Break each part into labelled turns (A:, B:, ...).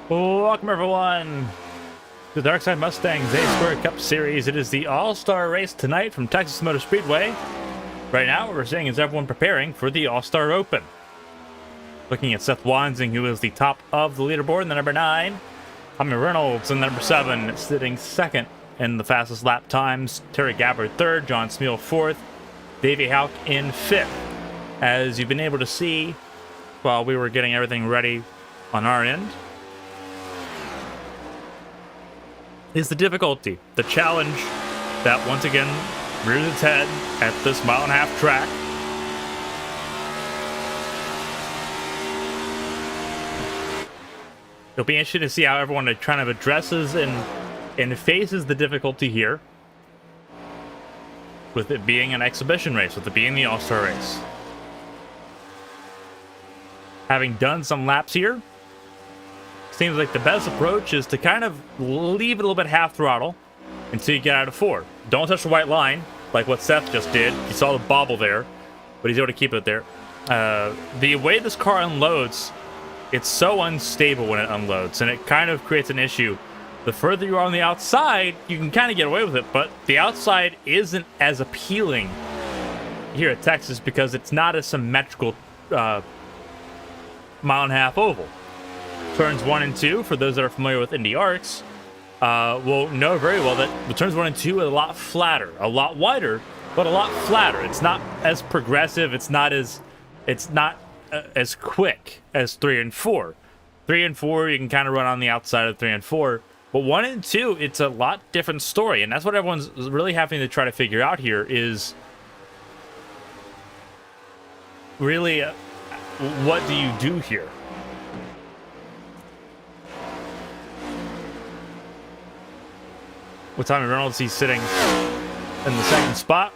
A: Welcome everyone to the Darkside Mustangs A Cup Series. It is the All-Star race tonight from Texas Motor Speedway. Right now, what we're seeing is everyone preparing for the All-Star Open. Looking at Seth Wansing, who is the top of the leaderboard in the number 9. Tommy Reynolds in the number 7, sitting second in the fastest lap times. Terry Gabbard third, John Smeal fourth, Davey Houck in fifth. As you've been able to see while we were getting everything ready on our end, is the difficulty, the challenge that once again rears its head at this mile-and-a-half track. It'll be interesting to see how everyone kind of addresses and faces the difficulty here, with it being an exhibition race, with it being the All-Star race. Having done some laps here, seems like the best approach is to kind of leave it a little bit half throttle until you get out of 4. Don't touch the white line like what Seth just did. You saw the bobble there, but he's able to keep it there. The way this car unloads, it's so unstable when it unloads, and it kind of creates an issue. The further you are on the outside, you can kind of get away with it, but the outside isn't as appealing here at Texas because it's not a symmetrical mile-and-a-half oval. Turns 1 and 2, for those that are familiar with Indy Arcs, will know very well that the turns 1 and 2 are a lot flatter, a lot wider, but a lot flatter. It's not as progressive. It's not as quick as 3 and 4. 3 and 4, you can kind of run on the outside of 3 and 4, but 1 and 2, it's a lot different story, and that's what everyone's really having to try to figure out here is really what do you do here? With Tommy Reynolds, he's sitting in the second spot.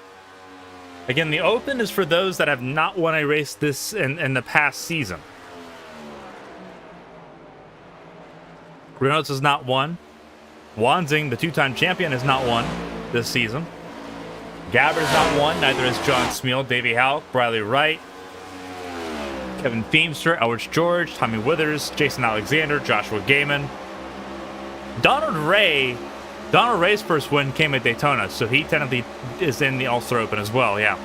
A: Again, the Open is for those that have not won a race this in the past season. Reynolds has not won. Wansing, the two-time champion, has not won this season. Gabbard's not won. Neither has John Smeal, Davey Houck, Briley Wright, Kevin Feemster, Elwich George, Tommy Withers, Jason Alexander, Joshua Gaiman. Donald Ray's first win came at Daytona, so he technically is in the All-Star Open as well, yeah.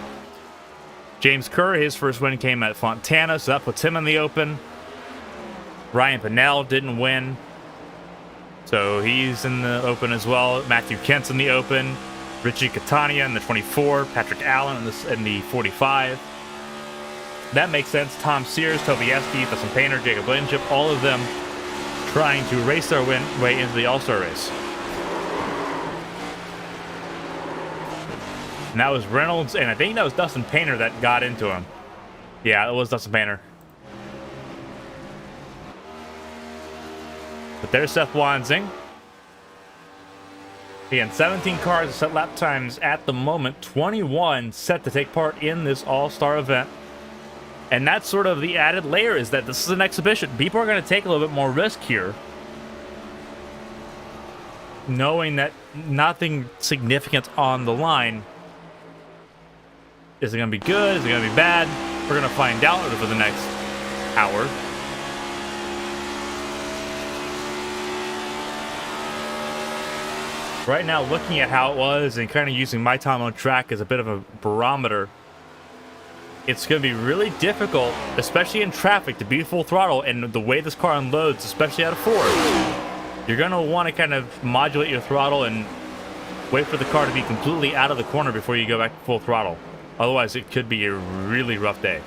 A: James Kerr, his first win came at Fontana, so that puts him in the Open. Ryan Pinnell didn't win, so he's in the Open as well. Matthew Kent's in the Open. Richie Catania in the 24. Patrick Allen in the 45. That makes sense. Tom Sears, Toby Esty, Dustin Painter, Jacob Blankenship, all of them trying to race their way into the All-Star race. And that was Reynolds, and I think that was Dustin Painter that got into him. Yeah, it was Dustin Painter. But there's Seth Wansing. Again, 17 cars to set lap times at the moment. 21 set to take part in this All-Star event. And that's sort of the added layer, is that this is an exhibition. People are going to take a little bit more risk here, knowing that nothing significant on the line. Is it going to be good? Is it going to be bad? We're going to find out over the next hour. Right now, looking at how it was and kind of using my time on track as a bit of a barometer, it's going to be really difficult, especially in traffic, to be full throttle. And the way this car unloads, especially out of 4, you're going to want to kind of modulate your throttle and wait for the car to be completely out of the corner before you go back to full throttle. Otherwise, it could be a really rough day.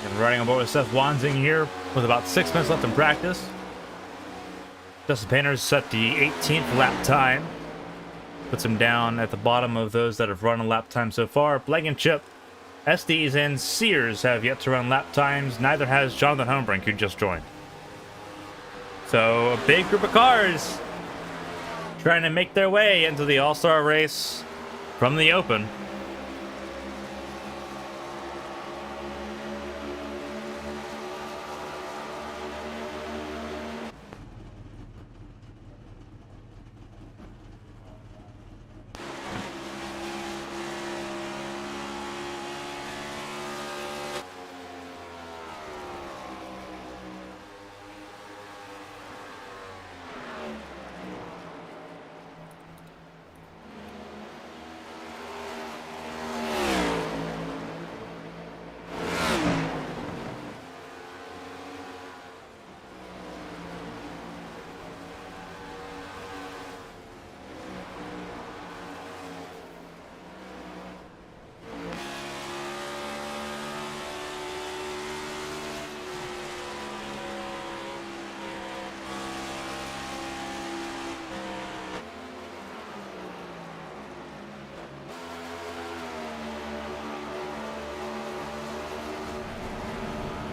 A: And riding on board with Seth Wanzing here with about 6 minutes left in practice. Justin Painter's set the 18th lap time. Puts him down at the bottom of those that have run a lap time so far. Blankenship, SDs, and Sears have yet to run lap times. Neither has Jonathan Homebrink, who just joined. So a big group of cars trying to make their way into the All-Star race from the open.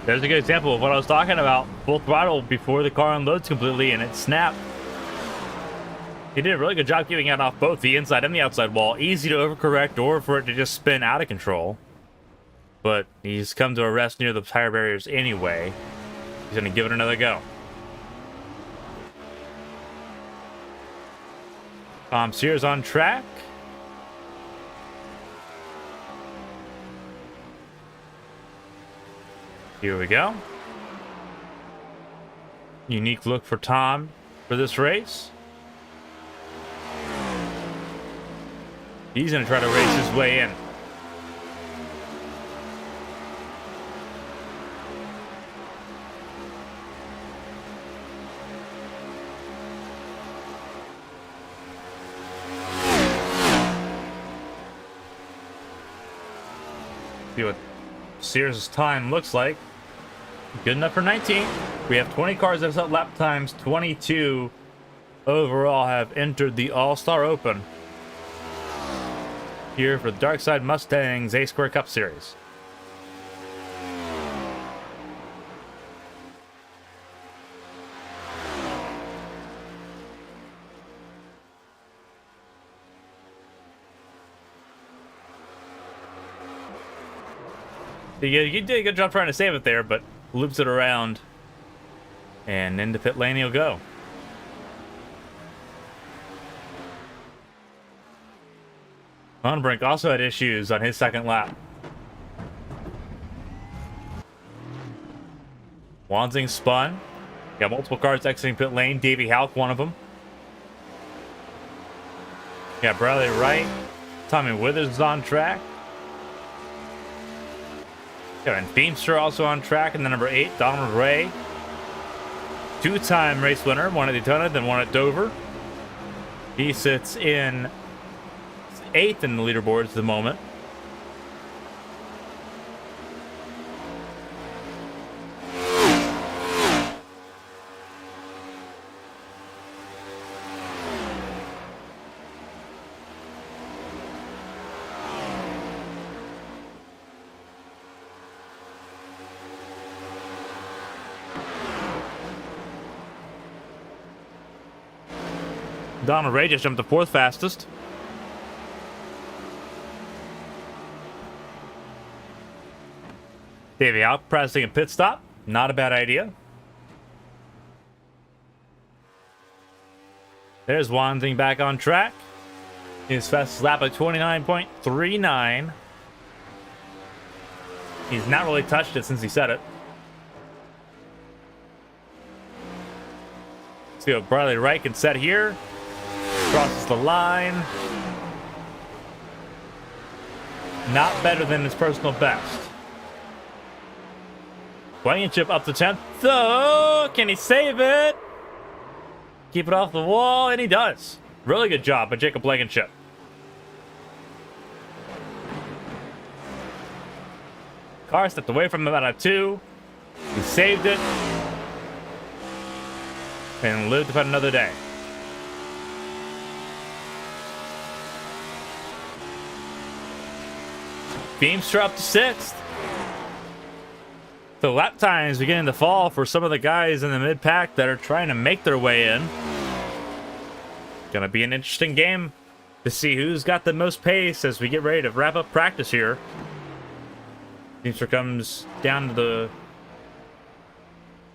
A: There's a good example of what I was talking about. Full throttle before the car unloads completely and it snapped. He did a really good job keeping it off both the inside and the outside wall. Easy to overcorrect or for it to just spin out of control. But he's come to a rest near the tire barriers anyway. He's going to give it another go. Tom Sears on track. Here we go. Unique look for Tom for this race. He's going to try to race his way in. See what Sears' time looks like. Good enough for 19. We have 20 cars that have set lap times. 22 overall have entered the All-Star Open here for the Darkside Mustangs A-Square Cup Series. You did a good job trying to save it there, but loops it around, and into pit lane he'll go. Homebrink also had issues on his second lap. Wanzing spun. Got multiple cars exiting pit lane. Davey Halk, one of them. Got Bradley Wright. Tommy Withers is on track. Kevin Feemster also on track, and then number 8, Donald Ray. Two-time race winner, one at Daytona, then one at Dover. He sits in 8th in the leaderboards at the moment. Donald Ray just jumped the 4th fastest. Davey out pressing a pit stop. Not a bad idea. There's Wanzing back on track. His fastest lap at 29.39. He's not really touched it since he said it. See what Bradley Wright can set here. Crosses the line. Not better than his personal best. Blankenship up to 10th. Oh, can he save it? Keep it off the wall, and he does. Really good job by Jacob Blankenship. Car stepped away from him out of 2. He saved it. And lived to fight another day. Feimster up to 6th. So lap times beginning to fall for some of the guys in the mid-pack that are trying to make their way in. Gonna be an interesting game to see who's got the most pace as we get ready to wrap up practice here. Feimster comes down to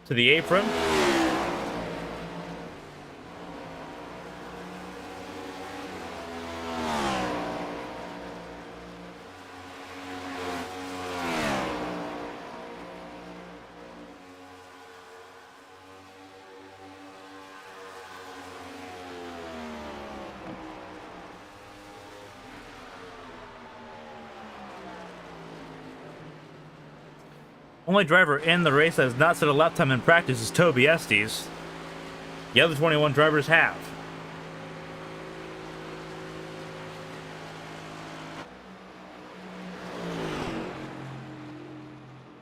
A: the apron. Only driver in the race that has not set a lap time in practice is Toby Estes. The other 21 drivers have.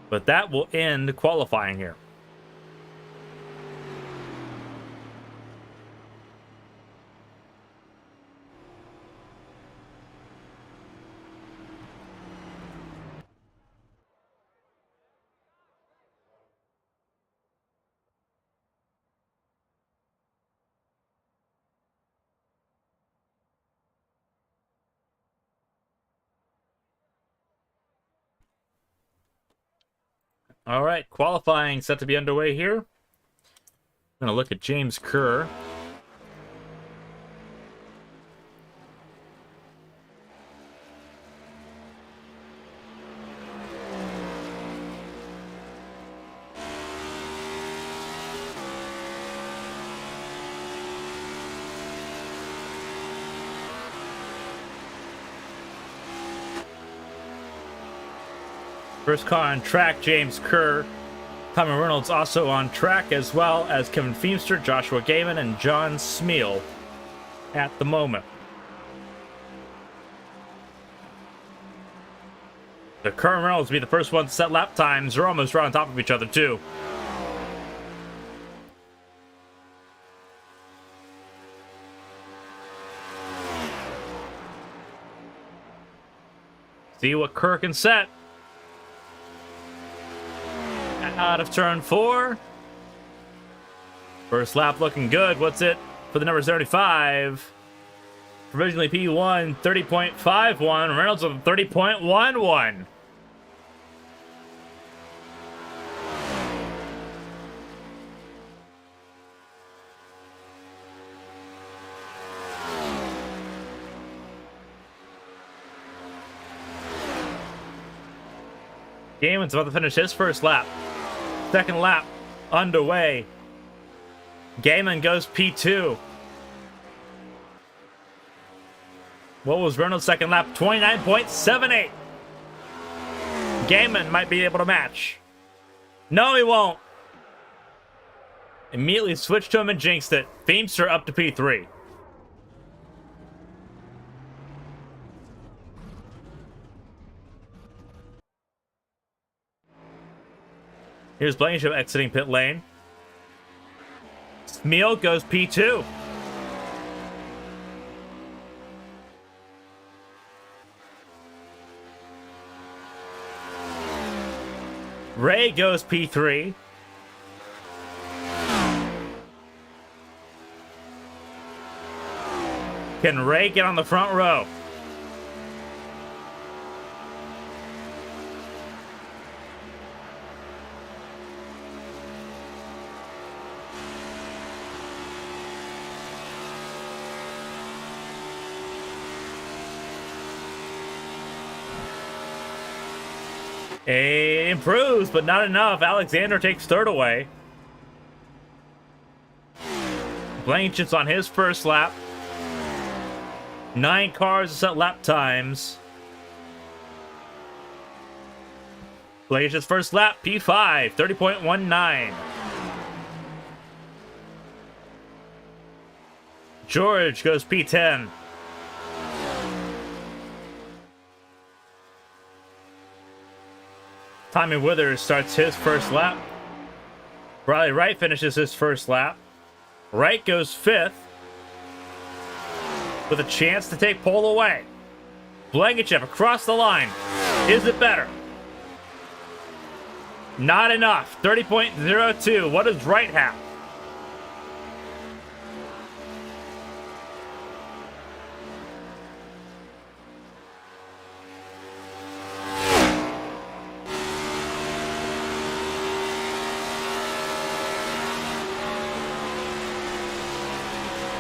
A: But that will end qualifying here. All right, qualifying set to be underway here. I'm going to look at James Kerr. First car on track, James Kerr. Tommy Reynolds also on track, as well as Kevin Feimster, Joshua Gaiman, and John Smeal at the moment. The Kerr and Reynolds will be the first ones to set lap times. They're almost right on top of each other, too. See what Kerr can set. Out of turn 4. First lap looking good. What's it for the number 75? Provisionally P1, 30.51. Reynolds with 30.11. Gaiman's about to finish his first lap. Second lap underway. Gaiman goes P2. What was Reynolds' second lap? 29.78. Gaiman might be able to match. No, he won't. Immediately switched to him and jinxed it. Feimster up to P3. Here's Blankenship exiting pit lane. Smeal goes P2. Ray goes P3. Can Ray get on the front row? It improves, but not enough. Alexander takes third away. Blankenship's on his first lap. 9 cars to set lap times. Blankenship's first lap, P5, 30.19. George goes P10. Tommy Withers starts his first lap. Bradley Wright finishes his first lap. Wright goes 5th with a chance to take pole away. Blankenship across the line. Is it better? Not enough. 30.02. What does Wright have?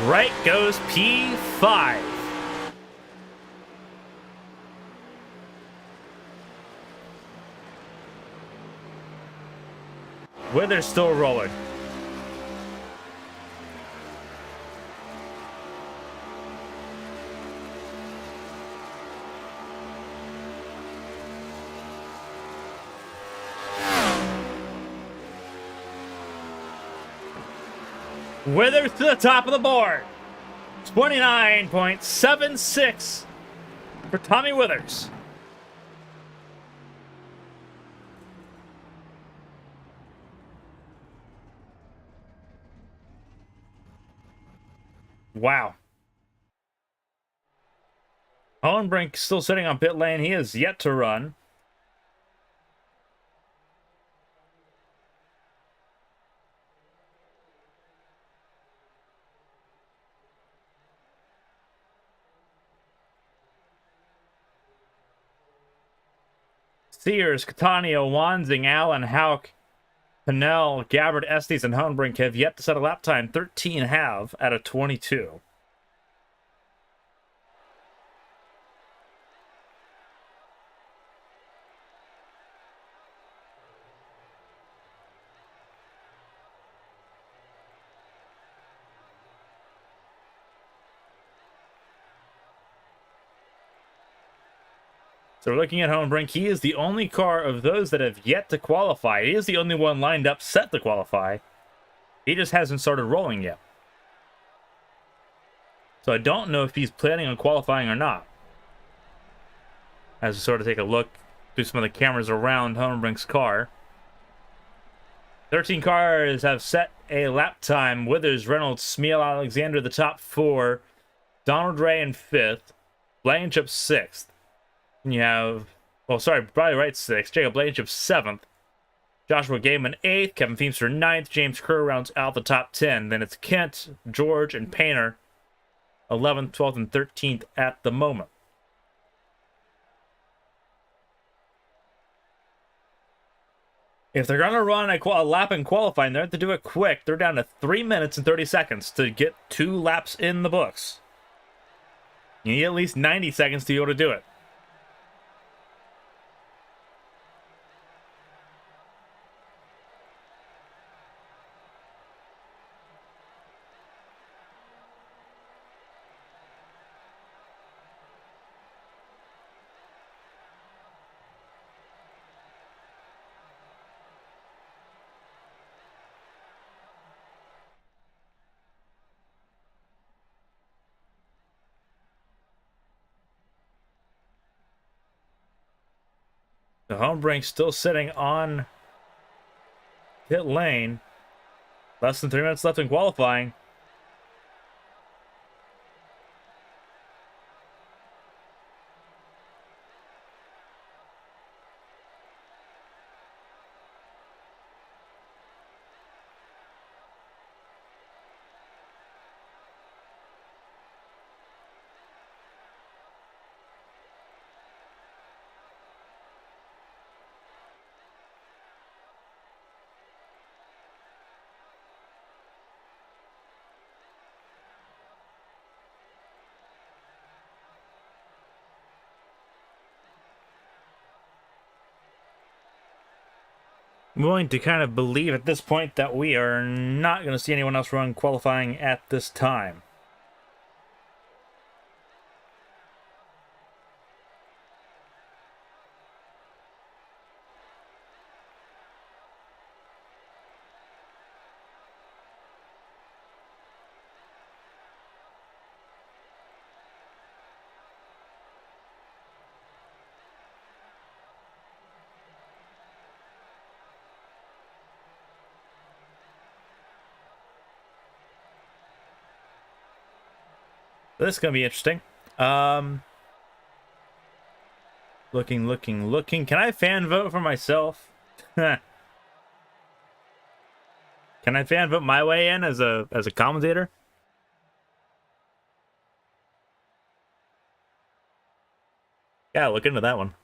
A: Wright goes P5. Withers still rolling. Withers to the top of the board. 29.76 for Tommy Withers. Wow. Hohenbrink still sitting on pit lane. He is yet to run. Sears, Catania, Wanzing, Allen, Hauk, Pinnell, Gabbard, Estes, and Hohenbrink have yet to set a lap time. 13 have out of 22. So we're looking at Hohenbrink. He is the only car of those that have yet to qualify. He is the only one lined up set to qualify. He just hasn't started rolling yet. So I don't know if he's planning on qualifying or not. As we sort of take a look through some of the cameras around Hohenbrink's car. 13 cars have set a lap time. Withers, Reynolds, Smeal, Alexander, the top 4. Donald Ray in 5th. Blankenship 6th. And you have, well, sorry, Bradley Wright 6th. Jacob Blankenship 7th. Joshua Gaiman 8th. Kevin Feemster 9th. James Kerr rounds out the top 10. Then it's Kent, George, and Painter 11th, 12th, and 13th at the moment. If they're going to run a lap in qualifying, they have to do it quick. They're down to 3 minutes and 30 seconds to get 2 laps in the books. You need at least 90 seconds to be able to do it. The Hohenbrink still sitting on pit lane. Less than 3 minutes left in qualifying. I'm willing to kind of believe at this point that we are not going to see anyone else run qualifying at this time. This is going to be interesting. Looking. Can I fan vote for myself? Can I fan vote my way in as a commentator? Yeah, look into that one.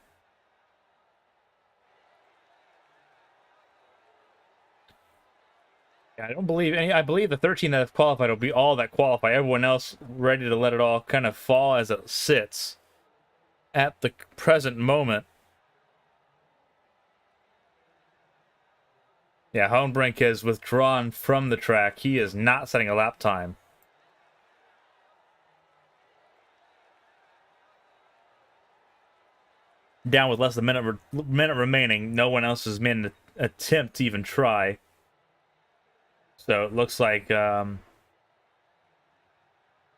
A: Yeah, I don't believe any. I believe the 13 that have qualified will be all that qualify. Everyone else ready to let it all kind of fall as it sits at the present moment. Yeah, Hohenbrink has withdrawn from the track. He is not setting a lap time. Down with less than a minute remaining. No one else has made an attempt to even try. So it looks like the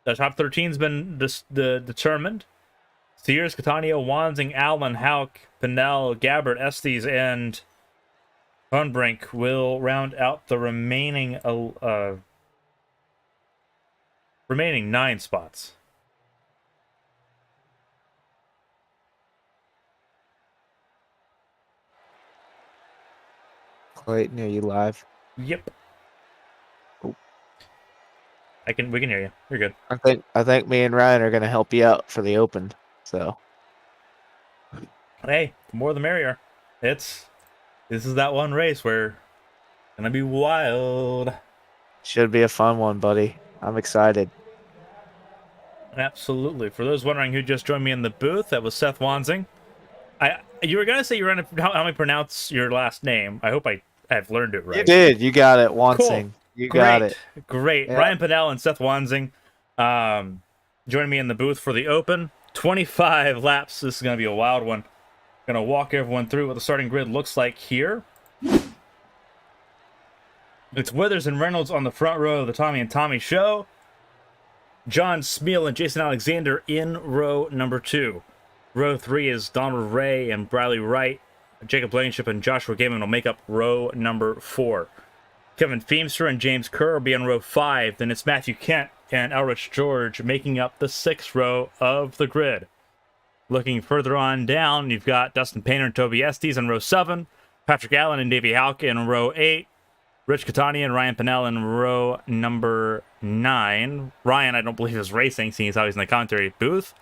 A: top 13's been determined. Sears, Catania, Wansing, Allen, Hauk, Pinnell, Gabbard, Estes, and Hohenbrink will round out the remaining 9 spots.
B: Clayton, are you live?
A: Yep.
B: Oh.
A: We can hear you. You're good.
B: I think me and Ryan are gonna help you out for the Open. So
A: Hey, the more the merrier. This is that one race where it's gonna be wild.
B: should be a fun one, buddy. I'm excited.
A: Absolutely. For those wondering who just joined me in the booth, that was Seth Wansing. You were gonna say you were gonna how me pronounce your last name. I hope I've learned it right.
B: You did. You got it. Wansing.
A: Cool.
B: You got it.
A: Great.
B: Yeah.
A: Ryan Pinnell and Seth Wansing joining me in the booth for the Open. 25 laps. This is going to be a wild one. Going to walk everyone through what the starting grid looks like here. It's Withers and Reynolds on the front row of the Tommy and Tommy show. John Smeal and Jason Alexander in row number 2. Row 3 is Donald Ray and Bradley Wright. Jacob Blankenship and Joshua Gaiman will make up row number 4. Kevin Feemster and James Kerr will be on row 5. Then it's Matthew Kent and Elrich George making up the 6th row of the grid. Looking further on down, you've got Dustin Painter and Toby Estes in row 7. Patrick Allen and Davey Hauk in row 8. Rich Catania and Ryan Pinnell in row number 9. Ryan, I don't believe, is racing, seeing as how he's in the commentary booth.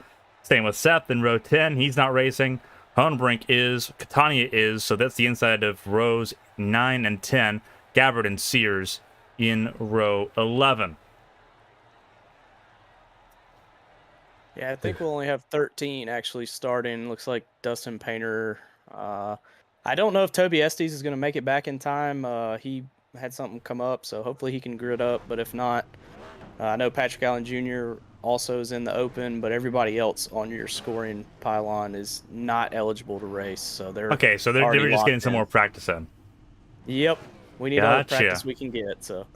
A: Same with Seth in row 10. He's not racing. Hohenbrink is. Catania is. So that's the inside of rows 9 and 10. Gabbard and Sears in row 11.
C: Yeah, I think we'll only have 13 actually starting. Looks like Dustin Painter. I don't know if Toby Estes is going to make it back in time. He had something come up, so hopefully he can grid up. But if not, I know Patrick Allen Jr. also is in the Open, but everybody else on your scoring pylon is not eligible to race. So they're
A: okay. So they're just getting some more practice in.
C: Yep, we need all the practice we can get. So.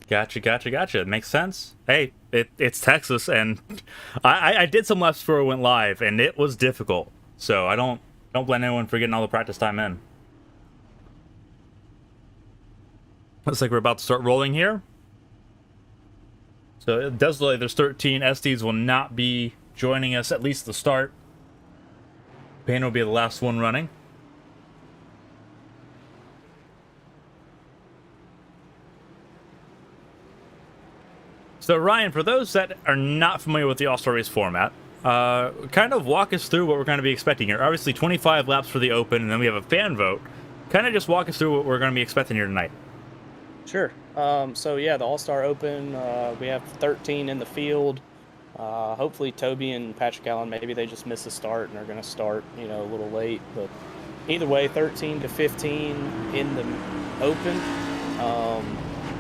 A: Gotcha. Makes sense. Hey, it's Texas, and I did some laps before it went live, and it was difficult. So I don't blame anyone for getting all the practice time in. Looks like we're about to start rolling here. So it does look like there's 13. Estes will not be joining us, at least the start. Payne will be the last one running. So Ryan, for those that are not familiar with the All-Star Race format, kind of walk us through what we're going to be expecting here. Obviously 25 laps for the Open, and then we have a fan vote. Kind of just walk us through what we're going to be expecting here tonight.
C: Sure. So yeah, the All-Star Open, we have 13 in the field. Hopefully Toby and Patrick Allen, maybe they just missed the start and are going to start, a little late. But either way, 13 to 15 in the Open.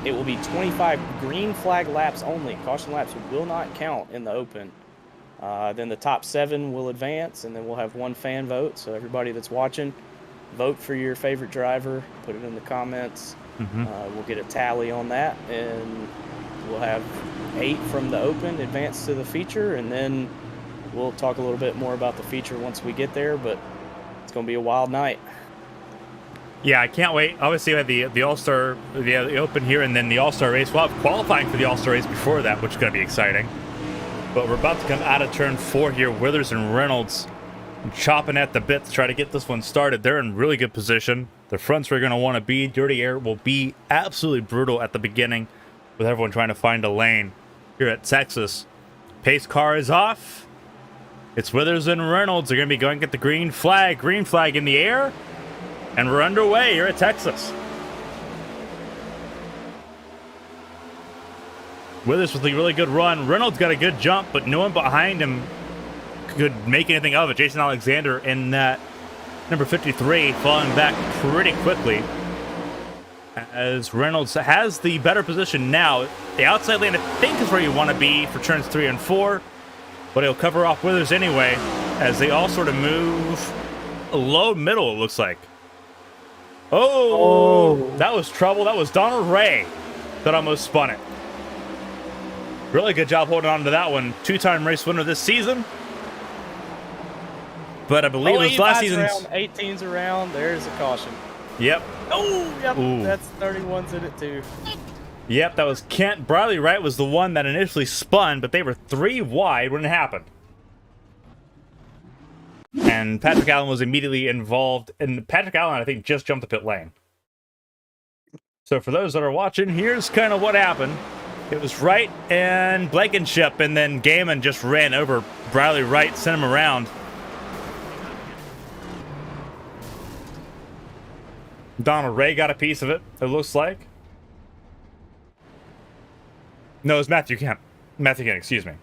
C: It will be 25 green flag laps only. Caution laps will not count in the Open. Then the top 7 will advance, and then we'll have one fan vote. So everybody that's watching, vote for your favorite driver. Put it in the comments. We'll get a tally on that, and we'll have 8 from the Open advance to the feature, and then we'll talk a little bit more about the feature once we get there. But it's going to be a wild night.
A: Yeah, I can't wait. Obviously, we have the All-Star, the Open here, and then the All-Star race. We'll have qualifying for the All-Star race before that, which is going to be exciting. But we're about to come out of turn 4 here. Withers and Reynolds chopping at the bit to try to get this one started. They're in really good position. The fronts where you're going to want to be. Dirty Air will be absolutely brutal at the beginning with everyone trying to find a lane here at Texas. Pace car is off. It's Withers and Reynolds. They're going to be going to get the green flag. Green flag in the air. And we're underway here at Texas. Withers with a really good run. Reynolds got a good jump, but no one behind him could make anything of it. Jason Alexander in that number 53 falling back pretty quickly as Reynolds has the better position now. The outside lane, I think, is where you want to be for turns 3 and 4, but he'll cover off Withers anyway as they all sort of move low middle, it looks like. Oh, that was trouble. That was Donald Ray that almost spun it. Really good job holding on to that one. 2-time race winner this season. But I believe it was last season's.
C: 18's around. There's a caution.
A: Yep.
C: Oh, yep.
A: Ooh.
C: That's 31's in it too.
A: Yep, that was Kent. Bradley Wright was the one that initially spun, but they were 3 wide when it happened. And Patrick Allen was immediately involved. And Patrick Allen, I think, just jumped the pit lane. So for those that are watching, here's kind of what happened. It was Wright and Blankenship, and then Gaiman just ran over Bradley Wright, sent him around. Donald Ray got a piece of it, it looks like. No, it was Matthew Kent. Matthew Kent, excuse me.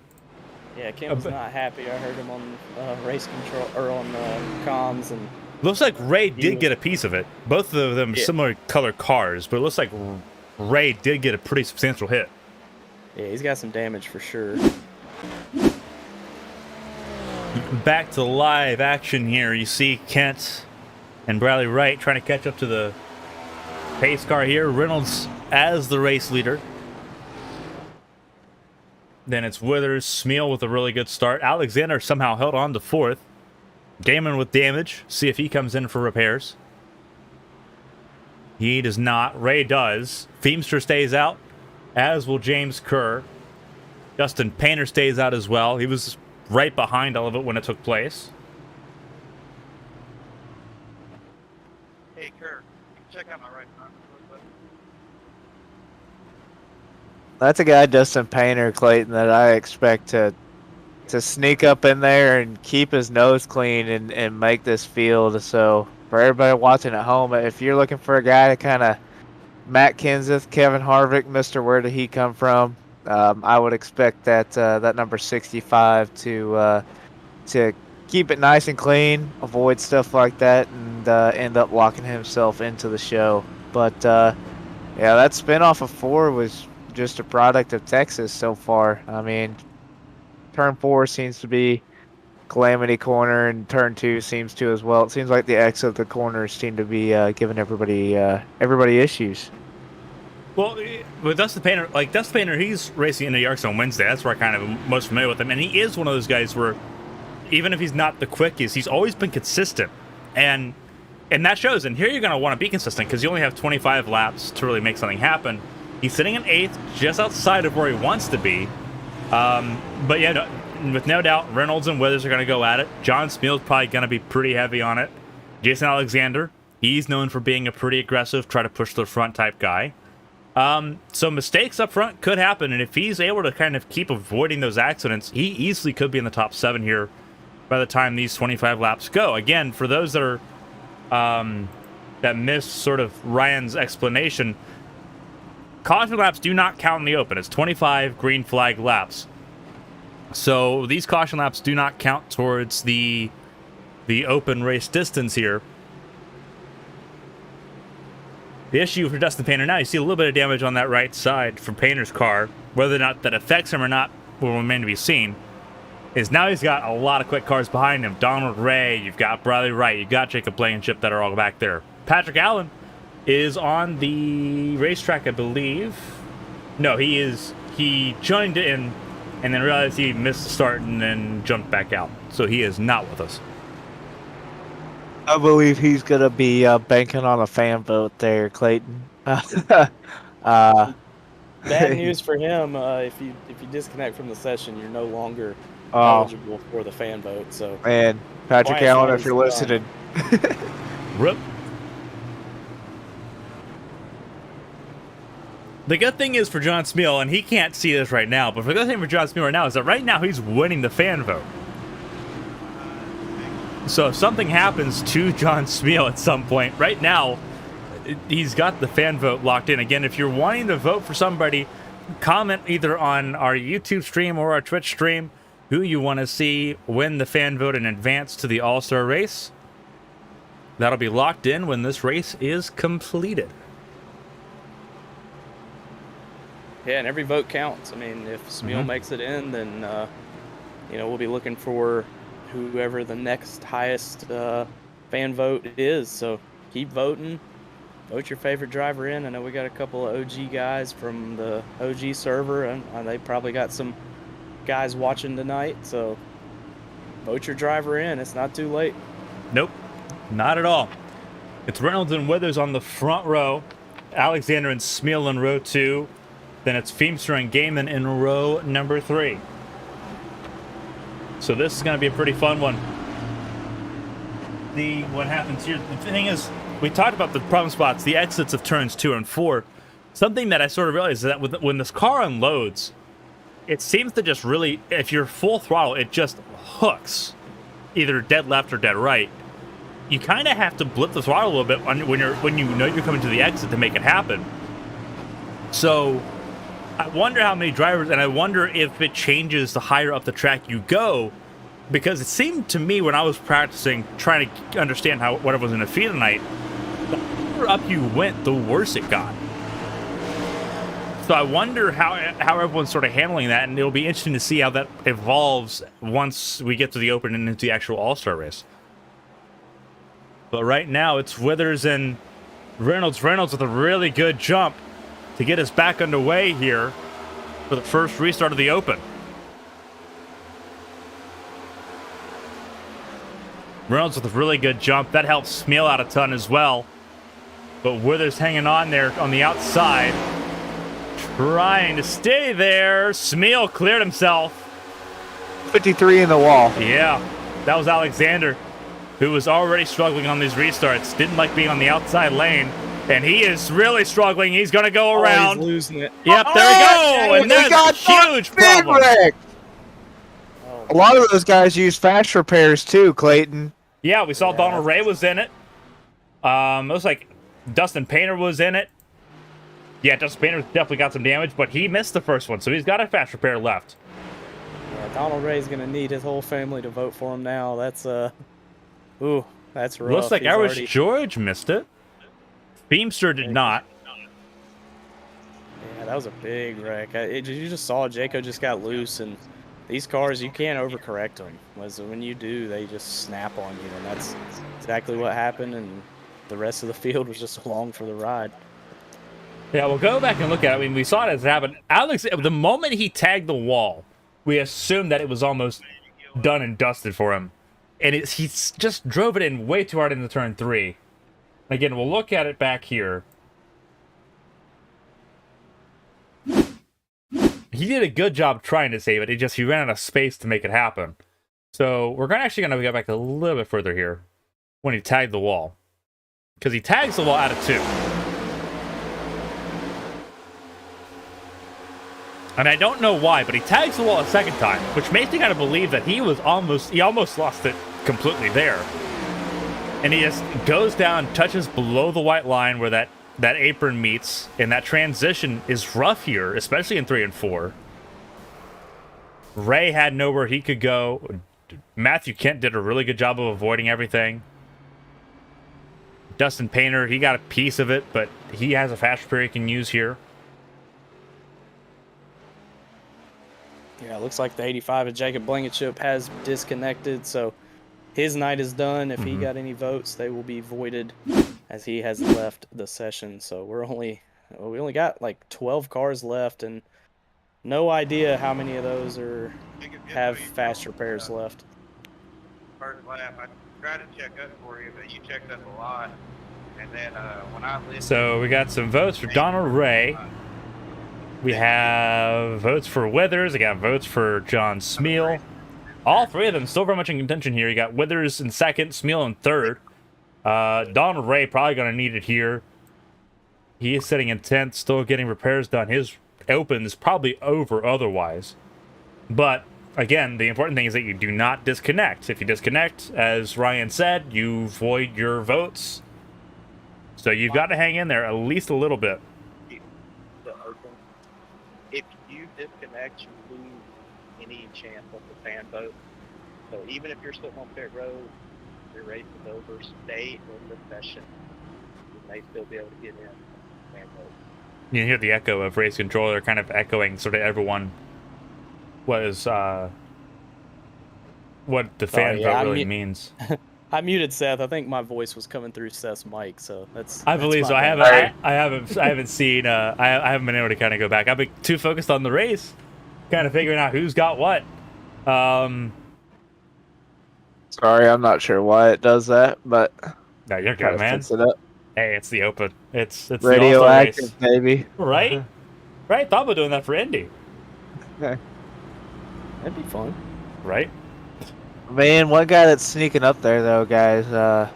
C: Yeah, Kent was not happy. I heard him on race control or on comms, and
A: looks like Ray did get a piece of it. Both of them similar color cars, but it looks like Ray did get a pretty substantial hit.
C: Yeah, he's got some damage for sure.
A: Back to live action here. You see Kent and Bradley Wright trying to catch up to the pace car here. Reynolds as the race leader. Then it's Withers, Smeal with a really good start. Alexander somehow held on to 4th. Damon with damage. See if he comes in for repairs. He does not. Ray does. Feemster stays out, as will James Kerr. Justin Painter stays out as well. He was right behind all of it when it took place.
D: Hey, Kerr, check out my right arm.
B: That's a guy, Justin Painter, Clayton, that I expect to sneak up in there and keep his nose clean and make this field. So for everybody watching at home, if you're looking for a guy to kind of Matt Kenseth, Kevin Harvick, Mr. Where Did He Come From? I would expect that that number 65 to keep it nice and clean, avoid stuff like that, and end up locking himself into the show. But yeah, that spinoff of 4 was just a product of Texas so far. I mean, turn 4 seems to be calamity corner, and turn 2 seems to as well. It seems like the exit of the corners seem to be giving everybody issues.
A: Well, with Dustin Painter, he's racing in the Yarks on Wednesday. That's where I kind of am most familiar with him. And he is one of those guys where, even if he's not the quickest, he's always been consistent. And that shows. And here you're going to want to be consistent because you only have 25 laps to really make something happen. He's sitting in 8th, just outside of where he wants to be. But yeah, with no doubt, Reynolds and Withers are going to go at it. John Smeal's probably going to be pretty heavy on it. Jason Alexander, he's known for being a pretty aggressive, try to push the front type guy. So mistakes up front could happen, and if he's able to kind of keep avoiding those accidents, he easily could be in the top 7 here by the time these 25 laps go. Again, for those that are that missed sort of Ryan's explanation, caution laps do not count in the open. It's 25 green flag laps. So these caution laps do not count towards the open race distance here. The issue for Dustin Painter now, you see a little bit of damage on that right side from Painter's car. Whether or not that affects him or not will remain to be seen. Is now he's got a lot of quick cars behind him. Donald Ray, you've got Bradley Wright, you've got Jacob Blankenship that are all back there. Patrick Allen is on the racetrack, I believe. No, he is. He joined in and then realized he missed the start and then jumped back out. So he is not with us.
B: I believe he's going to be banking on a fan vote there, Clayton.
C: bad news for him. If you disconnect from the session, you're no longer
B: Oh
C: eligible for the fan vote. So
B: man, Patrick
C: Quiet
B: Allen,
C: night
B: if
C: is
B: you're
C: done.
B: listening.
A: Rip. The good thing is for John Smeal, and he can't see this right now, but the good thing for John Smeal right now is that right now he's winning the fan vote. So if something happens to John Smeal at some point, right now, he's got the fan vote locked in. Again, if you're wanting to vote for somebody, comment either on our YouTube stream or our Twitch stream who you want to see win the fan vote and advance to the All-Star race. That'll be locked in when this race is completed.
C: yeah, and every vote counts. I mean, if Smeal makes it in, then we'll be looking for whoever the next highest fan vote is. So keep voting. Vote your favorite driver in. I know we got a couple of OG guys from the OG server, and they probably got some guys watching tonight. So vote your driver in. It's not too late.
A: Nope, not at all. It's Reynolds and Withers on the front row, Alexander and Smeal in row 2, then it's Feemster and Gaiman in row number 3. So this is going to be a pretty fun one. What happens here, the thing is, we talked about the problem spots, the exits of turns 2 and 4. Something that I sort of realized is that when this car unloads, it seems to just really, if you're full throttle, it just hooks, either dead left or dead right. You kind of have to blip the throttle a little bit when you know you're coming to the exit to make it happen. So I wonder how many drivers, and I wonder if it changes the higher up the track you go, because it seemed to me when I was practicing, trying to understand what it was in the feed tonight, the higher up you went, the worse it got. So I wonder how everyone's sort of handling that, and it'll be interesting to see how that evolves once we get to the Open and into the actual All-Star race. But right now, it's Withers and Reynolds. Reynolds with a really good jump to get us back underway here for the first restart of the Open. Reynolds with a really good jump. That helps Smeal out a ton as well. But Withers hanging on there on the outside, trying to stay there. Smeal cleared himself.
B: 53 in the wall.
A: Yeah, that was Alexander, who was already struggling on these restarts. Didn't like being on the outside lane. And he is really struggling. He's going to go around.
C: He's losing it.
A: Yep, there we go. And that's a huge problem.
B: A lot of those guys use fast repairs too, Clayton.
A: Yeah, we saw Donald Ray was in it. It looks like Dustin Painter was in it. Yeah, Dustin Painter definitely got some damage, but he missed the first one, so he's got a fast repair left.
C: Yeah, Donald Ray's going to need his whole family to vote for him now. That's that's rough.
A: Looks like
C: He's
A: Irish
C: already...
A: George missed it. Beamster did not.
C: Yeah, that was a big wreck. You just saw Jaco just got loose, and these cars, you can't overcorrect them. When you do, they just snap on you, and that's exactly what happened, and the rest of the field was just along for the ride.
A: Yeah, we'll go back and look at it. I mean, we saw it as it happened. Alex, the moment he tagged the wall, we assumed that it was almost done and dusted for him. And he just drove it in way too hard into turn 3. Again, we'll look at it back here. He did a good job trying to save it. He ran out of space to make it happen. So we're actually going to go back a little bit further here when he tagged the wall. Because he tags the wall out of 2. And I don't know why, but he tags the wall a second time, which makes me kind of believe that he almost lost it completely there. And he just goes down, touches below the white line where that apron meets, and that transition is rough here, especially in 3 and 4. Ray had nowhere he could go. Matthew Kent did a really good job of avoiding everything. Dustin Painter, he got a piece of it, but he has a fast repair he can use here.
C: Yeah, it looks like the 85 of Jacob Blankenship has disconnected, so his night is done. If he got any votes, they will be voided as he has left the session. So we only got like 12 cars left, and no idea how many of those have fast repairs left.
D: First lap, I tried to check up for you, but you checked up a lot. And then when I listened,
A: So we got some votes for Donald Ray. We have votes for Withers. I got votes for John Smeal. All three of them still very much in contention here. You got Withers in second, Smeal in third. Donald Ray probably going to need it here. He is sitting in 10th, still getting repairs done. His open is probably over otherwise. But, again, the important thing is that you do not disconnect. If you disconnect, as Ryan said, you void your votes. So you've got to hang in there at least a little bit.
E: The open. If you disconnect, you lose any chance of the fan vote. So even if you're sitting on pit road, your race is over, stay in the session. You may still be able to get in fan vote.
A: You hear the echo of race controller kind of echoing sort of everyone what the fan vote really means.
C: I muted Seth. I think my voice was coming through Seth's mic, so that's.
A: I believe
C: that's
A: so.
C: my
A: I
C: bad.
A: haven't seen. I haven't been able to kind of go back. I've been too focused on the race, kind of figuring out who's got what.
B: Sorry, I'm not sure why it does that, but
A: No, you're
B: try
A: good,
B: to
A: man.
B: fix it up.
A: Hey, it's the open. It's the All-Star
B: Radioactive,
A: race.
B: baby.
A: Right? Right? Thought about doing that for Indy.
C: That'd be fun.
A: Right?
B: Man, one guy that's sneaking up there, though, guys.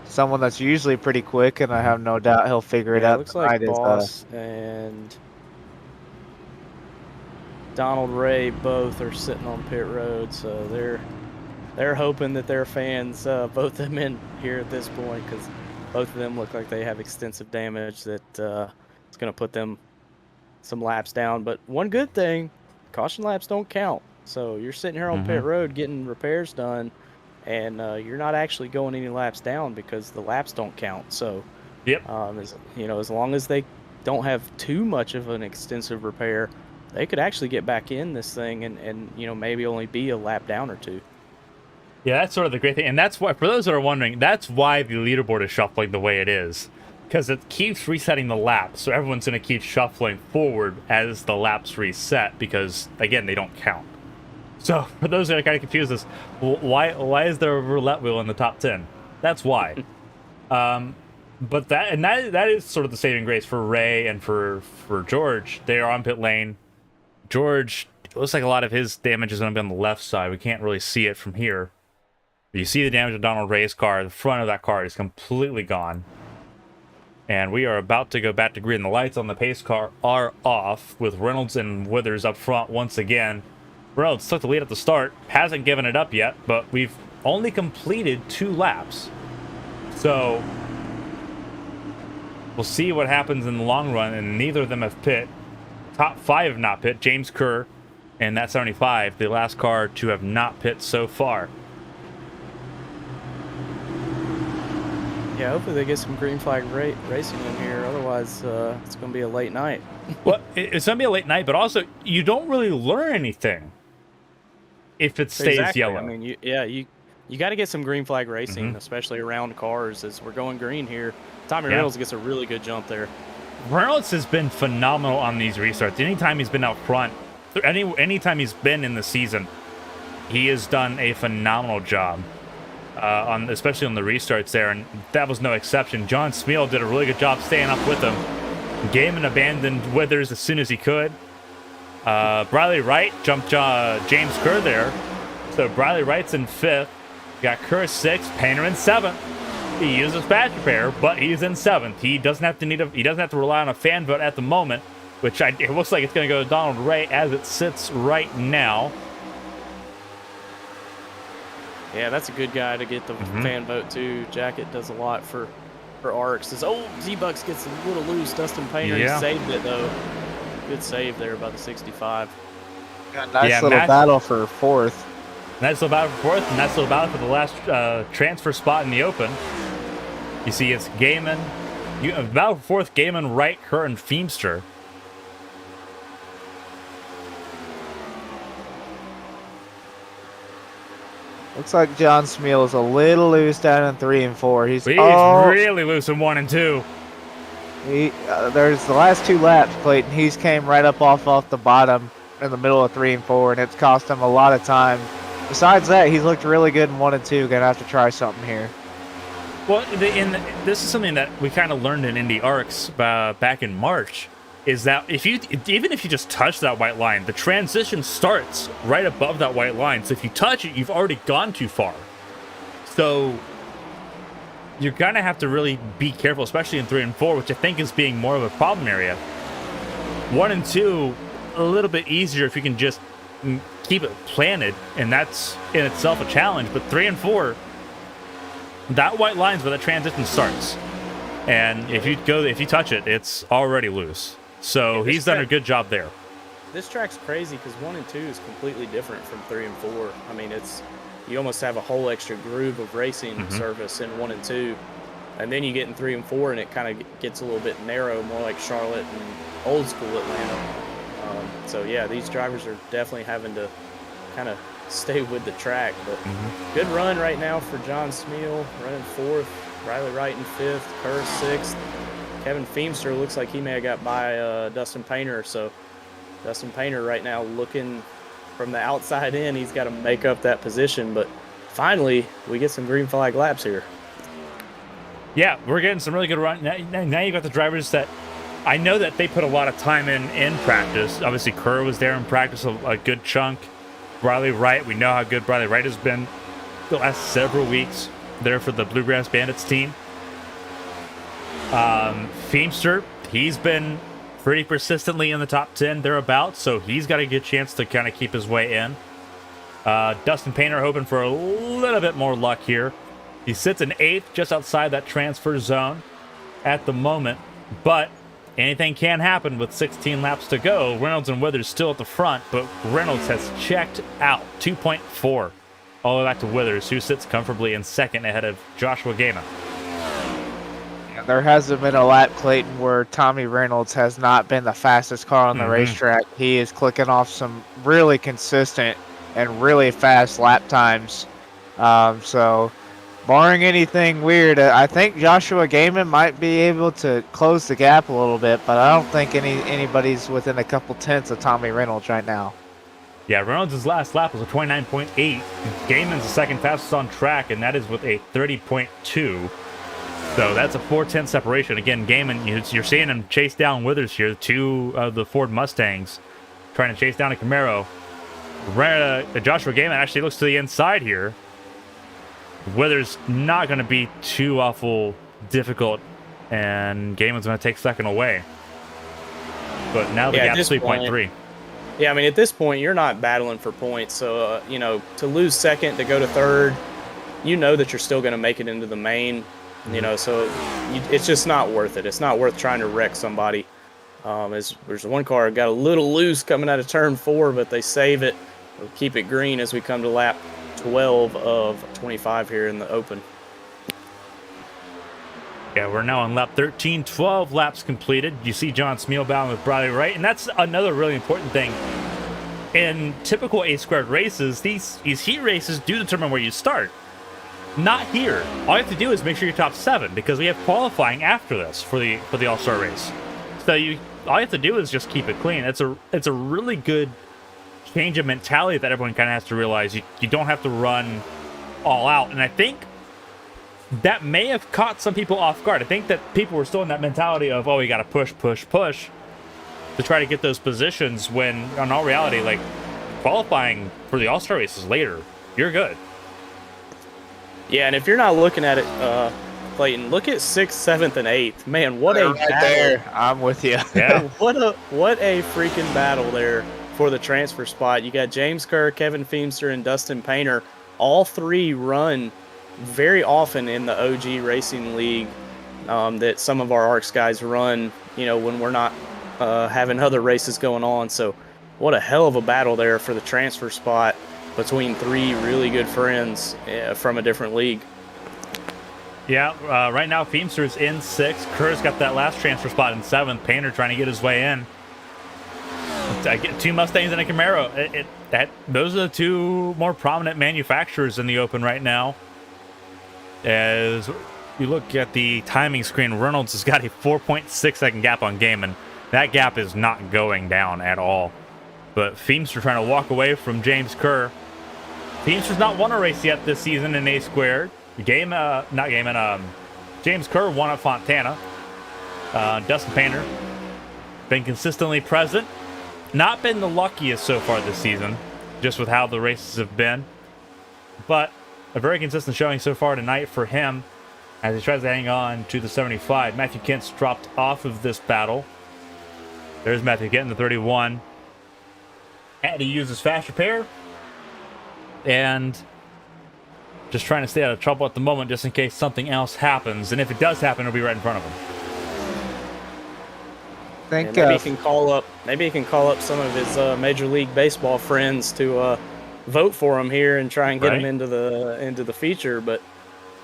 B: Someone that's usually pretty quick, and I have no doubt he'll figure it
C: Yeah,
B: out.
C: looks like
B: tonight,
C: Boss and Donald Ray both are sitting on pit road, so they're hoping that their fans vote them in here at this point, because both of them look like they have extensive damage that it's going to put them some laps down. But one good thing, caution laps don't count. So you're sitting here on pit road getting repairs done, and you're not actually going any laps down because the laps don't count. So,
A: Yep.
C: as long as they don't have too much of an extensive repair, they could actually get back in this thing and maybe only be a lap down or two.
A: Yeah, that's sort of the great thing. And that's why, for those that are wondering, that's why the leaderboard is shuffling the way it is. Because it keeps resetting the laps. So everyone's going to keep shuffling forward as the laps reset because, again, they don't count. So for those that are kind of confused, why is there a roulette wheel in the top 10? That's why. But that is sort of the saving grace for Ray and for George. They are on pit lane. George, it looks like a lot of his damage is going to be on the left side. We can't really see it from here. You see the damage of Donald Ray's car. The front of that car is completely gone. And we are about to go back to green. The lights on the pace car are off with Reynolds and Withers up front once again. Reynolds took the lead at the start. Hasn't given it up yet, but we've only completed 2 laps. So we'll see what happens in the long run, and neither of them have pit. Top 5 have not pit. James Kerr and that 75, the last car to have not pit so far.
C: Yeah, hopefully they get some green flag racing in here. Otherwise, it's going to be a late night.
A: Well, it's going to be a late night, but also you don't really learn anything if it stays yellow.
C: I mean, you got to get some green flag racing, especially around cars as we're going green here. Tommy Reynolds gets a really good jump there.
A: Reynolds has been phenomenal on these restarts. Anytime he's been out front, anytime he's been in the season, he has done a phenomenal job. Especially on the restarts there, and that was no exception. John Smeal did a really good job staying up with him. Gaiman abandoned Withers as soon as he could. Briley Wright jumped James Kerr there. So Briley Wright's in 5th. Got Kerr 6th, Painter in 7th. He uses patch repair, but he's in 7th. He doesn't have to rely on a fan vote at the moment, which it looks like it's going to go to Donald Ray as it sits right now.
C: Yeah, that's a good guy to get the fan vote too. Jacket does a lot for ARCs. Z-Bucks gets a little loose. Dustin Painter he saved it though. Good save there by the 65.
B: Got a nice little battle for 4th.
A: Nice little battle for 4th, and nice little battle for the last transfer spot in the open. You see, it's Gaiman. Battle for 4th, Gaiman, Wright, Kerr, and Feemster.
B: Looks like John Smeal is a little loose down in 3 and 4. He's
A: really loose in 1 and 2.
B: There's the last 2 laps, Clayton. He's came right up off the bottom in the middle of 3 and 4, and it's cost him a lot of time. Besides that, he's looked really good in 1 and 2. Gonna have to try something here.
A: Well, this is something that we kind of learned in Indy Arcs back in March. is that even if you just touch that white line, the transition starts right above that white line. So if you touch it, you've already gone too far. So you're gonna have to really be careful, especially in 3 and 4, which I think is being more of a problem area. 1 and 2, a little bit easier if you can just keep it planted, and that's in itself a challenge. But 3 and 4, that white line's where the transition starts, and if you touch it, it's already loose. So he's done a good job there.
C: This track's crazy because 1 and 2 is completely different from 3 and 4. I mean, you almost have a whole extra groove of racing surface in 1 and 2, and then you get in 3 and 4, and it kind of gets a little bit narrow, more like Charlotte and old school Atlanta. So yeah, these drivers are definitely having to kind of stay with the track. But good run right now for John Smeal, running 4th, Riley Wright in 5th, Kerr 6th. Kevin Feemster looks like he may have got by Dustin Painter. So Dustin Painter right now looking from the outside in, he's got to make up that position. But finally, we get some green flag laps here.
A: Yeah, we're getting some really good run. Now you've got the drivers that I know that they put a lot of time in practice. Obviously, Kerr was there in practice a good chunk. Riley Wright, we know how good Riley Wright has been the last several weeks there for the Bluegrass Bandits team. Feemster, he's been pretty persistently in the top 10 thereabouts, so he's got a good chance to kind of keep his way in. Dustin Painter hoping for a little bit more luck here. He sits in 8th, just outside that transfer zone at the moment, but anything can happen with 16 laps to go. Reynolds and Withers still at the front, but Reynolds has checked out 2.4 all the way back to Withers, who sits comfortably in 2nd ahead of Joshua Gaiman.
B: There hasn't been a lap, Clayton, where Tommy Reynolds has not been the fastest car on the racetrack. He is clicking off some really consistent and really fast lap times. So, barring anything weird, I think Joshua Gaiman might be able to close the gap a little bit, but I don't think anybody's within a couple tenths of Tommy Reynolds right now.
A: Yeah, Reynolds' last lap was a 29.8. Gaiman's the second fastest on track, and that is with a 30.2. So that's a 4/10 separation. Again, Gaiman, you're seeing him chase down Withers here, 2 of the Ford Mustangs, trying to chase down a Camaro. Joshua Gaiman actually looks to the inside here. Withers not going to be too awful difficult, and Gaiman's going to take 2nd away. But now the gap's 3.3.
C: Yeah, I mean, at this point, you're not battling for points. So, to lose 2nd, to go to 3rd, you know that you're still going to make it into the main. So it's just not worth it. It's not worth trying to wreck somebody. There's one car got a little loose coming out of turn 4, but they save it. We'll keep it green as we come to lap 12 of 25 here in the open.
A: Yeah, we're now on lap 13, 12 laps completed. You see John Smeal battling with Riley Wright, and that's another really important thing. In typical A-squared races, these heat races do determine where you start. Not here. All you have to do is make sure you're top 7, because we have qualifying after this for the All-Star race. So all you have to do is just keep it clean. It's a really good change of mentality that everyone kind of has to realize. You don't have to run all out, and I think that may have caught some people off guard. I think that people were still in that mentality of, you got to push to try to get those positions, when in all reality, like, qualifying for the All-Star race is later. You're good.
C: Yeah, and if you're not looking at it, Clayton, look at 6th, 7th, and 8th. Man, what a battle.
B: There. I'm with you.
A: Yeah.
C: what a freaking battle there for the transfer spot. You got James Kerr, Kevin Feemster, and Dustin Painter. All 3 run very often in the OG Racing League that some of our ARCS guys run, when we're not having other races going on. So what a hell of a battle there for the transfer spot between 3 really good friends from a different league.
A: Yeah, right now Feemster's in 6th. Kerr's got that last transfer spot in 7th. Painter trying to get his way in. I get 2 Mustangs and a Camaro. Those are the 2 more prominent manufacturers in the open right now. As you look at the timing screen, Reynolds has got a 4.6 second gap on Gaiman. That gap is not going down at all. But Feemster trying to walk away from James Kerr. Feemster's not won a race yet this season in A-squared. James Kerr won at Fontana. Dustin Painter been consistently present. Not been the luckiest so far this season, just with how the races have been. But a very consistent showing so far tonight for him as he tries to hang on to the 75. Matthew Kent's dropped off of this battle. There's Matthew Kent in the 31. Had to use his fast repair. And just trying to stay out of trouble at the moment just in case something else happens. And if it does happen, it'll be right in front of him.
B: Think
C: maybe he can call up. Maybe he can call up some of his Major League Baseball friends to vote for him here and try and get him into the feature. But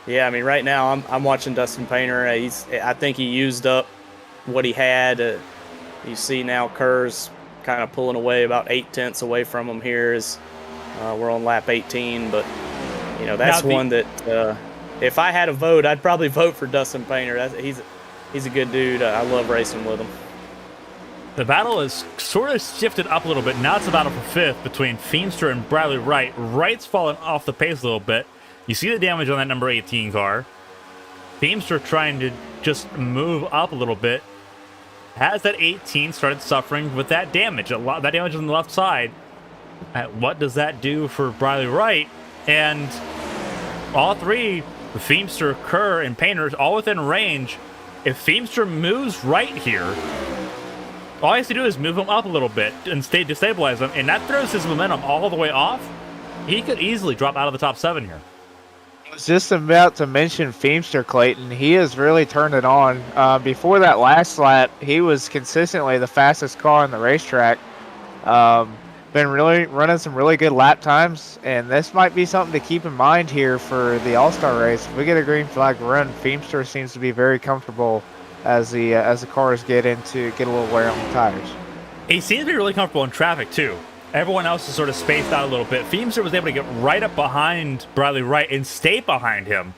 C: yeah, I mean, right now I'm watching Dustin Painter. I think he used up what he had. You see now Kerr's kind of pulling away about 8/10 away from him here as we're on lap 18. But you know, that's one that if I had a vote, I'd probably vote for Dustin Painter. He's a good dude. I love racing with him.
A: The battle is sort of shifted up a little bit. Now it's a battle for fifth between Feimster and Bradley Wright. Wright's fallen off the pace a little bit. You see the damage on that number 18 car. Feimster trying to just move up a little bit. Has that 18 started suffering with that damage? A lot that damage on the left side. What does that do for Bradley Wright? And all three, the Feimster, Kerr, and Painter, all within range. If Feimster moves right here, all he has to do is move him up a little bit and destabilize him, and that throws his momentum all the way off. He could easily drop out of the top 7 here.
B: I was just about to mention Feimster, Clayton. He has really turned it on. Before that last lap, he was consistently the fastest car on the racetrack. Been really running some really good lap times, and this might be something to keep in mind here for the All-Star race. If we get a green flag run, Feimster seems to be very comfortable as the cars get a little wear on the tires.
A: He seems to be really comfortable in traffic too. Everyone else is sort of spaced out a little bit. Feimster was able to get right up behind Bradley Wright and stay behind him,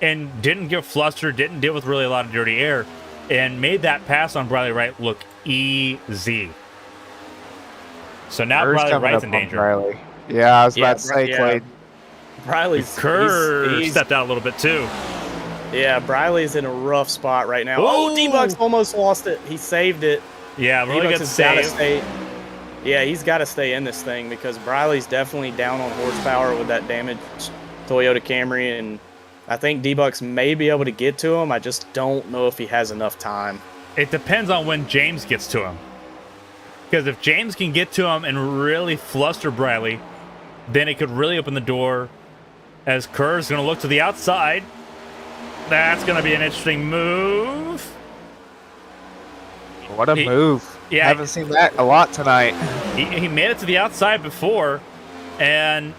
A: and didn't get flustered, didn't deal with really a lot of dirty air, and made that pass on Bradley Wright look easy. So now Bradley Wright's in danger.
B: Bradley. Yeah, I was about to say, Clayton.
C: Bradley's
A: Kerr stepped out a little bit too.
C: Yeah, Briley's in a rough spot right now. Oh, D-Bucks almost lost it. He saved it.
A: Yeah, really good save.
C: Yeah, he's got to stay in this thing because Briley's definitely down on horsepower with that damaged Toyota Camry, and I think D-Bucks may be able to get to him. I just don't know if he has enough time.
A: It depends on when James gets to him. Because if James can get to him and really fluster Briley, then it could really open the door as Kerr's going to look to the outside. That's going to be an interesting move.
B: What a move.
A: Yeah,
B: I haven't seen that a lot tonight.
A: He made it to the outside before, and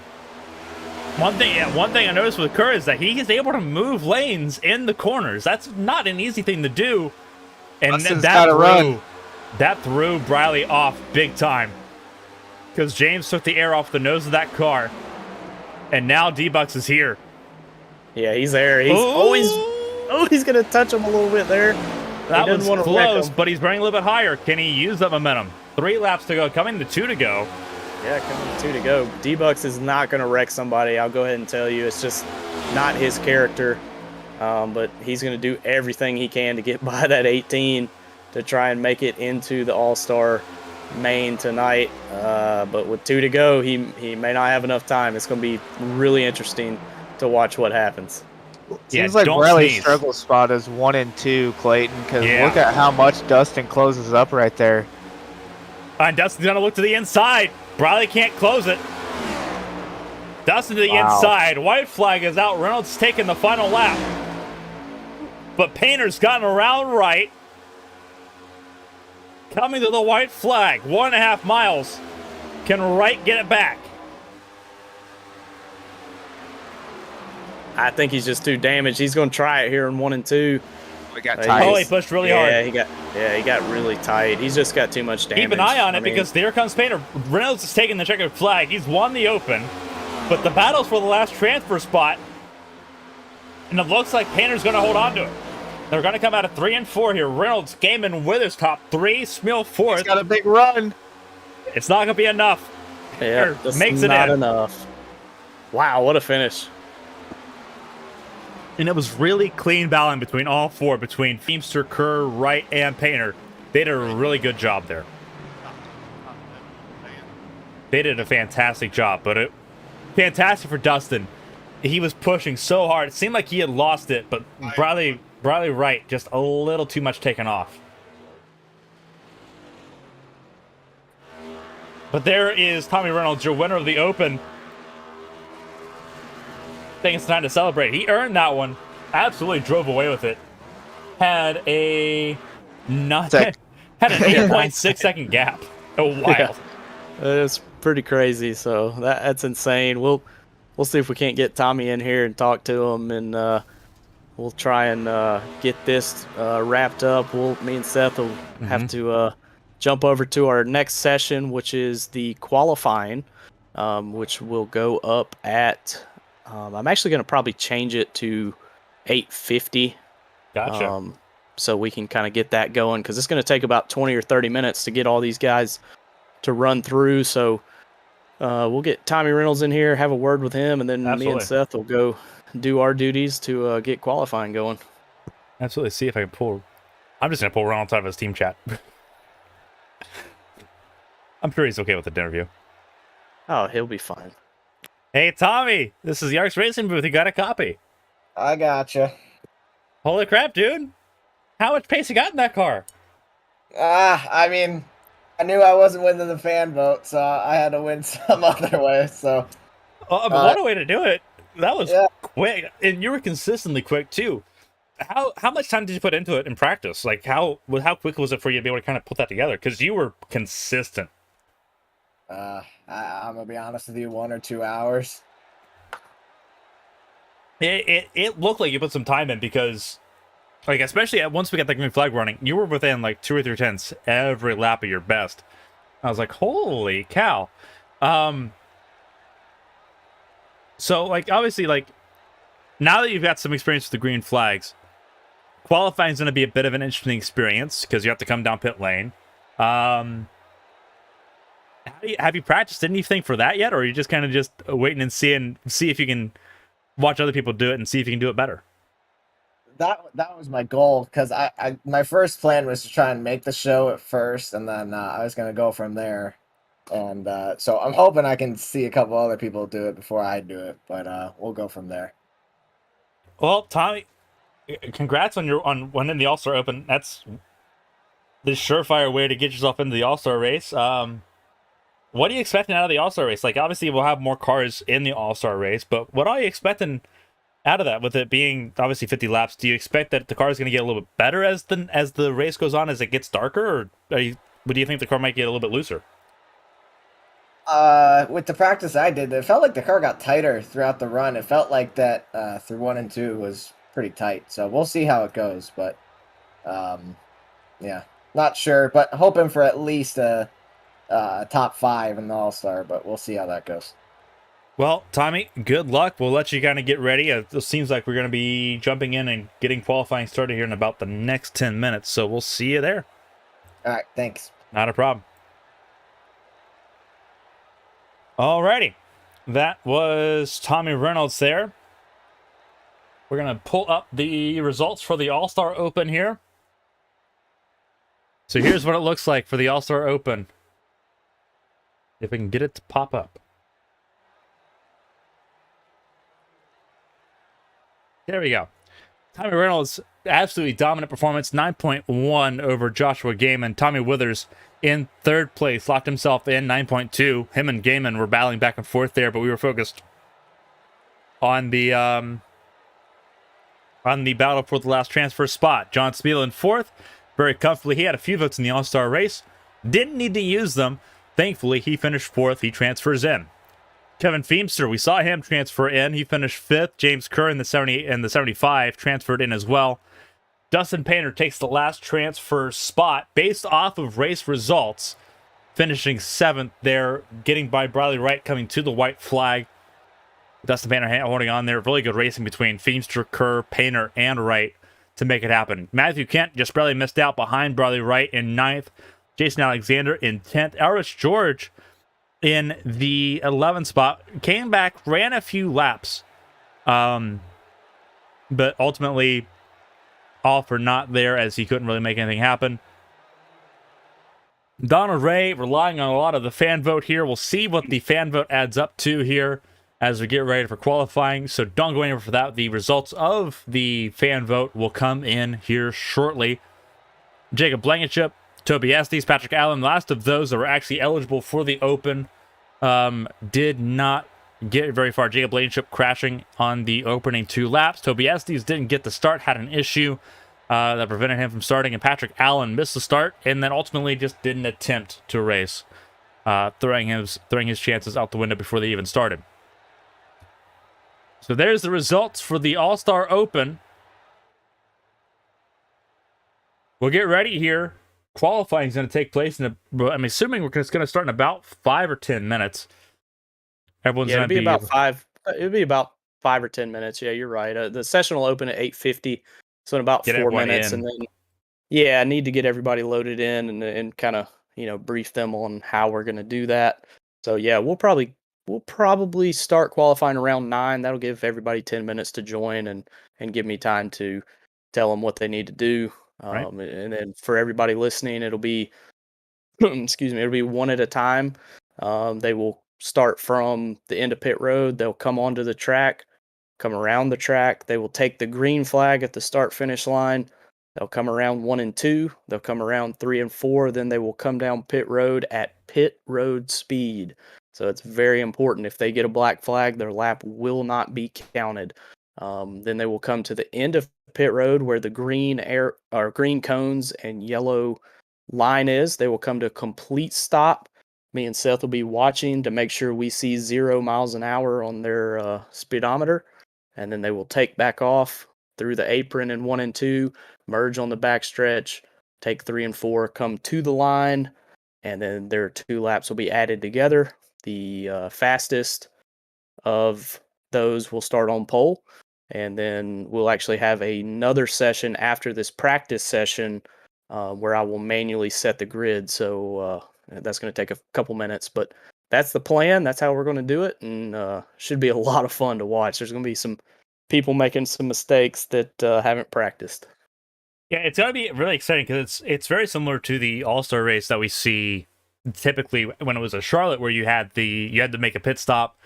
A: one thing I noticed with Kerr is that he is able to move lanes in the corners. That's not an easy thing to do. And that threw Briley off big time because James took the air off the nose of that car, and now D-Bucks is here.
C: Yeah, he's there. He's gonna touch him a little bit there.
A: That was close, but he's running a little bit higher. Can he use that momentum? 3 laps to go, coming to 2 to go.
C: Yeah, coming to 2 to go. D-Bucks is not gonna wreck somebody. I'll go ahead and tell you, it's just not his character. But he's gonna do everything he can to get by that 18 to try and make it into the All-Star main tonight. But with 2 to go, he may not have enough time. It's gonna be really interesting to watch what happens.
B: Seems like Bradley's struggle spot is 1 and 2, Clayton, because look at how much Dustin closes up right there.
A: And Dustin's going to look to the inside. Bradley can't close it. Dustin to the inside. White flag is out. Reynolds taking the final lap. But Painter's gotten around right. Coming to the white flag. 1.5 miles. Can Wright get it back?
C: I think he's just too damaged. He's going to try it here in 1 and 2.
B: We got tight.
A: Oh, he pushed really hard.
C: He got really tight. He's just got too much damage.
A: Keep an eye on it because there comes Painter. Reynolds is taking the checkered flag. He's won the open, but the battle's for the last transfer spot, and it looks like Painter's going to hold on to it. They're going to come out of 3 and 4 here. Reynolds, Gaiman, Withers top 3, Smill 4th.
B: He's got a big run.
A: It's not going to be enough.
C: Yeah,
A: makes it
C: not
A: in.
C: enough. Wow, what a finish.
A: And it was really clean battling between all 4, between Feimster, Kerr, Wright, and Painter. They did a really good job there. They did a fantastic job, but fantastic for Dustin. He was pushing so hard. It seemed like he had lost it, but Bradley Wright just a little too much taken off. But there is Tommy Reynolds, your winner of the Open. I think it's time to celebrate. He earned that one. Absolutely drove away with it. Had a 8.6 second gap. Oh, wild.
C: Yeah. It's pretty crazy. So that's insane. We'll see if we can't get Tommy in here and talk to him, and we'll try and get this wrapped up. Me and Seth will have to jump over to our next session, which is the qualifying, which will go up at. I'm actually going to probably change it to 8:50.
A: Gotcha.
C: So we can kind of get that going, because it's going to take about 20 or 30 minutes to get all these guys to run through. So we'll get Tommy Reynolds in here, have a word with him, and then me and Seth will go do our duties to get qualifying going.
A: Absolutely. See if I can pull. I'm just going to pull Reynolds out of his team chat. I'm sure he's okay with the interview.
C: Oh, he'll be fine.
A: Hey, Tommy, this is Yark's Racing Booth. You got a copy?
F: I gotcha.
A: Holy crap, dude. How much pace you got in that car?
F: I mean, I knew I wasn't winning the fan vote, so I had to win some other way, so.
A: But what a way to do it. That was quick. And you were consistently quick, too. How much time did you put into it in practice? Like, how quick was it for you to be able to kind of put that together? Because you were consistent.
F: I'm going to be honest with you, 1 or 2 hours.
A: It looked like you put some time in, because, like, especially once we got the green flag running, you were within, like, 2 or 3 tenths every lap of your best. I was like, holy cow. So, like, obviously, like, now that you've got some experience with the green flags, qualifying is going to be a bit of an interesting experience, because you have to come down pit lane. Have you practiced anything for that yet, or are you just kind of just waiting and see if you can watch other people do it and see if you can do it better?
F: That was my goal, because my first plan was to try and make the show at first, and then I was going to go from there. And so I'm hoping I can see a couple other people do it before I do it, but we'll go from there.
A: Well, Tommy, congrats on winning the All-Star Open. That's the surefire way to get yourself into the All-Star race. What are you expecting out of the All-Star race? Like, obviously, we'll have more cars in the All-Star race, but what are you expecting out of that? With it being obviously 50 laps, do you expect that the car is going to get a little bit better as the race goes on, as it gets darker, or what do you think the car might get a little bit looser?
F: With the practice I did, it felt like the car got tighter throughout the run. It felt like that through 1 and 2 was pretty tight. So we'll see how it goes, but yeah, not sure, but hoping for at least a top 5 in the All-Star, but we'll see how that goes.
A: Well, Tommy, good luck. We'll let you kind of get ready. It seems like we're going to be jumping in and getting qualifying started here in about the next 10 minutes, so we'll see you there.
F: All right, thanks.
A: Not a problem. Alrighty, that was Tommy Reynolds there. We're going to pull up the results for the All-Star Open here. So here's what it looks like for the All-Star Open. If we can get it to pop up. There we go. Tommy Reynolds, absolutely dominant performance, 9.1 over Joshua Gaiman. Tommy Withers in third place, locked himself in 9.2. Him and Gaiman were battling back and forth there, but we were focused on the battle for the last transfer spot. John Smeal in fourth, very comfortably. He had a few votes in the All-Star race. Didn't need to use them. Thankfully, he finished fourth. He transfers in. Kevin Feemster, we saw him transfer in. He finished fifth. James Kerr in the 78 and the 75 transferred in as well. Dustin Painter takes the last transfer spot based off of race results, finishing seventh there, getting by Bradley Wright coming to the white flag. Dustin Painter holding on there. Really good racing between Feemster, Kerr, Painter, and Wright to make it happen. Matthew Kent just barely missed out behind Bradley Wright in ninth. Jason Alexander in 10th. Elris George in the 11th spot. Came back, ran a few laps. But ultimately, all for naught there, as he couldn't really make anything happen. Donald Ray relying on a lot of the fan vote here. We'll see what the fan vote adds up to here as we get ready for qualifying. So don't go anywhere for that. The results of the fan vote will come in here shortly. Jacob Blankenship, Toby Estes, Patrick Allen, last of those that were actually eligible for the Open, did not get very far. Jacob Blankenship crashing on the opening 2 laps. Toby Estes didn't get the start, had an issue that prevented him from starting, and Patrick Allen missed the start and then ultimately just didn't attempt to race, throwing his chances out the window before they even started. So there's the results for the All-Star Open. We'll get ready here. Qualifying is going to take place I'm assuming it's going to start in about 5 or 10 minutes. Everyone's going to be
C: about 5. It'll be about 5 or 10 minutes. Yeah, you're right. The session will open at 8:50, so in about 4 minutes, and then I need to get everybody loaded in and kind of brief them on how we're going to do that. So yeah, we'll probably start qualifying around 9. That'll give everybody 10 minutes to join and give me time to tell them what they need to do.
A: Right.
C: And then for everybody listening, it'll be excuse me, it'll be one at a time. They will start from the end of pit road. They'll come onto the track, come around the track. They will take the green flag at the start finish line. They'll come around 1 and 2. They'll come around 3 and 4. Then they will come down pit road at pit road speed. So it's very important. If they get a black flag, their lap will not be counted. Then they will come to the end of pit road where the green cones and yellow line is. They will come to a complete stop. Me and Seth will be watching to make sure we see 0 miles an hour on their speedometer, and then they will take back off through the apron in 1 and 2, merge on the backstretch, take 3 and 4, come to the line, and then their 2 laps will be added together. The fastest of those will start on pole, and then we'll actually have another session after this practice session where I will manually set the grid. So that's going to take a couple minutes, but that's the plan. That's how we're going to do it, and should be a lot of fun to watch. There's going to be some people making some mistakes that haven't practiced.
A: Yeah, it's going to be really exciting because it's very similar to the All-Star race that we see typically when it was a Charlotte, where you had to make a pit stop.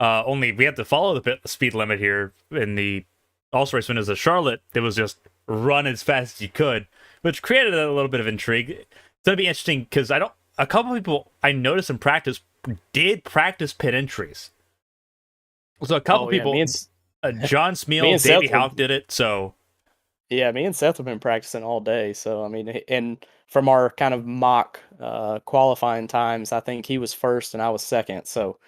A: Only we had to follow the speed limit here in the All-Star race. When it was a Charlotte, it was just run as fast as you could, which created a little bit of intrigue. It's going to be interesting because a couple people I noticed in practice did practice pit entries. So a couple people, John Smeal, Davey Houck did it. So
C: yeah, me and Seth have been practicing all day. So I mean, and from our kind of mock qualifying times, I think he was first and I was second. So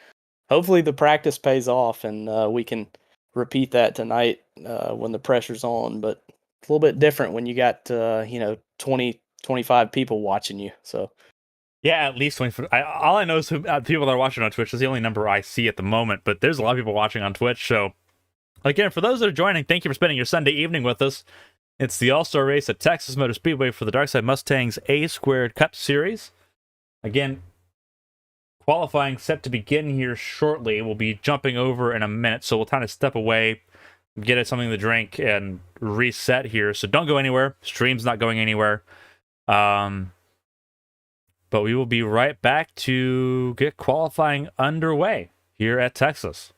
C: hopefully the practice pays off and we can repeat that tonight when the pressure's on. But it's a little bit different when you got 20, 25 people watching you. So
A: yeah, at least 20. All I know is people that are watching on Twitch is the only number I see at the moment, but there's a lot of people watching on Twitch. So, again, for those that are joining, thank you for spending your Sunday evening with us. It's the All-Star race at Texas Motor Speedway for the Darkside Mustangs A² Cup Series. Again, qualifying set to begin here shortly. We'll be jumping over in a minute, so we'll kind of step away, get us something to drink, and reset here. So don't go anywhere. Stream's not going anywhere. But we will be right back to get qualifying underway here at Texas.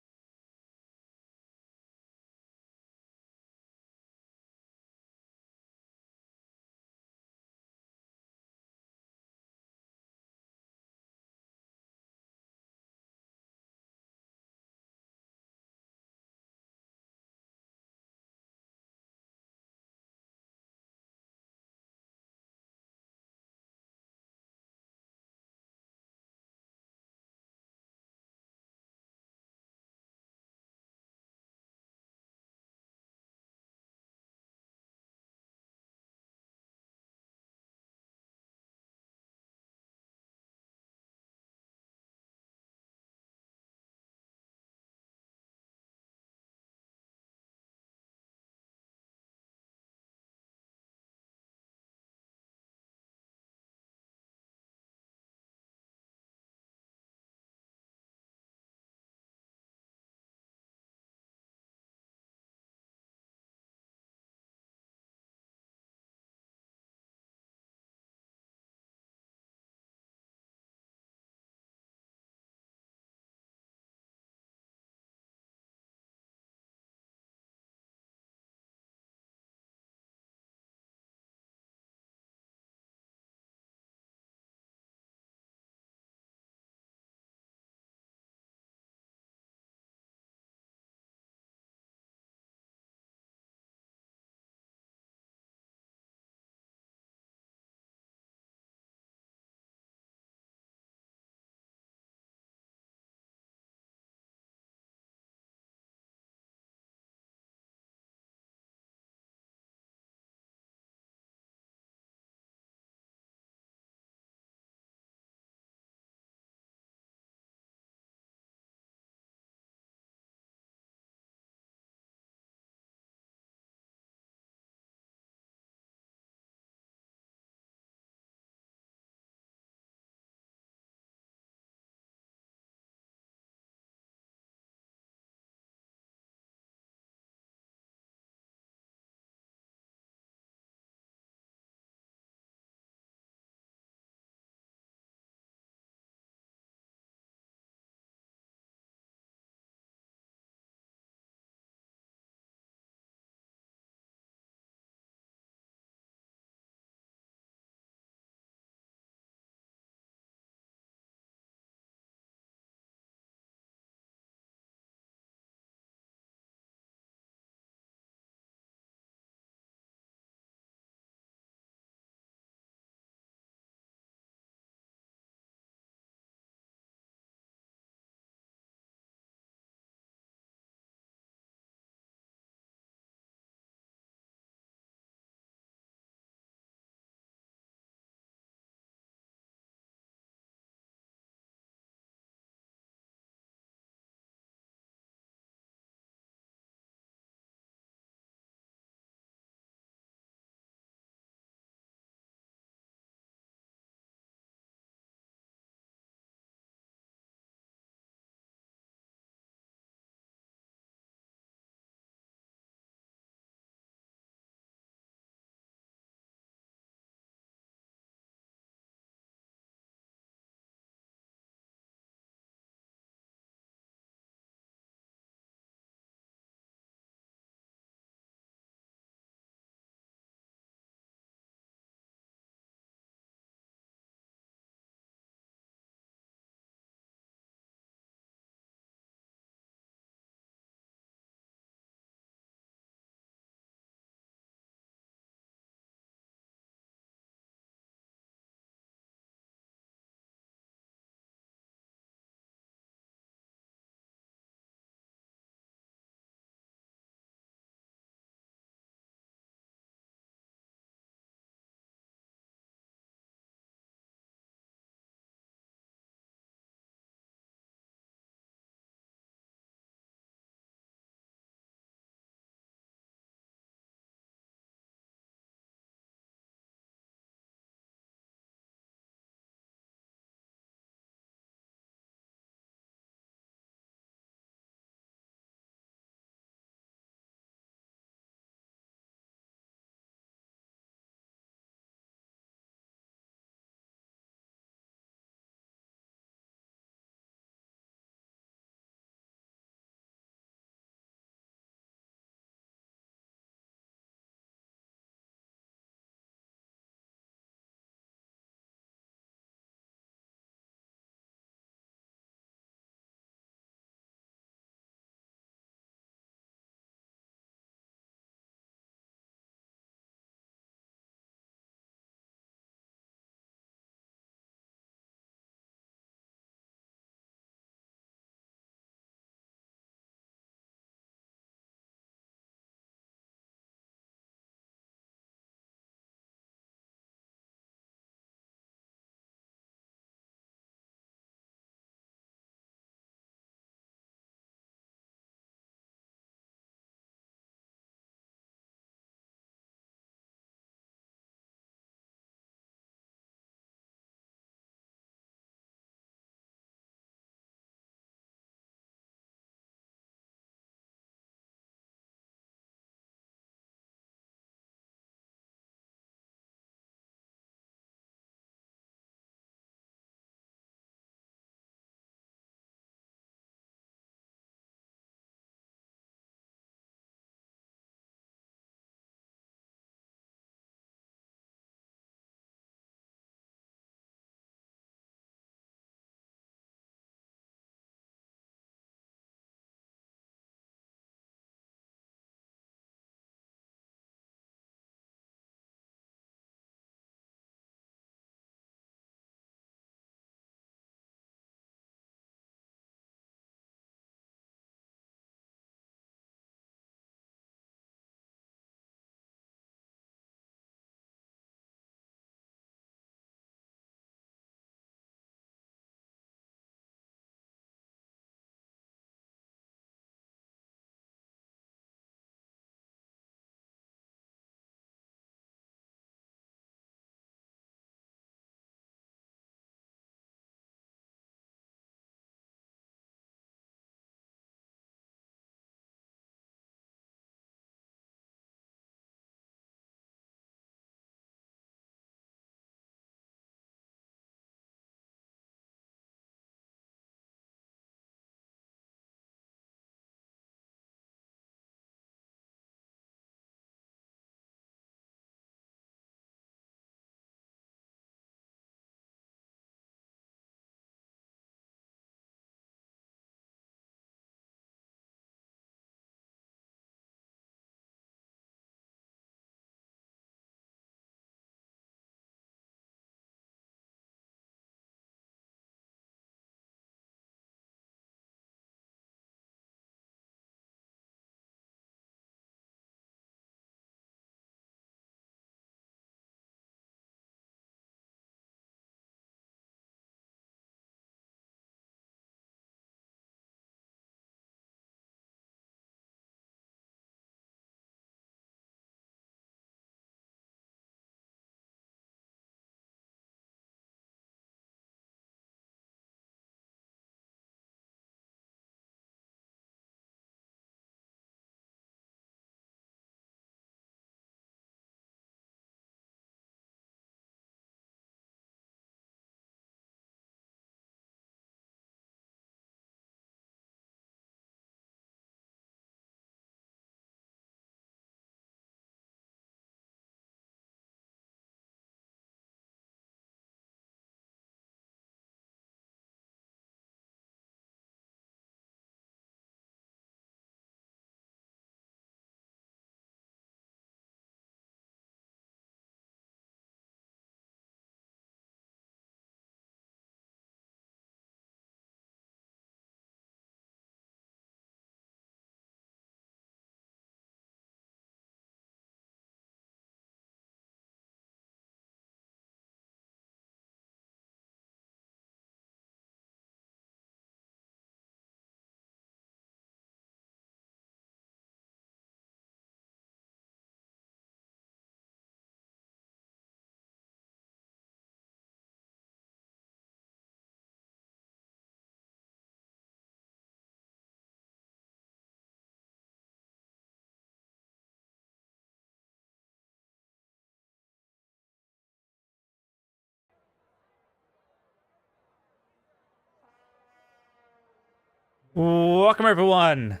A: Welcome, everyone.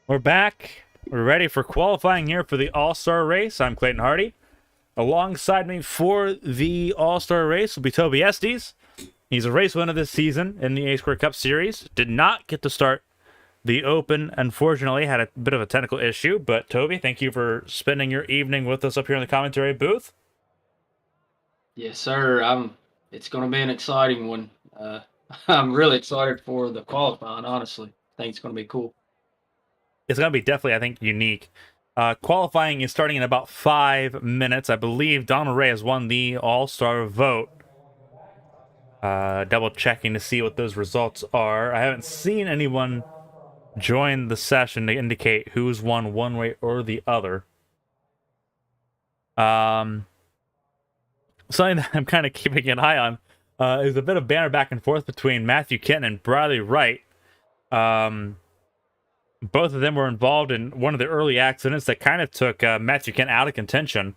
A: We're back. We're ready for qualifying here for the All-Star race. I'm Clayton Hardy. Alongside me for the All-Star race will be Toby Estes. He's a race winner this season in the A-Square Cup Series. Did not get to start the Open, unfortunately. Had a bit of a technical issue. But Toby, thank you for spending your evening with us up here in the commentary booth.
G: Yes, sir. It's going to be an exciting one. I'm really excited for the qualifying, honestly. I think it's going to be cool.
A: It's going to be definitely, I think, unique. Qualifying is starting in about 5 minutes. I believe Don Ray has won the All-Star vote. Double checking to see what those results are. I haven't seen anyone join the session to indicate who's won one way or the other. Something that I'm kind of keeping an eye on is a bit of banter back and forth between Matthew Kenton and Bradley Wright. Both of them were involved in one of the early accidents that kind of took Matthew Kent out of contention.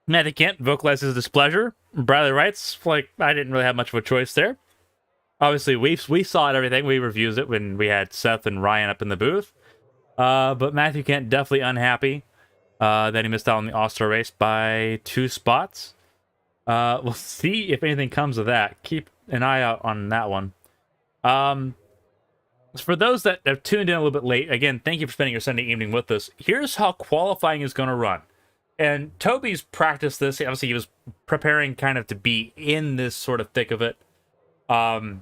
A: Matthew Kent vocalized his displeasure. Bradley Wright's like, I didn't really have much of a choice there. Obviously, we saw it, everything. We reviewed it when we had Seth and Ryan up in the booth. But Matthew Kent definitely unhappy that he missed out on the All-Star race by 2 spots. We'll see if anything comes of that. Keep an eye out on that one. For those that have tuned in a little bit late, again, thank you for spending your Sunday evening with us. Here's how qualifying is going to run. And Toby's practiced this. Obviously, he was preparing kind of to be in this sort of thick of it. So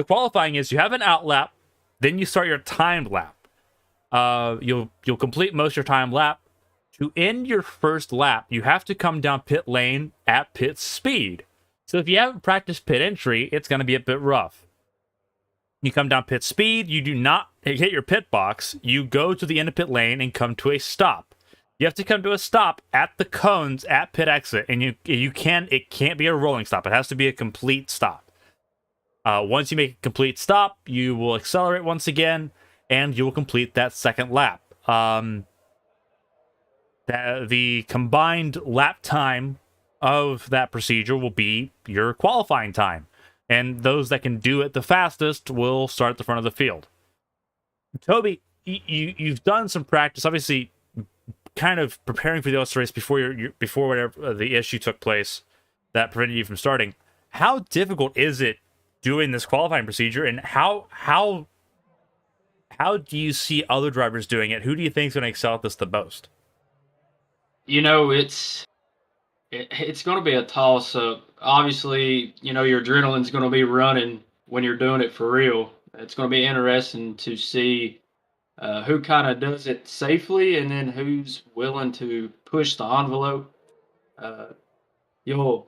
A: qualifying is you have an out lap, then you start your timed lap. You'll complete most of your time lap. To end your first lap, you have to come down pit lane at pit speed. So if you haven't practiced pit entry, it's going to be a bit rough. You come down pit speed, you do not hit your pit box, you go to the end of pit lane and come to a stop. You have to come to a stop at the cones at pit exit, and it can't be a rolling stop. It has to be a complete stop. Once you make a complete stop, you will accelerate once again, and you will complete that second lap. The combined lap time of that procedure will be your qualifying time. And those that can do it the fastest will start at the front of the field. Toby, you've done some practice, obviously, kind of preparing for the All-Star race before whatever the issue took place that prevented you from starting. How difficult is it doing this qualifying procedure, and how do you see other drivers doing it? Who do you think is going to excel at this the most?
G: You know, it's going to be a toss-up. Obviously, you know, your adrenaline's going to be running when you're doing it for real. It's going to be interesting to see who kind of does it safely and then who's willing to push the envelope. You'll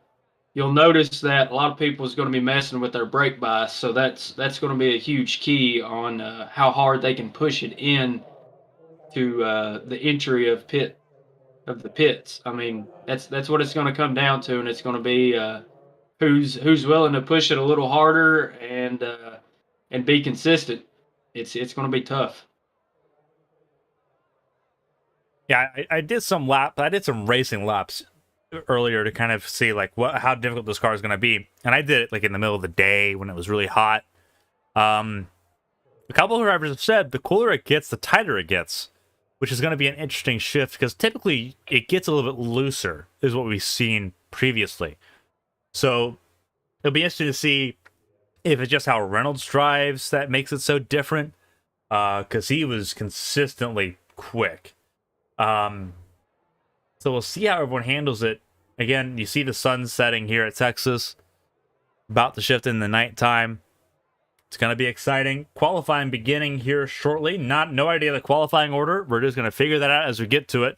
G: notice that a lot of people is going to be messing with their brake bias, so that's going to be a huge key on how hard they can push it in to the entry of the pits. I mean, that's what it's going to come down to, and it's going to be who's willing to push it a little harder and be consistent. It's going to be tough.
A: Yeah, I did some racing laps earlier to kind of see like how difficult this car is going to be, and I did it like in the middle of the day when it was really hot. A couple of drivers have said the cooler it gets, the tighter it gets, which is going to be an interesting shift because typically it gets a little bit looser, is what we've seen previously. So it'll be interesting to see if it's just how Reynolds drives that makes it so different, because he was consistently quick. So we'll see how everyone handles it. Again, you see the sun setting here at Texas, about to shift in the nighttime. It's going to be exciting. Qualifying beginning here shortly. No idea the qualifying order. We're just going to figure that out as we get to it.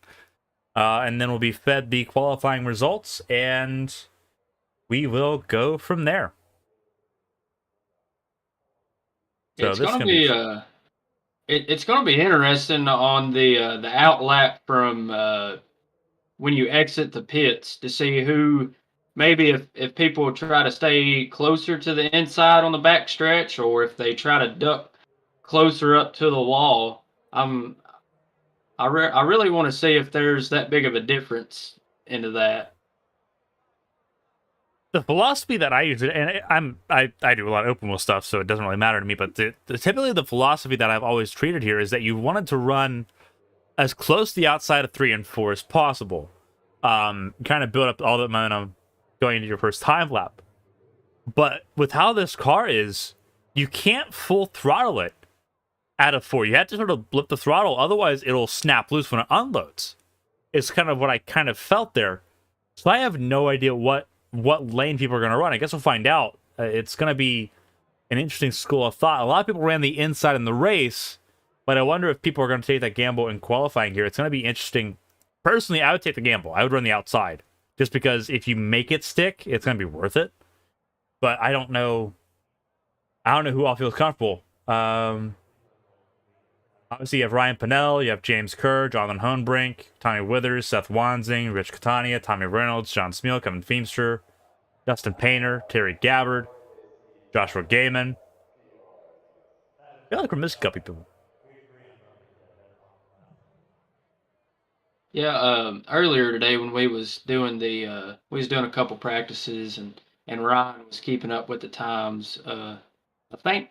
A: And then we'll be fed the qualifying results, and we will go from there. So
G: it's going to be it's going to be interesting on the out lap from when you exit the pits to see who. Maybe if people try to stay closer to the inside on the back stretch, or if they try to duck closer up to the wall, I really want to see if there's that big of a difference into that.
A: the philosophy that I use, and I do a lot of open wheel stuff, so it doesn't really matter to me. But typically the philosophy that I've always treated here is that you wanted to run as close to the outside of 3 and 4 as possible. Kind of build up all the momentum going into your first time lap. But with how this car is, you can't full throttle it out of 4. You have to sort of blip the throttle, otherwise it'll snap loose when it unloads. It's kind of what I kind of felt there. So I have no idea what lane people are going to run. I guess we'll find out. It's going to be an interesting school of thought. A lot of people ran the inside in the race, but I wonder if people are going to take that gamble in qualifying here. It's going to be interesting. Personally, I would take the gamble. I would run the outside, just because if you make it stick, it's going to be worth it. But I don't know. I don't know who all feels comfortable. Obviously, you have Ryan Pennell, you have James Kerr, Jonathan Hohenbrink, Tommy Withers, Seth Wansing, Rich Catania, Tommy Reynolds, John Smeal, Kevin Feemster, Dustin Painter, Terry Gabbard, Joshua Gaiman. I feel like we're missing a couple people.
G: Yeah, earlier today when we was doing a couple practices and Ryan was keeping up with the times. I think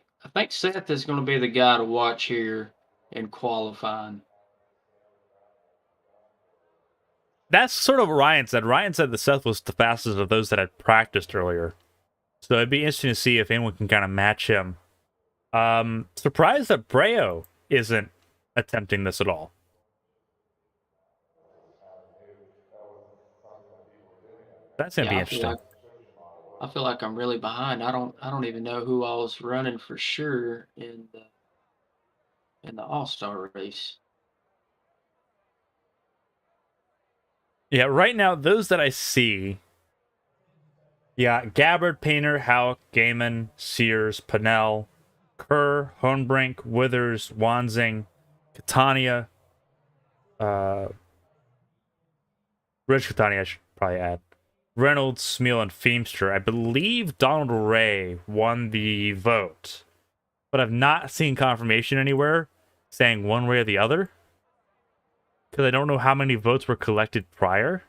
G: Seth is going to be the guy to watch here in qualifying.
A: That's sort of what Ryan said. Ryan said that Seth was the fastest of those that had practiced earlier. So it'd be interesting to see if anyone can kind of match him. Surprised that Breo isn't attempting this at all. That's gonna be interesting.
G: I feel like I'm really behind. I don't even know who I was running for sure in the All-Star race.
A: Yeah, right now, those that I see, yeah, Gabbard, Painter, Houck, Gaiman, Sears, Pennell, Kerr, Hohenbrink, Withers, Wansing, Catania, Rich Catania, I should probably add, Reynolds, Smeal, and Feemster. I believe Donald Ray won the vote, but I've not seen confirmation anywhere saying one way or the other, because I don't know how many votes were collected prior.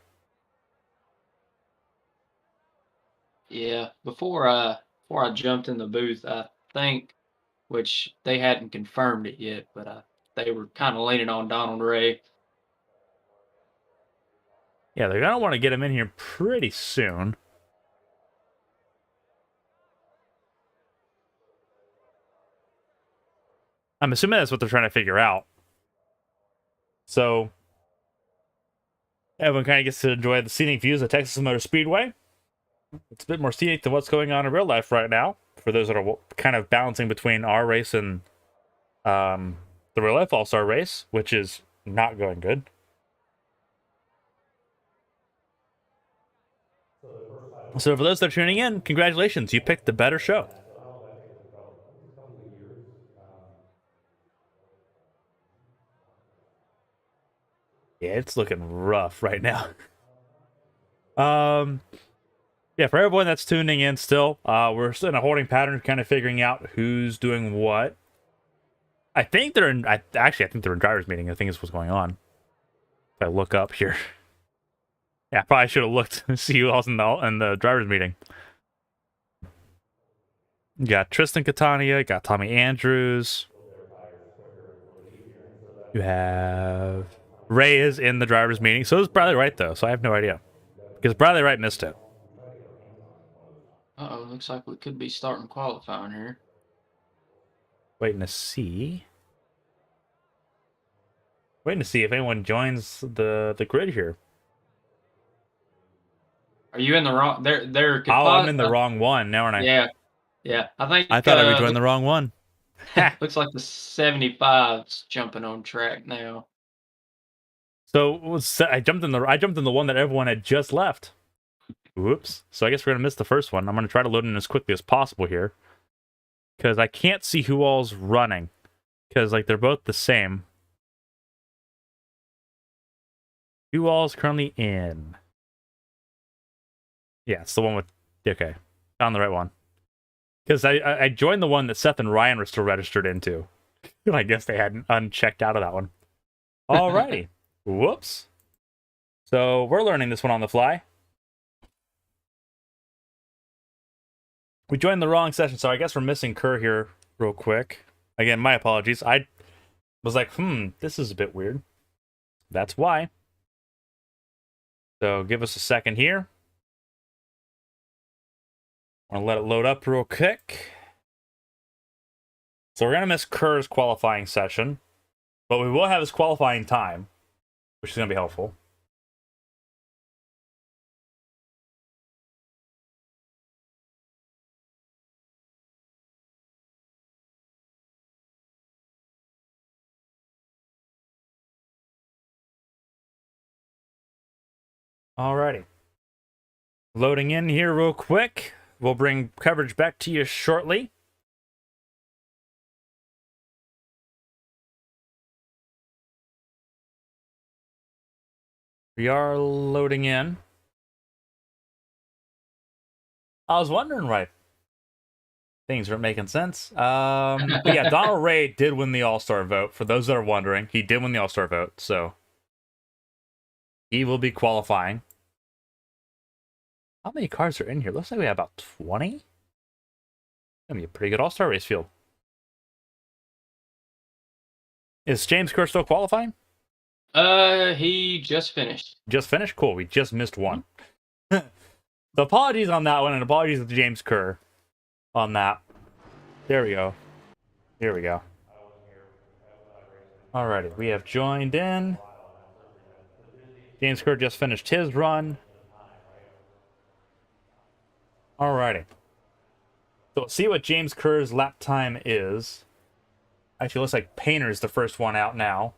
G: Yeah, before I jumped in the booth, I think, which they hadn't confirmed it yet, but they were kind of leaning on Donald Ray.
A: Yeah, they're gonna want to get him in here pretty soon. I'm assuming that's what they're trying to figure out. So everyone kind of gets to enjoy the scenic views of Texas Motor Speedway. It's a bit more scenic than what's going on in real life right now, for those that are kind of balancing between our race and the real life All-Star race, which is not going good. So for those that are tuning in, congratulations, you picked the better show. Yeah, it's looking rough right now. Yeah, for everyone that's tuning in still, we're still in a holding pattern, kind of figuring out who's doing what. I think they're in, I think they're in driver's meeting. I think is what's going on. If I look up here. Yeah, I probably should have looked to see who else in the driver's meeting. You got Tristan Catania, you got Tommy Andrews. You have Ray is in the driver's meeting. So is Bradley Wright, though, so I have no idea. Because Bradley Wright missed it.
G: Uh-oh, looks like we could be starting qualifying here.
A: Waiting to see. Waiting to see if anyone joins the grid here.
G: Are you in the wrong? They're.
A: Oh, I'm in the wrong one now, aren't I?
G: Yeah. I think
A: I thought I rejoined the wrong one.
G: looks like the 75's jumping on track now.
A: So I jumped in the one that everyone had just left. Whoops. So I guess we're gonna miss the first one. I'm gonna try to load in as quickly as possible here, because I can't see who all's running, because like they're both the same. Who all's currently in? Yeah, it's the one with. Okay, found the right one. Because I joined the one that Seth and Ryan were still registered into. I guess they hadn't unchecked out of that one. Alrighty. Whoops. So we're learning this one on the fly. We joined the wrong session, so I guess we're missing Kerr here real quick. Again, my apologies. I was like, this is a bit weird. That's why. So give us a second here. I'm gonna let it load up real quick. So we're gonna miss Kerr's qualifying session, but we will have his qualifying time, which is gonna be helpful. Alrighty. Loading in here real quick. We'll bring coverage back to you shortly. We are loading in. I was wondering why things weren't making sense. But yeah, Donald Ray did win the All-Star vote. For those that are wondering, he did win the All-Star vote, so he will be qualifying. How many cars are in here? Looks like we have about 20. Gonna be a pretty good All-Star race field. Is James Kerr still qualifying?
G: He just finished.
A: Just finished? Cool. We just missed one. So apologies on that one, and apologies to James Kerr on that. There we go. Here we go. Alrighty, we have joined in. James Kerr just finished his run. Alrighty. So let's see what James Kerr's lap time is. Actually, looks like Painter's the first one out now.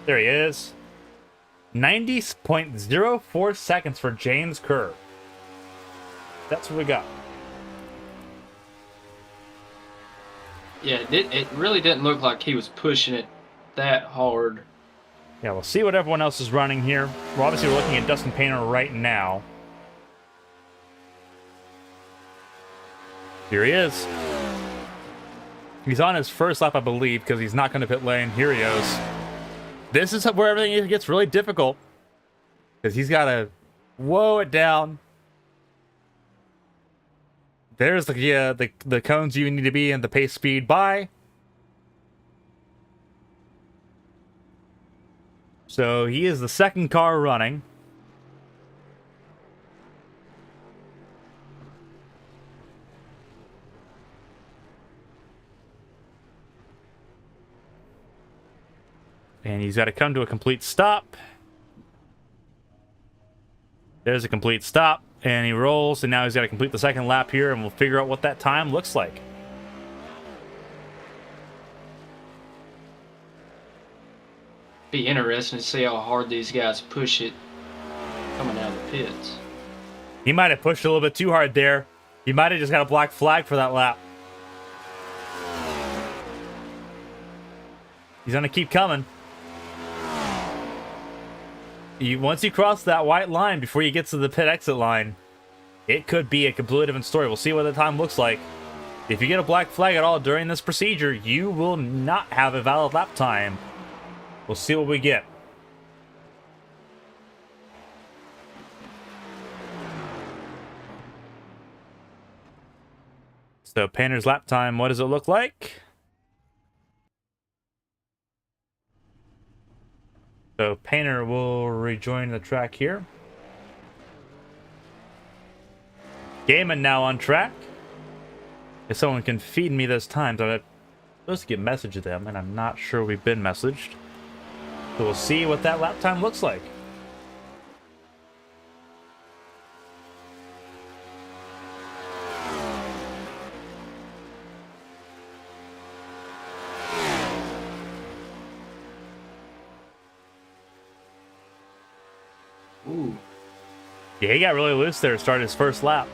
A: There he is. 90.04 seconds for James Kerr. That's what we got.
G: Yeah, it really didn't look like he was pushing it that hard.
A: Yeah, we'll see what everyone else is running here. We're obviously looking at Dustin Painter right now. Here he is. He's on his first lap, I believe, because he's not going to pit lane. Here he goes. This is where everything gets really difficult, because he's got to whoa it down. There's the cones you need to be in the pace speed by. So he is the second car running. And he's got to come to a complete stop. There's a complete stop. And he rolls, and now he's got to complete the second lap here, and we'll figure out what that time looks like.
G: Be interesting to see how hard these guys push it coming out of the pits.
A: He might have pushed a little bit too hard there. He might have just got a black flag for that lap. He's going to keep coming. Once you cross that white line before you get to the pit exit line, it could be a completely different story. We'll see what the time looks like. If you get a black flag at all during this procedure, you will not have a valid lap time. We'll see what we get. So Painter's lap time, what does it look like? So Painter will rejoin the track here. Gaiman now on track. If someone can feed me this time, so I'm supposed to get message to them, and I'm not sure we've been messaged. So we'll see what that lap time looks like.
G: Ooh.
A: Yeah, he got really loose there to start his first lap.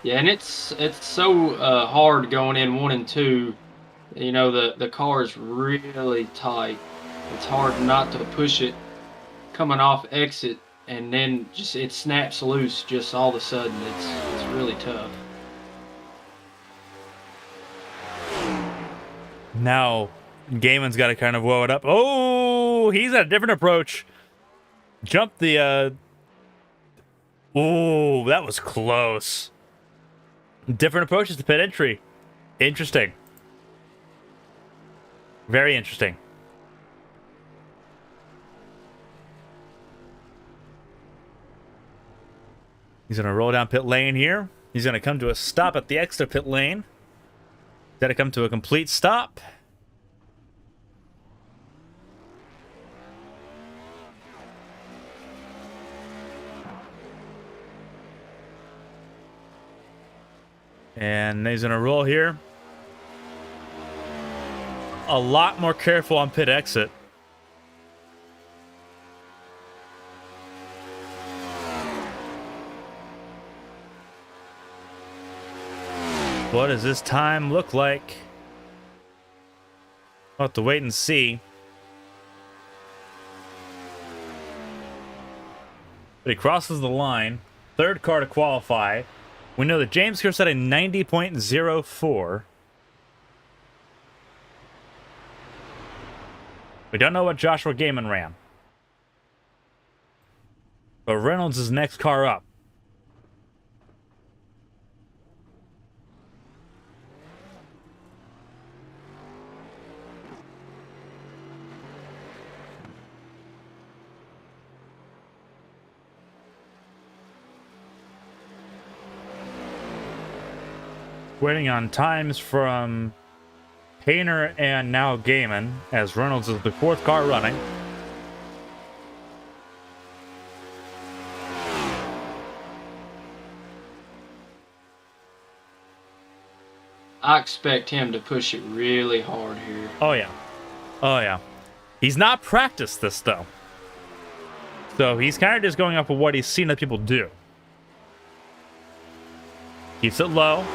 G: Yeah, and it's so hard going in 1 and 2. You know, the car is really tight. It's hard not to push it coming off exit, and then just it snaps loose just all of a sudden. It's really tough.
A: Now, Gaiman's got to kind of whoa it up. Oh, he's at a different approach. Jumped the Ooh, that was close. Different approaches to pit entry. Interesting. Very interesting. He's going to roll down pit lane here. He's going to come to a stop at the extra pit lane. Got to come to a complete stop. And he's going to roll here. A lot more careful on pit exit. What does this time look like? We'll have to wait and see. But he crosses the line. Third car to qualify. We know that James Kerr set a 90.04. We don't know what Joshua Gaiman ran. But Reynolds is next car up. Waiting on times from Painter and now Gaiman, as Reynolds is the fourth car running.
G: I expect him to push it really hard here.
A: Oh, yeah. Oh, yeah. He's not practiced this, though. So he's kind of just going off of what he's seen other people do. Keeps it low.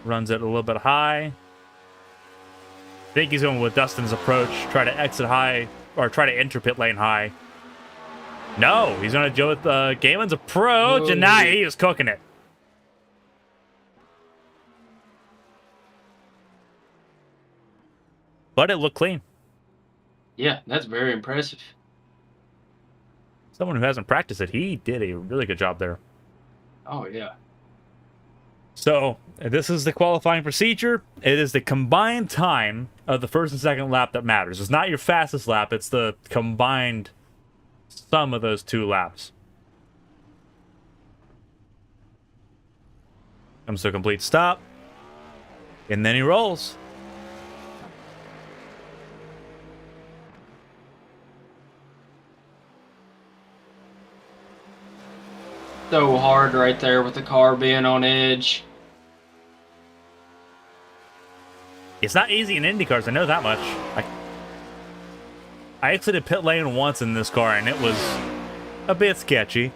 A: Runs it a little bit high. I think he's going with Dustin's approach. Try to exit high, or try to enter pit lane high. No, he's going to go with Gaiman's approach,
G: Whoa.
A: and now he is cooking it. But it looked clean.
G: Yeah, that's very impressive.
A: Someone who hasn't practiced it, he did a really good job there.
G: Oh, yeah.
A: So, this is the qualifying procedure. It is the combined time of the first and second lap that matters. It's not your fastest lap, it's the combined sum of those two laps. Comes to a complete stop. And then he rolls.
G: So hard right there with the car being on edge.
A: It's not easy in IndyCars, I know that much. I exited pit lane once in this car, and it was a bit sketchy.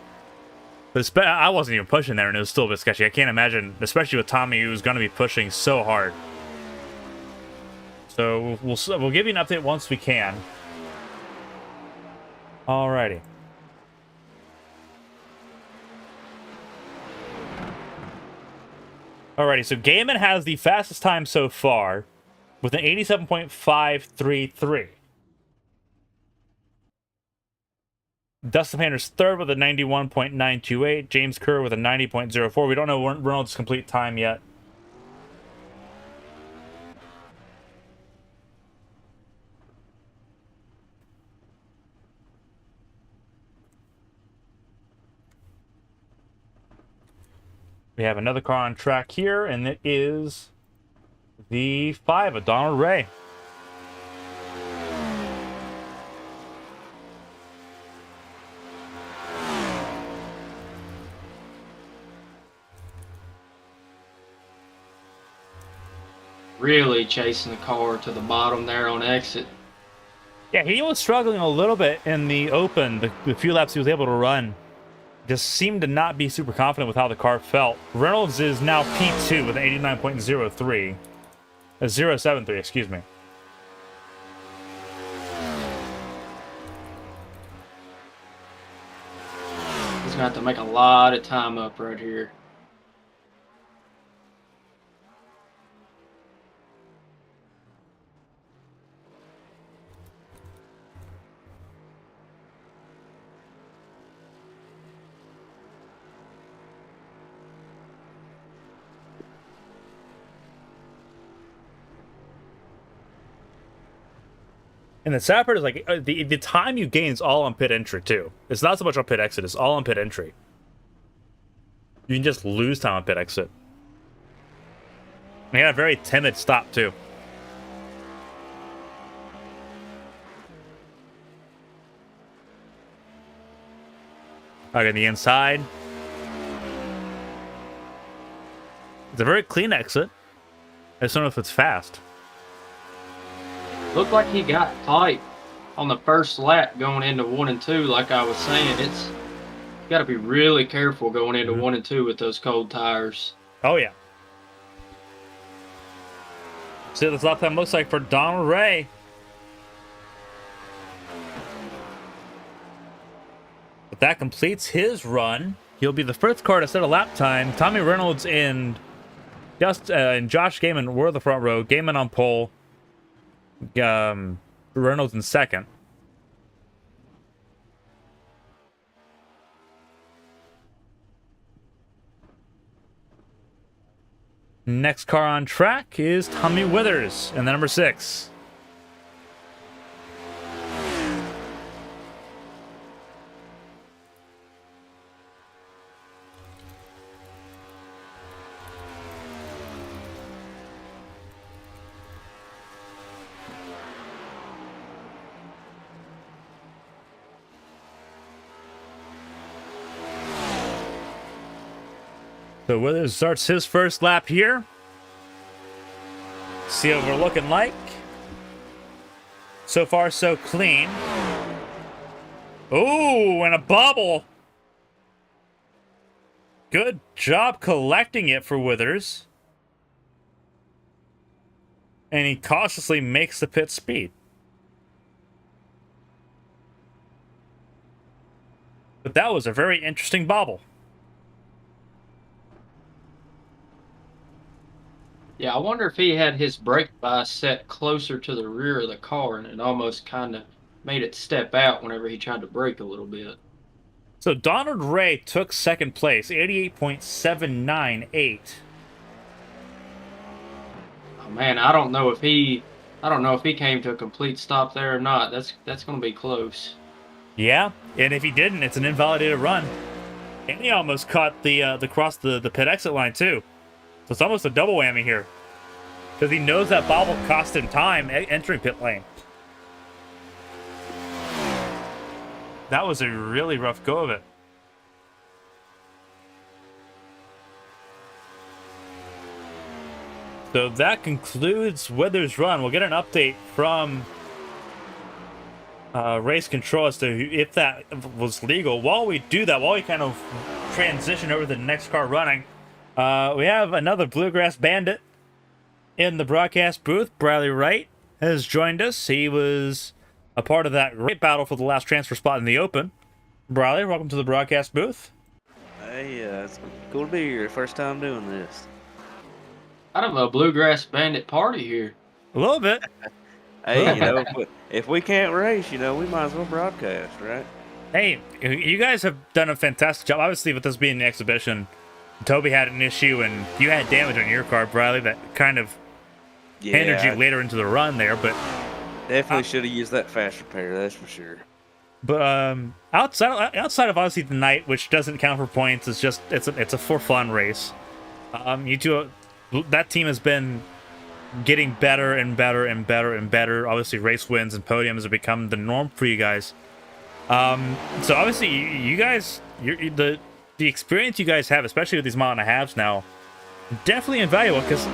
A: But I wasn't even pushing there, and it was still a bit sketchy. I can't imagine, especially with Tommy, who's going to be pushing so hard. So we'll give you an update once we can. Alrighty. Alrighty, so Gaiman has the fastest time so far with an 87.533. Dustin Painter's third with a 91.928. James Kerr with a 90.04. We don't know Reynolds' complete time yet. We have another car on track here, and it is the 5 of Donald Ray.
G: Really chasing the car to the bottom there on exit.
A: Yeah, he was struggling a little bit in the open, the few laps he was able to run. Just seemed to not be super confident with how the car felt. Reynolds is now P2 with an 89.03. 073, excuse me.
G: He's going to have to make a lot of time up right here.
A: And the sad part is like the time you gain is all on pit entry too. It's not so much on pit exit; it's all on pit entry. You can just lose time on pit exit. And he had a very timid stop too. Okay, the inside. It's a very clean exit. I just don't know if it's fast.
G: Looked like he got tight on the first lap going into 1 and 2. Like I was saying, it's got to be really careful going into 1 and 2 with those cold tires.
A: Oh yeah. See what this lap time looks like for Donald Ray. But that completes his run. He'll be the first car to set a lap time. Tommy Reynolds and Josh Gaiman were the front row. Gaiman on pole. Reynolds in second. Next car on track is Tommy Withers in the number 6. So Withers starts his first lap here. See what we're looking like. So far, so clean. Ooh, and a bobble. Good job collecting it for Withers. And he cautiously makes the pit speed. But that was a very interesting bobble.
G: Yeah, I wonder if he had his brake bias set closer to the rear of the car and it almost kind of made it step out whenever he tried to brake a little bit.
A: So Donald Ray took second place, 88.798.
G: Oh man, I don't know if he came to a complete stop there or not. That's going to be close.
A: Yeah, and if he didn't, it's an invalidated run. And he almost caught the cross the pit exit line too. So it's almost a double whammy here. Because he knows that bobble cost him time entering pit lane. That was a really rough go of it. So that concludes Withers' run. We'll get an update from race control as to if that was legal. While we do that, while we kind of transition over to the next car running, we have another Bluegrass Bandit in the broadcast booth. Bradley Wright has joined us. He was a part of that great battle for the last transfer spot in the Open. Bradley, welcome to the broadcast booth.
H: Hey, it's cool to be here. First time doing this.
G: Kind of a Bluegrass Bandit party here.
A: A little bit.
H: Hey, if we can't race, we might as well broadcast, right?
A: Hey, you guys have done a fantastic job. Obviously, with this being an exhibition, Toby had an issue and you had damage on your car, Bradley, that kind of hindered you later into the run there. But
H: definitely should have used that fast repair, that's for sure.
A: But outside of obviously the night, which doesn't count for points, it's a for fun race. You two, that team has been getting better and better and better and better. Obviously, race wins and podiums have become the norm for you guys. So obviously, you guys, the experience you guys have, especially with these mile and a halves now, definitely invaluable. Because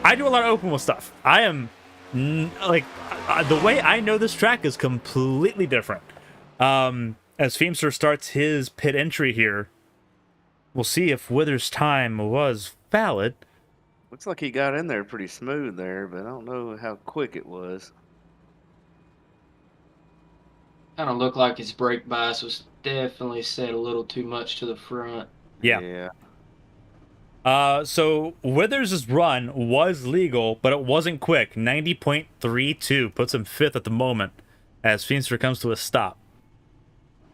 A: I do a lot of open wheel stuff. I am the way I know this track is completely different. As Feemster starts his pit entry here, we'll see if Withers' time was valid.
H: Looks like he got in there pretty smooth there, but I don't know how quick it was.
G: Kind of looked like his brake bias was definitely set a little too much to the front.
A: Yeah. So Withers' run was legal, but it wasn't quick. 90.32 puts him 5th at the moment as Feemster comes to a stop.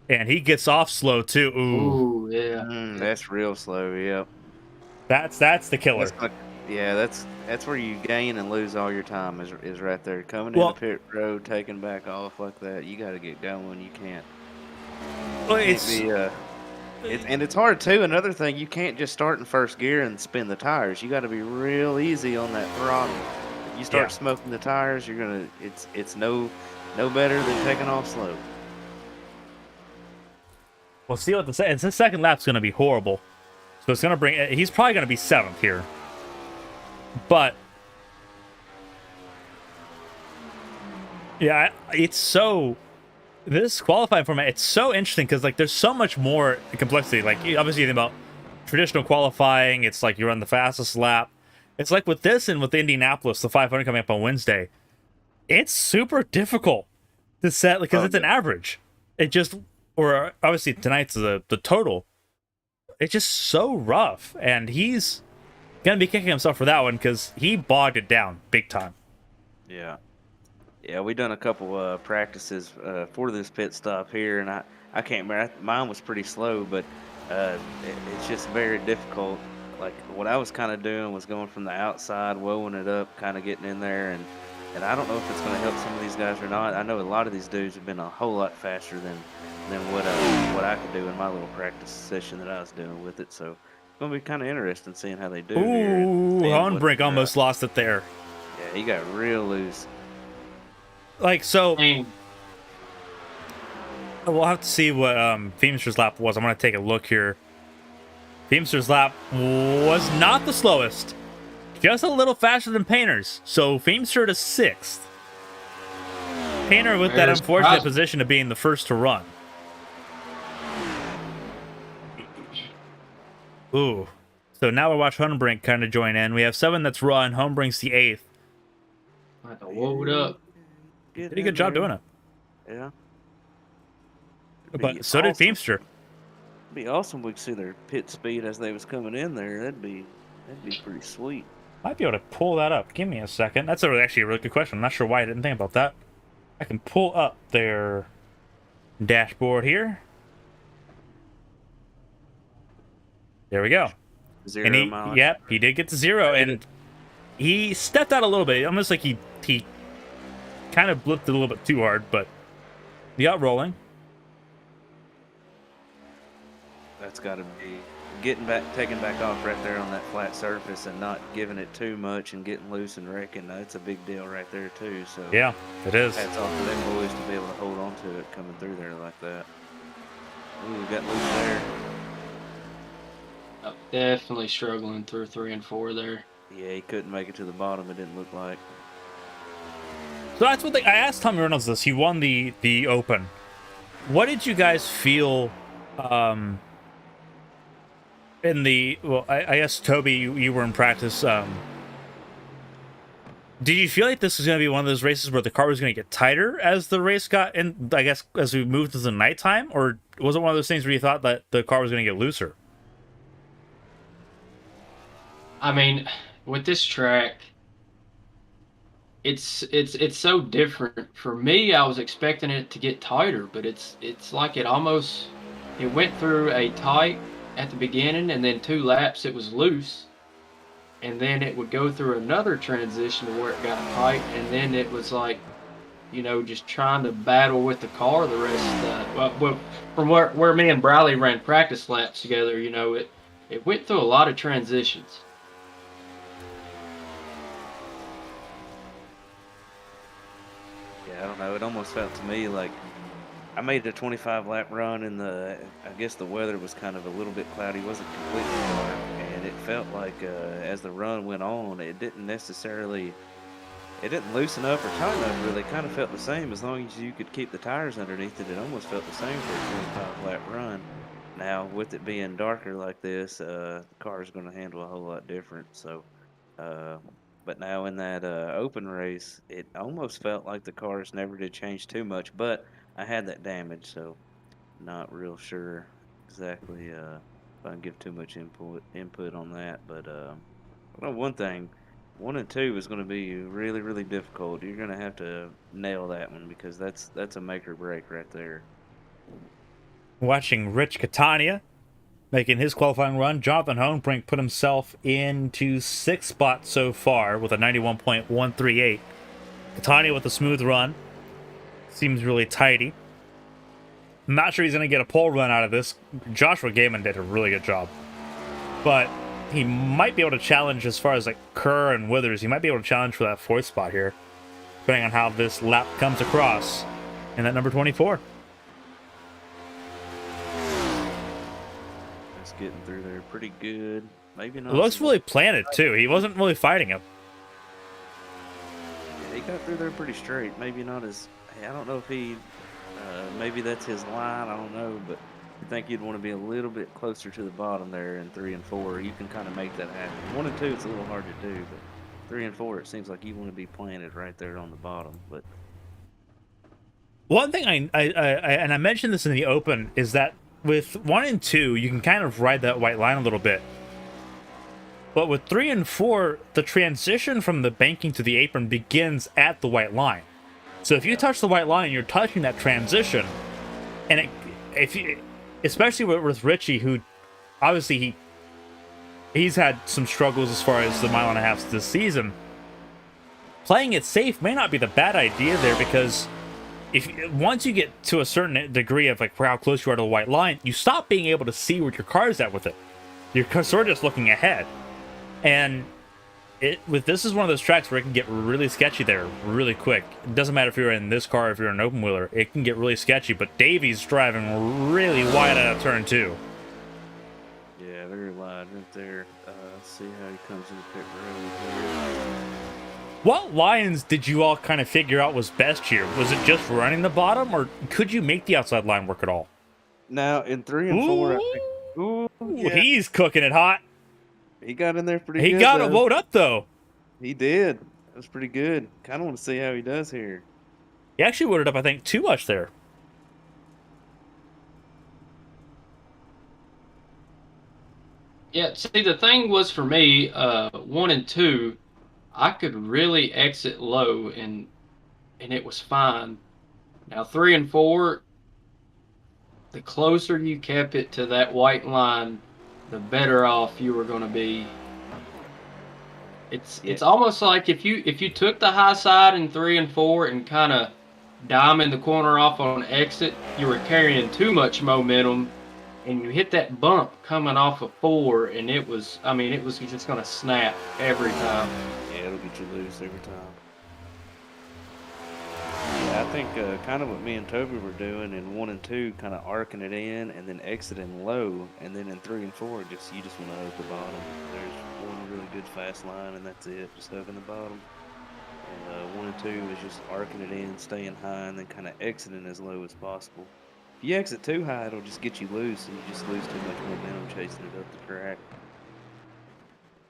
A: And he gets off slow too.
G: Ooh, yeah.
H: That's real slow, yep.
A: That's the killer.
H: Yeah, that's where you gain and lose all your time is right there. Coming
A: Well-
H: into pit road, taking back off like that. You got to get going. You can't.
A: Well,
H: Can't
A: it's
H: be. It's hard too. Another thing, you can't just start in first gear and spin the tires. You got to be real easy on that throttle. If you start
A: Yeah.
H: smoking the tires, you're gonna. It's no better than taking off slow.
A: we'll see what the second lap's going to be horrible. So it's going to bring. He's probably going to be 7th here, but yeah, it's so. This qualifying format, it's so interesting because like there's so much more complexity. Like obviously you think about traditional qualifying, it's like you run the fastest lap. It's like with this and with Indianapolis, the 500 coming up on Wednesday, it's super difficult to set because it's an average. It just, or obviously tonight's the total. It's just so rough, and he's gonna be kicking himself for that one because he bogged it down big time.
H: Yeah. Yeah, we done a couple practices for this pit stop here, and I can't remember. Mine was pretty slow, but it's just very difficult. Like what I was kind of doing was going from the outside, woeing it up, kind of getting in there, and I don't know if it's going to help some of these guys or not. I know a lot of these dudes have been a whole lot faster than what I could do in my little practice session that I was doing with it. So it's going to be kind of interesting seeing how they do here.
A: Ooh,
H: seeing what
A: Hohenbrink almost lost it there.
H: Yeah, he got real loose.
A: Like so.
G: Dang.
A: We'll have to see what Feemster's lap was. I'm going to take a look here. Feemster's lap was not the slowest. Just a little faster than Painter's. So Feemster to 6th. Painter with that
G: There's
A: unfortunate
G: Crosby.
A: position of being the first to run. Ooh. So now we watch Hohenbrink kind of join in. We have 7 that's run. Hohenbrink's the 8th.
G: I have to load up.
A: Did a good job doing it.
H: Yeah.
A: But so did
H: awesome.
A: Feemster.
H: It'd be awesome if we could see their pit speed as they was coming in there. That'd be pretty sweet.
A: Might be able to pull that up. Give me a second. That's actually a really good question. I'm not sure why I didn't think about that. I can pull up their dashboard here. There we go.
H: 0
A: And
H: mileage.
A: yep, he did get to 0, and he stepped out a little bit. Almost like he kind of blipped it a little bit too hard, but he got rolling.
H: That's got to be taking back off right there on that flat surface and not giving it too much and getting loose and wrecking. That's a big deal right there too. So
A: Yeah, it is.
H: hats off to them boys to be able to hold on to it coming through there like that. Ooh, got loose there.
G: Definitely struggling through 3 and 4 there.
H: Yeah, he couldn't make it to the bottom. It didn't look like.
A: So that's what I asked Tommy Reynolds this. He won the Open. What did you guys feel in the, well, I guess Toby, you were in practice. Did you feel like this was going to be one of those races where the car was going to get tighter as the race got in, I guess, as we moved to the nighttime? Or was it one of those things where you thought that the car was going to get looser?
G: I mean, with this track, it's so different. For me, I was expecting it to get tighter, but it's like it went through a tight at the beginning, and then 2 laps it was loose, and then it would go through another transition to where it got tight, and then it was like, just trying to battle with the car the rest well, from where me and Bradley ran practice laps together, it went through a lot of transitions.
H: Yeah, I don't know. It almost felt to me like I made a 25-lap run, and I guess the weather was kind of a little bit cloudy. It wasn't completely dark, and it felt like as the run went on, it didn't loosen up or tighten up really. It kind of felt the same as long as you could keep the tires underneath it. It almost felt the same for a 25-lap run. Now, with it being darker like this, the car is going to handle a whole lot different. So, but now in that open race, it almost felt like the cars never did change too much. But I had that damage, so not real sure exactly if I can give too much input on that. But well, one thing, 1 and 2 is going to be really, really difficult. You're going to have to nail that one because that's a make or break right there.
A: Watching Rich Catania making his qualifying run. Jonathan Hohenbrink put himself into 6th spot so far with a 91.138. Catania with a smooth run. Seems really tidy. I'm not sure he's going to get a pole run out of this. Joshua Gaiman did a really good job. But he might be able to challenge as far as like Kerr and Withers. He might be able to challenge for that 4th spot here, depending on how this lap comes across in that number 24.
H: Just getting through there pretty good. Maybe not.
A: It looks really planted too. He wasn't really fighting him.
H: Yeah, he got through there pretty straight. Maybe not as. I don't know if he. Maybe that's his line. I don't know, but I think you'd want to be a little bit closer to the bottom there in 3 and 4. You can kind of make that happen. 1 and 2, it's a little hard to do, but 3 and 4, it seems like you want to be planted right there on the bottom. But
A: one thing I mentioned this in the open is that with 1 and 2, you can kind of ride that white line a little bit. But with 3 and 4, the transition from the banking to the apron begins at the white line. So if you touch the white line, you're touching that transition, and especially with Richie, who obviously he's had some struggles as far as the 1.5 miles this season. Playing it safe may not be the bad idea there, because once you get to a certain degree of like how close you are to the white line, you stop being able to see where your car's at with it. You're sort of just looking ahead, and this is one of those tracks where it can get really sketchy there really quick. It doesn't matter if you're in this car or if you're an open wheeler, it can get really sketchy. But Davey's driving really wide out of turn 2.
H: yeah, very wide right there. See how he comes in the pit road here.
A: What lines did you all kind of figure out was best here? Was it just running the bottom, or could you make the outside line work at all?
H: Now in 3 and 4, I think. Ooh, yeah.
A: He's cooking it hot.
H: He got in there pretty
A: He
H: good.
A: got
H: though.
A: it woed up though.
H: He did. That was pretty good. Kind of want to see how he does here.
A: He actually woed it up, I think, too much there.
G: Yeah, see, the thing was for me, 1 and 2, I could really exit low and it was fine. Now 3 and 4, the closer you kept it to that white line, the better off you were going to be. It's almost like if you took the high side in 3 and 4 and kind of diamond the corner off on exit, you were carrying too much momentum, and you hit that bump coming off of 4, and it was just going to snap every time.
H: Yeah, it'll get you loose every time. Yeah, I think kind of what me and Toby were doing in 1 and 2, kind of arcing it in and then exiting low, and then in 3 and 4, you just want to hug the bottom. There's one really good fast line, and that's it, just hugging the bottom. And 1 and 2 is just arcing it in, staying high, and then kind of exiting as low as possible. If you exit too high, it'll just get you loose, and you just lose too much momentum chasing it up the track.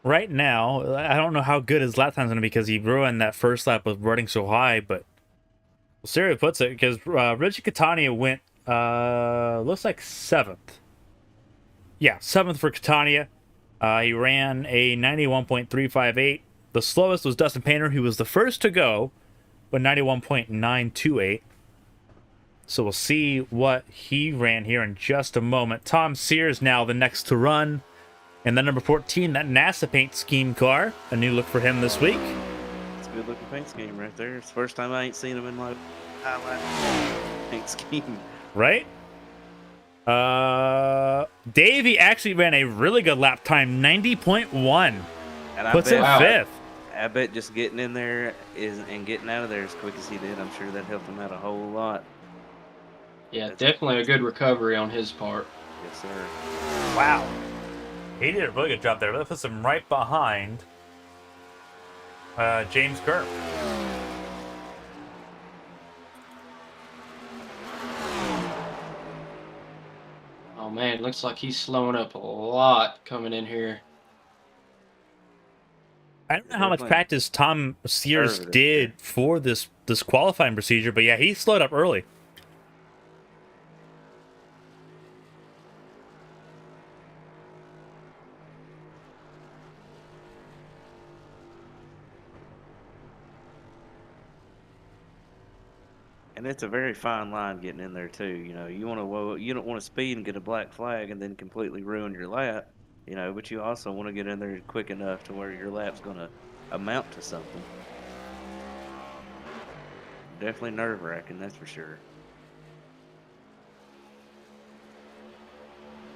A: Right now, I don't know how good his lap time's going to be, because he ruined that first lap with running so high, but Siri puts it, because Richie Catania went, looks like 7th. Yeah, 7th for Catania. He ran a 91.358. The slowest was Dustin Painter, who was the first to go, but 91.928. So we'll see what he ran here in just a moment. Tom Sears now the next to run. And then number 14, that NASA paint scheme car. A new look for him this week.
H: It's a good looking paint scheme right there. It's the first time I ain't seen him in my highlight paint scheme.
A: Right? Davey actually ran a really good lap time, 90.1.
H: And
A: Puts him 5th.
H: I bet just getting in there and getting out of there as quick as he did, I'm sure that helped him out a whole lot.
G: Yeah, definitely a good recovery on his part.
H: Yes, sir.
A: Wow. He did a really good job there. That puts him right behind James Kerr.
G: Oh man, looks like he's slowing up a lot coming in here.
A: I don't know how much practice Tom Sears did for this qualifying procedure, but yeah, he slowed up early.
H: And it's a very fine line getting in there too. You know, you don't want to speed and get a black flag and then completely ruin your lap. You know, but you also want to get in there quick enough to where your lap's going to amount to something. Definitely nerve wracking, that's for sure.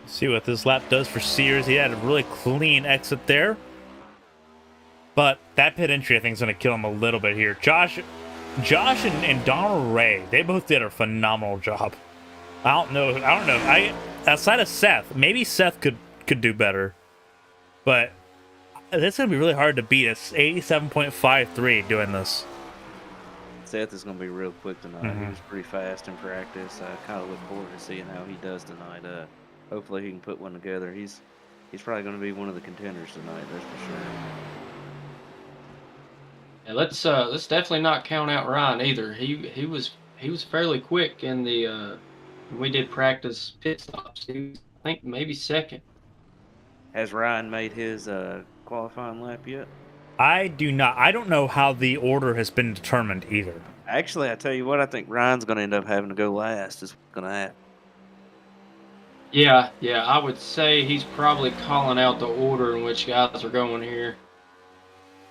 A: See what this lap does for Sears. He had a really clean exit there. But that pit entry, I think, is going to kill him a little bit here. Josh and Donald Ray, they both did a phenomenal job. I don't know. Outside of Seth, maybe Seth could do better. But it's going to be really hard to beat. It's 87.53 doing this.
H: Seth is going to be real quick tonight. He was pretty fast in practice. I kind of look forward to seeing how he does tonight. Hopefully he can put one together. He's probably going to be one of the contenders tonight. That's for sure.
G: Yeah, let's definitely not count out Ryan either. He was fairly quick in the when we did practice pit stops. He was, I think, maybe second.
H: Has Ryan made his qualifying lap yet?
A: I don't know how the order has been determined either.
H: Actually, I tell you what, I think Ryan's going to end up having to go last. Is what's going to happen.
G: Yeah, I would say he's probably calling out the order in which guys are going here.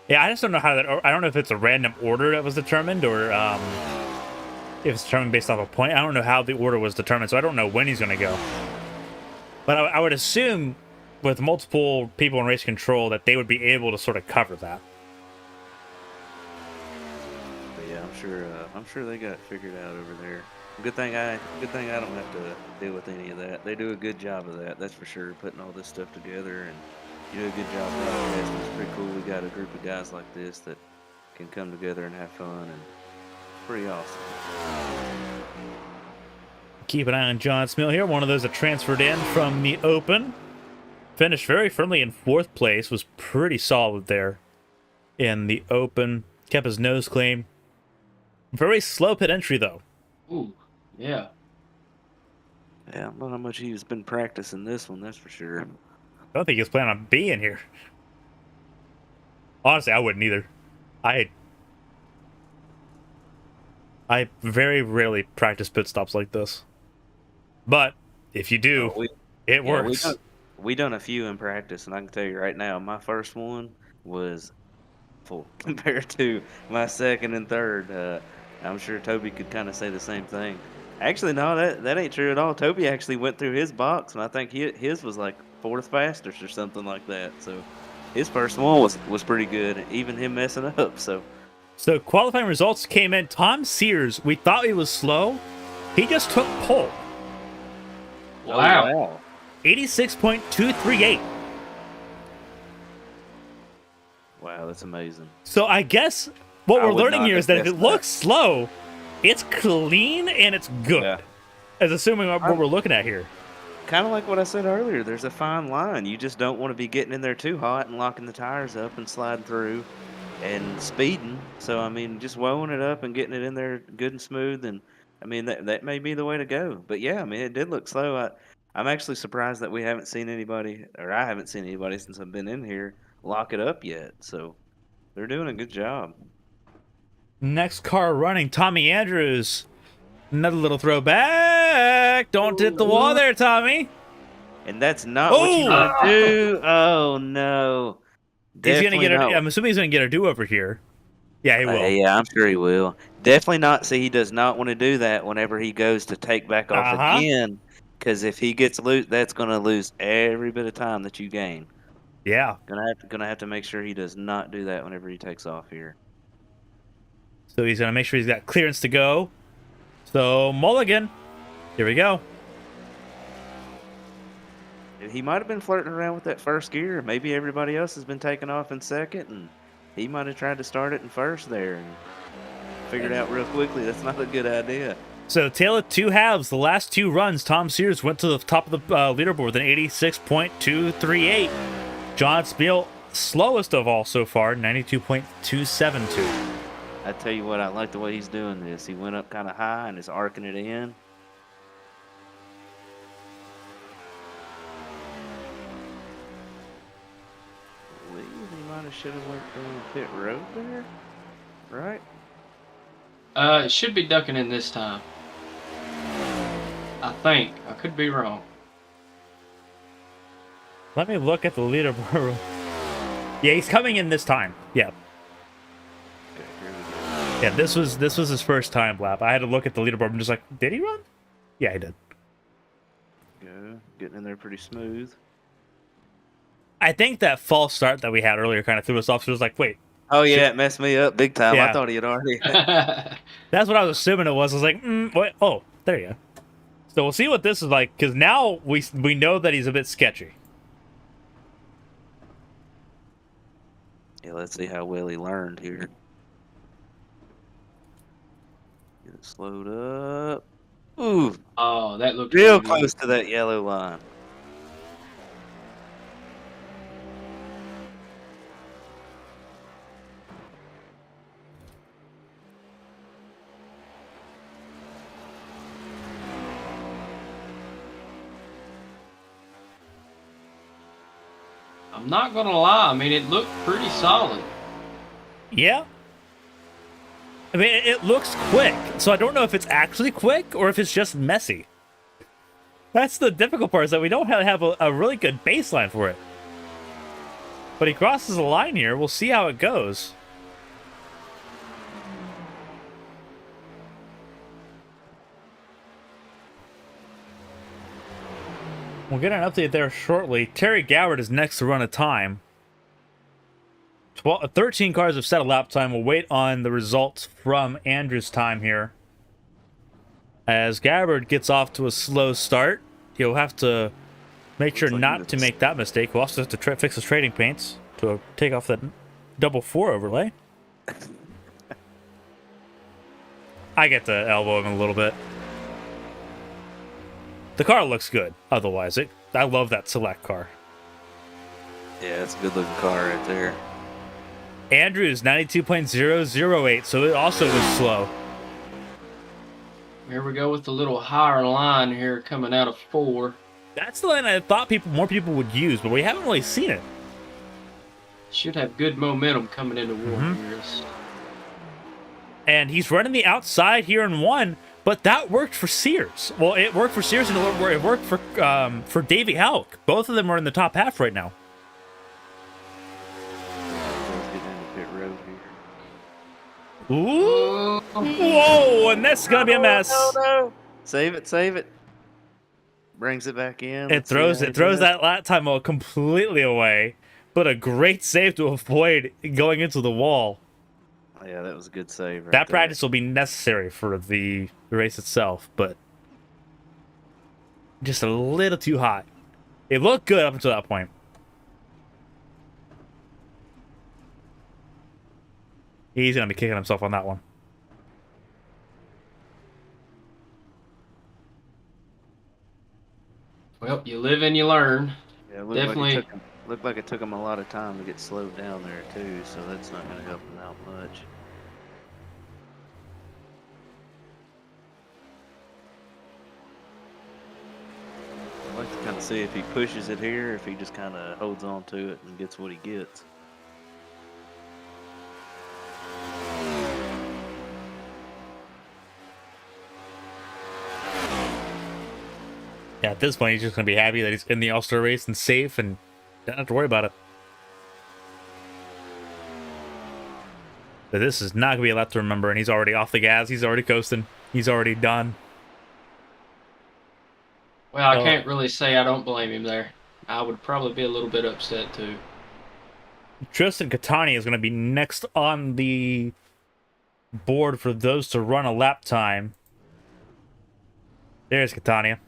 A: Yeah, I just don't know how that. I don't know if it's a random order that was determined or if it's determined based off a point. I don't know how the order was determined, so I don't know when he's going to go. But I would assume with multiple people in race control that they would be able to sort of cover that.
H: But yeah, I'm sure they got it figured out over there. Good thing I don't have to deal with any of that. They do a good job of that, that's for sure, putting all this stuff together, and you do a good job broadcasting. It's pretty cool. We got a group of guys like this that can come together and have fun, and pretty awesome.
A: Keep an eye on John Smill here, one of those that transferred in from the Open. Finished very firmly in 4th place, was pretty solid there in the Open. Kept his nose clean. Very slow pit entry, though.
G: Ooh, yeah.
H: Yeah, I don't know how much he's been practicing this one, that's for sure.
A: I don't think he was planning on being here. Honestly, I wouldn't either. I very rarely practice pit stops like this. But if you do, it works.
H: We done a few in practice, and I can tell you right now, my first one was full compared to my second and third. I'm sure Toby could kind of say the same thing. Actually, no, that ain't true at all. Toby actually went through his box, and I think his was like 4th fastest or something like that. So his first one was pretty good, even him messing up. So
A: qualifying results came in. Tom Sears, we thought he was slow. He just took pole.
G: Wow.
A: 86.238.
H: Wow, that's amazing.
A: So I guess what we're learning here is that if it looks slow, it's clean and it's good.
H: Yeah.
A: As assuming what we're looking at here.
H: Kind of like what I said earlier, there's a fine line. You just don't want to be getting in there too hot and locking the tires up and sliding through and speeding. So, I mean, just woeing it up and getting it in there good and smooth. And, I mean, that may be the way to go. But, yeah, I mean, it did look slow. I'm actually surprised that we haven't seen anybody, or I haven't seen anybody since I've been in here, lock it up yet. So, they're doing a good job.
A: Next car running, Tommy Andrews. Another little throwback. Don't hit the wall there, Tommy.
H: And that's not what you want to do. Oh, no.
A: He's gonna get I'm assuming he's going to get a do-over here. Yeah, he will.
H: Yeah, I'm sure he will. Definitely not. See, he does not want to do that whenever he goes to take back off again. Because if he gets loose, that's going to lose every bit of time that you gain.
A: Yeah.
H: Gonna have to make sure he does not do that whenever he takes off here.
A: So he's going to make sure he's got clearance to go. So, Mulligan. Here we go.
H: He might have been flirting around with that first gear. Maybe everybody else has been taking off in second, and he might have tried to start it in first there and figured out real quickly that's not a good idea.
A: So, tale of two halves. The last 2 runs, Tom Sears went to the top of the leaderboard with an 86.238. John Spiel, slowest of all so far, 92.272.
H: I tell you what, I like the way he's doing this. He went up kind of high and is arcing it in. I believe he might have should have went down pit road there, right?
G: It should be ducking in this time. I think. I could be wrong.
A: Let me look at the leaderboard. Yeah, he's coming in this time. Yeah.
H: Okay, here we go.
A: Yeah, this was his first time lap. I had to look at the leaderboard and just like, did he run? Yeah, he did.
H: Go. Getting in there pretty smooth.
A: I think that false start that we had earlier kind of threw us off. So it was like, wait,
H: Oh, yeah, it messed me up big time.
A: Yeah.
H: I thought he had already.
A: that's what I was assuming it was. I was like, wait, oh, there you go. So we'll see what this is like, because now we know that he's a bit sketchy.
H: Yeah, let's see how well he learned here. Get it slowed up. Ooh,
G: Oh, that looked
H: real
G: pretty good.
H: close to that yellow line.
G: I'm not gonna lie. I mean, it looked pretty solid.
A: Yeah. I mean, it looks quick, so I don't know if it's actually quick or if it's just messy. That's the difficult part, is that we don't have a really good baseline for it. But he crosses the line here. We'll see how it goes. We'll get an update there shortly. Terry Goward is next to run a time. 13 cars have set a lap time. We'll wait on the results from Andrew's time here. As Gabbard gets off to a slow start, he'll have to make sure
H: Looks like
A: not to make that mistake. We'll also have to fix his trading paints to take off that double 4 overlay. I get to elbow him a little bit. The car looks good. Otherwise, I love that select car.
H: Yeah, it's a good looking car right there.
A: Andrews 92.008, so it also was slow.
G: Here we go with the little higher line here coming out of 4.
A: That's the line I thought more people would use, but we haven't really seen it.
G: Should have good momentum coming into
A: Mm-hmm.
G: Warriors.
A: And he's running the outside here in 1, but that worked for Sears. Well, it worked for Sears and it worked for Davey Halleck. Both of them are in the top half right now.
H: Let's get into pit road here.
A: Ooh! Whoa! And that's gonna be a mess.
H: No. Save it. Brings it back in.
A: It throws that lap time completely away, but a great save to avoid going into the wall.
H: Yeah, that was a good save. Right
A: That
H: there.
A: practice will be necessary for the race itself, but just a little too hot. It looked good up until that point. He's gonna be kicking himself on that one.
G: Well, you live and you learn.
H: Yeah, it looked
G: Definitely.
H: looked like it took him a lot of time to get slowed down there too, so that's not going to help him out much. I'd like to kind of see if he pushes it here, if he just kind of holds on to it and gets what he gets.
A: Yeah, at this point, he's just gonna be happy that he's in the All-Star race and safe and don't have to worry about it. But this is not gonna be a lot to remember, and he's already off the gas. He's already coasting. He's already done.
G: Well, I
A: Oh.
G: can't really say I don't blame him there. I would probably be a little bit upset too.
A: Tristan Catania is gonna be next on the board for those to run a lap time. There's Catania.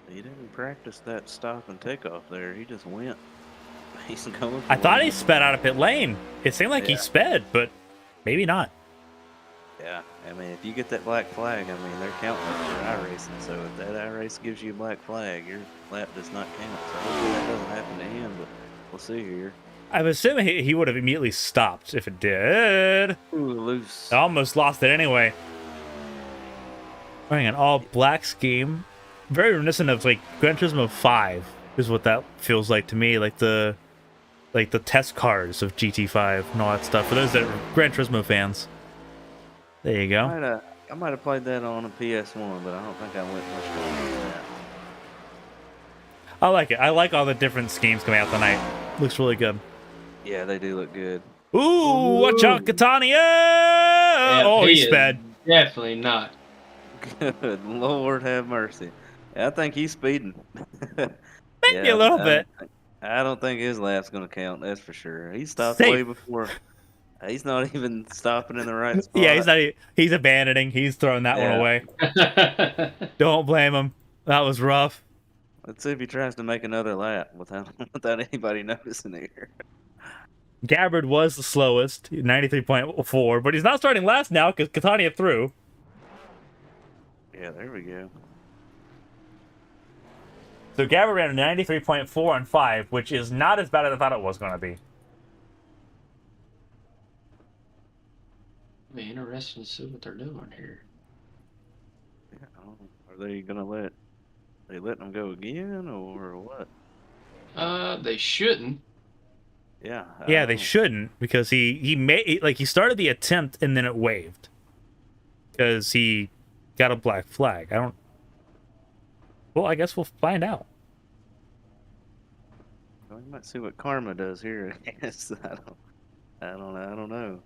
H: He didn't practice that stop and takeoff there. He just went. He's going.
A: I
H: for
A: thought
H: it.
A: he sped out of pit lane. It seemed like he
H: Yeah.
A: sped, but maybe not.
H: Yeah, I mean, if you get that black flag, I mean, they're counting it for iRacing. So if that iRace gives you a black flag, your lap does not count. So hopefully that doesn't happen to him, but we'll see here.
A: I'm assuming he would have immediately stopped if it did.
H: Ooh, loose.
A: I almost lost it anyway. Wearing an all black scheme. Very reminiscent of like Gran Turismo 5 is what that feels like to me. Like the test cars of GT5 and all that stuff. For those that are Gran Turismo fans, there you go.
H: I might have played that on a PS1, but I don't think I went much further than that.
A: I like it. I like all the different schemes coming out tonight. Looks really good.
H: Yeah, they do look good.
A: Ooh, watch out, Catania!
G: Yeah,
A: Oh,
G: he
A: he's
G: is
A: sped.
G: Definitely not.
H: Good Lord have mercy. I think he's speeding.
A: Maybe a little bit.
H: I don't think his lap's gonna count. That's for sure. He stopped
A: Safe.
H: way before. He's not even stopping in the right spot.
A: Yeah, he's not. He's abandoning. He's throwing that one
H: Yeah.
A: away. Don't blame him. That was rough.
H: Let's see if he tries to make another lap without anybody noticing here.
A: Gabbard was the slowest, 93.4, but he's not starting last now because Catania threw.
H: Yeah, there we go.
A: So Gabbard ran a 93.4 on 5, which is not as bad as I thought it was going to be.
G: Be interesting to see what they're doing here.
H: Yeah, are they gonna let them go again or what?
G: They shouldn't.
H: Yeah.
A: Yeah, they shouldn't because he started the attempt and then it waved because he got a black flag. Well, I guess we'll find out.
H: Well, we might see what karma does here. I guess I don't know.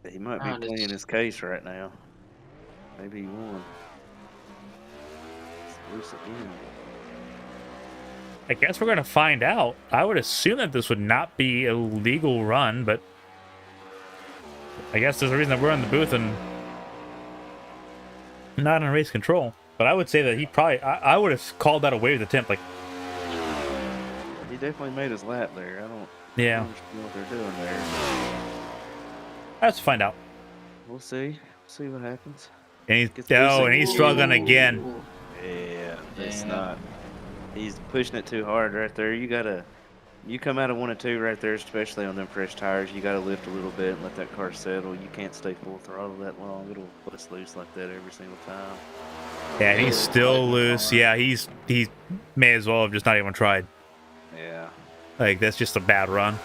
H: He might be playing his case right now. Maybe he won. It's loose again.
A: I guess we're going to find out. I would assume that this would not be a legal run, but I guess there's a reason that we're in the booth and not in race control. But I would say that he probably... I would have called that a wave attempt. Like,
H: He definitely made his lap there. I don't understand what they're doing there.
A: Let's find out.
H: We'll see. See what happens.
A: And he's struggling again.
H: Yeah, it's
G: Yeah.
H: not. He's pushing it too hard right there. You come out of 1 and 2 right there, especially on them fresh tires. You gotta lift a little bit and let that car settle. You can't stay full throttle that long. It'll bust loose like that every single time.
A: Yeah, he's still loose. Yeah, he may as well have just not even tried.
H: Yeah.
A: Like, that's just a bad run.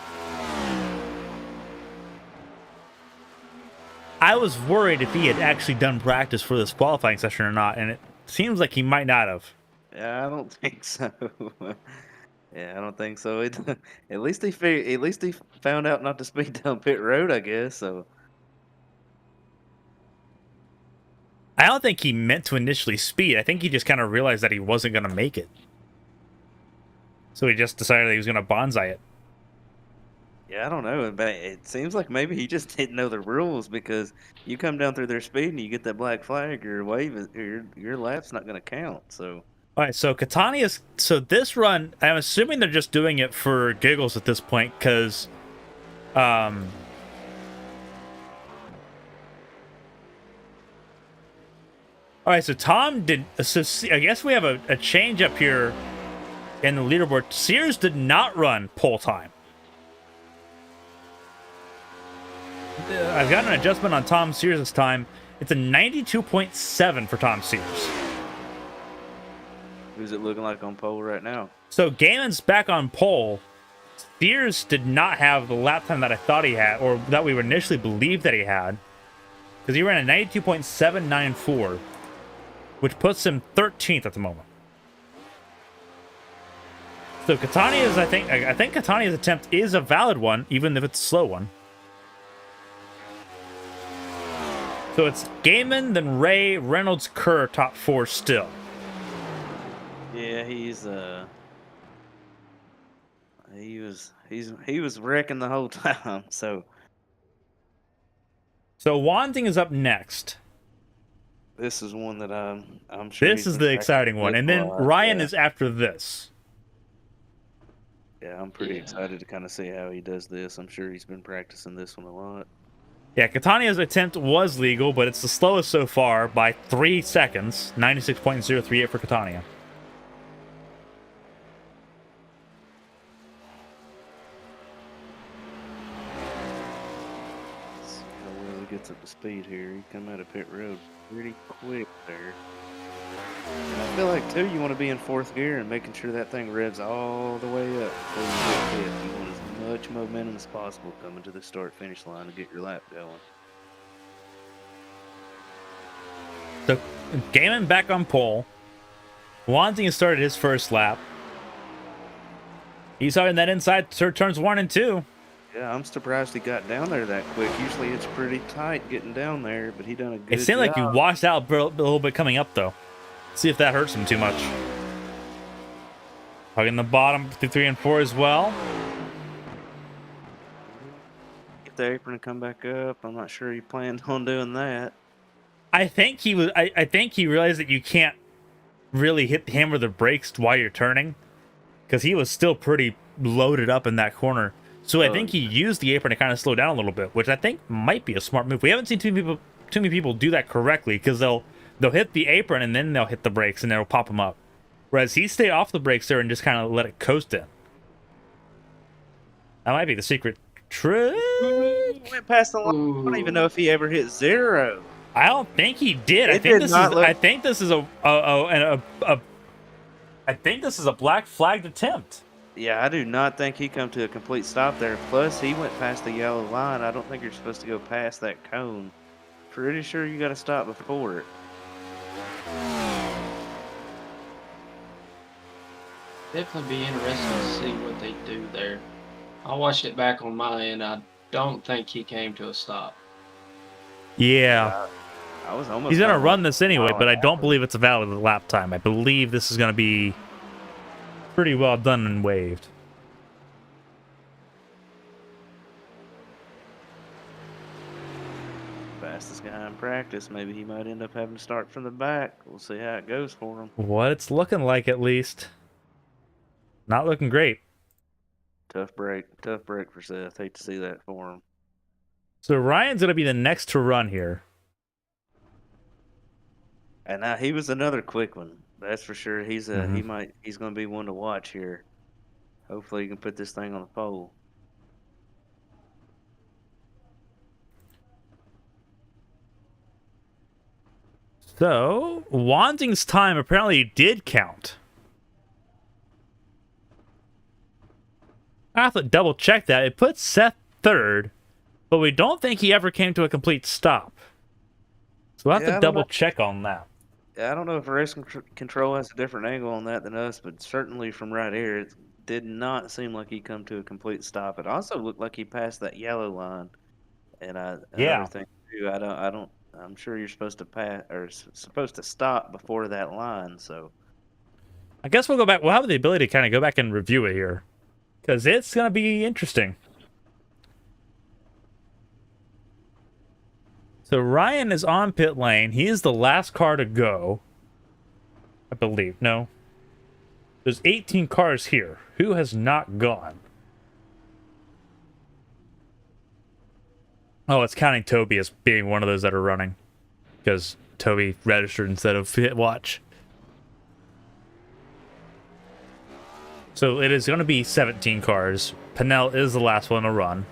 A: I was worried if he had actually done practice for this qualifying session or not, and it seems like he might not have.
H: Yeah, I don't think so. Yeah, I don't think so. At least he found out not to speed down pit road, I guess. So
A: I don't think he meant to initially speed. I think he just kind of realized that he wasn't going to make it. So he just decided he was going to bonsai it.
H: yeah, I don't know, but it seems like maybe he just didn't know the rules because you come down through their speed and you get that black flag or wave, your lap's not going to count. So.
A: All right, so Catania's... So this run, I'm assuming they're just doing it for giggles at this point, because... All right, so Tom did... So I guess we have a change up here in the leaderboard. Sears did not run pole time. I've got an adjustment on Tom Sears' time. It's a 92.7 for Tom Sears.
H: Who's it looking like on pole right now?
A: So Gaiman's back on pole. Sears did not have the lap time that I thought he had, or that we initially believed that he had, because he ran a 92.794, which puts him 13th at the moment. So Catania's, I think Catania's attempt is a valid one, even if it's a slow one. So it's Gaiman, then Ray, Reynolds, Kerr, top 4 still.
H: Yeah, he was wrecking the whole time. So
A: Wanting is up next.
H: this is one that I'm sure.
A: This is the exciting one, and then Ryan is after this.
H: Yeah, I'm pretty excited to kind of see how he does this. I'm sure he's been practicing this one a lot.
A: Yeah, Catania's attempt was legal, but it's the slowest so far by 3 seconds. 96.038 for Catania.
H: Let's see how well he gets up to speed here. He come out of pit road pretty quick there. And I feel like, too, you want to be in fourth gear and making sure that thing revs all the way up before you hit fifth. You want as much momentum as possible coming to the start-finish line to get your lap going.
A: So, Gaiman back on pole. Wanting has started his first lap. He's on that inside turns 1 and 2.
H: Yeah, I'm surprised he got down there that quick. Usually it's pretty tight getting down there, but he done a good job.
A: It seemed like he washed out a little bit coming up, though. See if that hurts him too much. Hugging the bottom through 3 and 4 as well.
H: Get the apron and come back up. I'm not sure he planned on doing that.
A: I think he was. I think he realized that you can't really hammer the brakes while you're turning, because he was still pretty loaded up in that corner. So I think he used the apron to kind of slow down a little bit, which I think might be a smart move. We haven't seen too many people do that correctly, because they'll hit the apron and then they'll hit the brakes and they'll pop them up. Whereas he stayed off the brakes there and just kind of let it coast in. That might be the secret trick.
H: Went past the line. I don't even know if he ever hit 0.
A: I don't think he did. I think this is a black flagged attempt.
H: Yeah, I do not think he come to a complete stop there. Plus, he went past the yellow line. I don't think you're supposed to go past that cone. Pretty sure you got to stop before it.
G: Definitely be interesting to see what they do there. I watched it back on my end. I don't think he came to a stop.
A: Yeah.
H: I was almost.
A: He's going to run this anyway, but I don't believe it's a valid lap time. I believe this is going to be pretty well done and waived.
H: Fastest guy in practice. Maybe he might end up having to start from the back. We'll see how it goes for him.
A: What it's looking like, at least. Not looking great.
H: Tough break for Seth. Hate to see that for him.
A: So Ryan's going to be the next to run here.
H: And now he was another quick one. That's for sure. He's going to be one to watch here. Hopefully he can put this thing on the pole.
A: So, Wanting's time apparently did count. I have to double check that. It puts Seth third, but we don't think he ever came to a complete stop. So we'll have to double check on that.
H: Yeah, I don't know if race control has a different angle on that than us, but certainly from right here, it did not seem like he come to a complete stop. It also looked like he passed that yellow line. And another thing too, I'm sure you're supposed to pass or supposed to stop before that line. So
A: I guess we'll go back. We'll have the ability to kind of go back and review it here, because it's going to be interesting. So Ryan is on pit lane. He is the last car to go, I believe. No. There's 18 cars here. Who has not gone? Oh, it's counting Toby as being one of those that are running, because Toby registered instead of hit watch. So it is going to be 17 cars. Pinnell is the last one to run.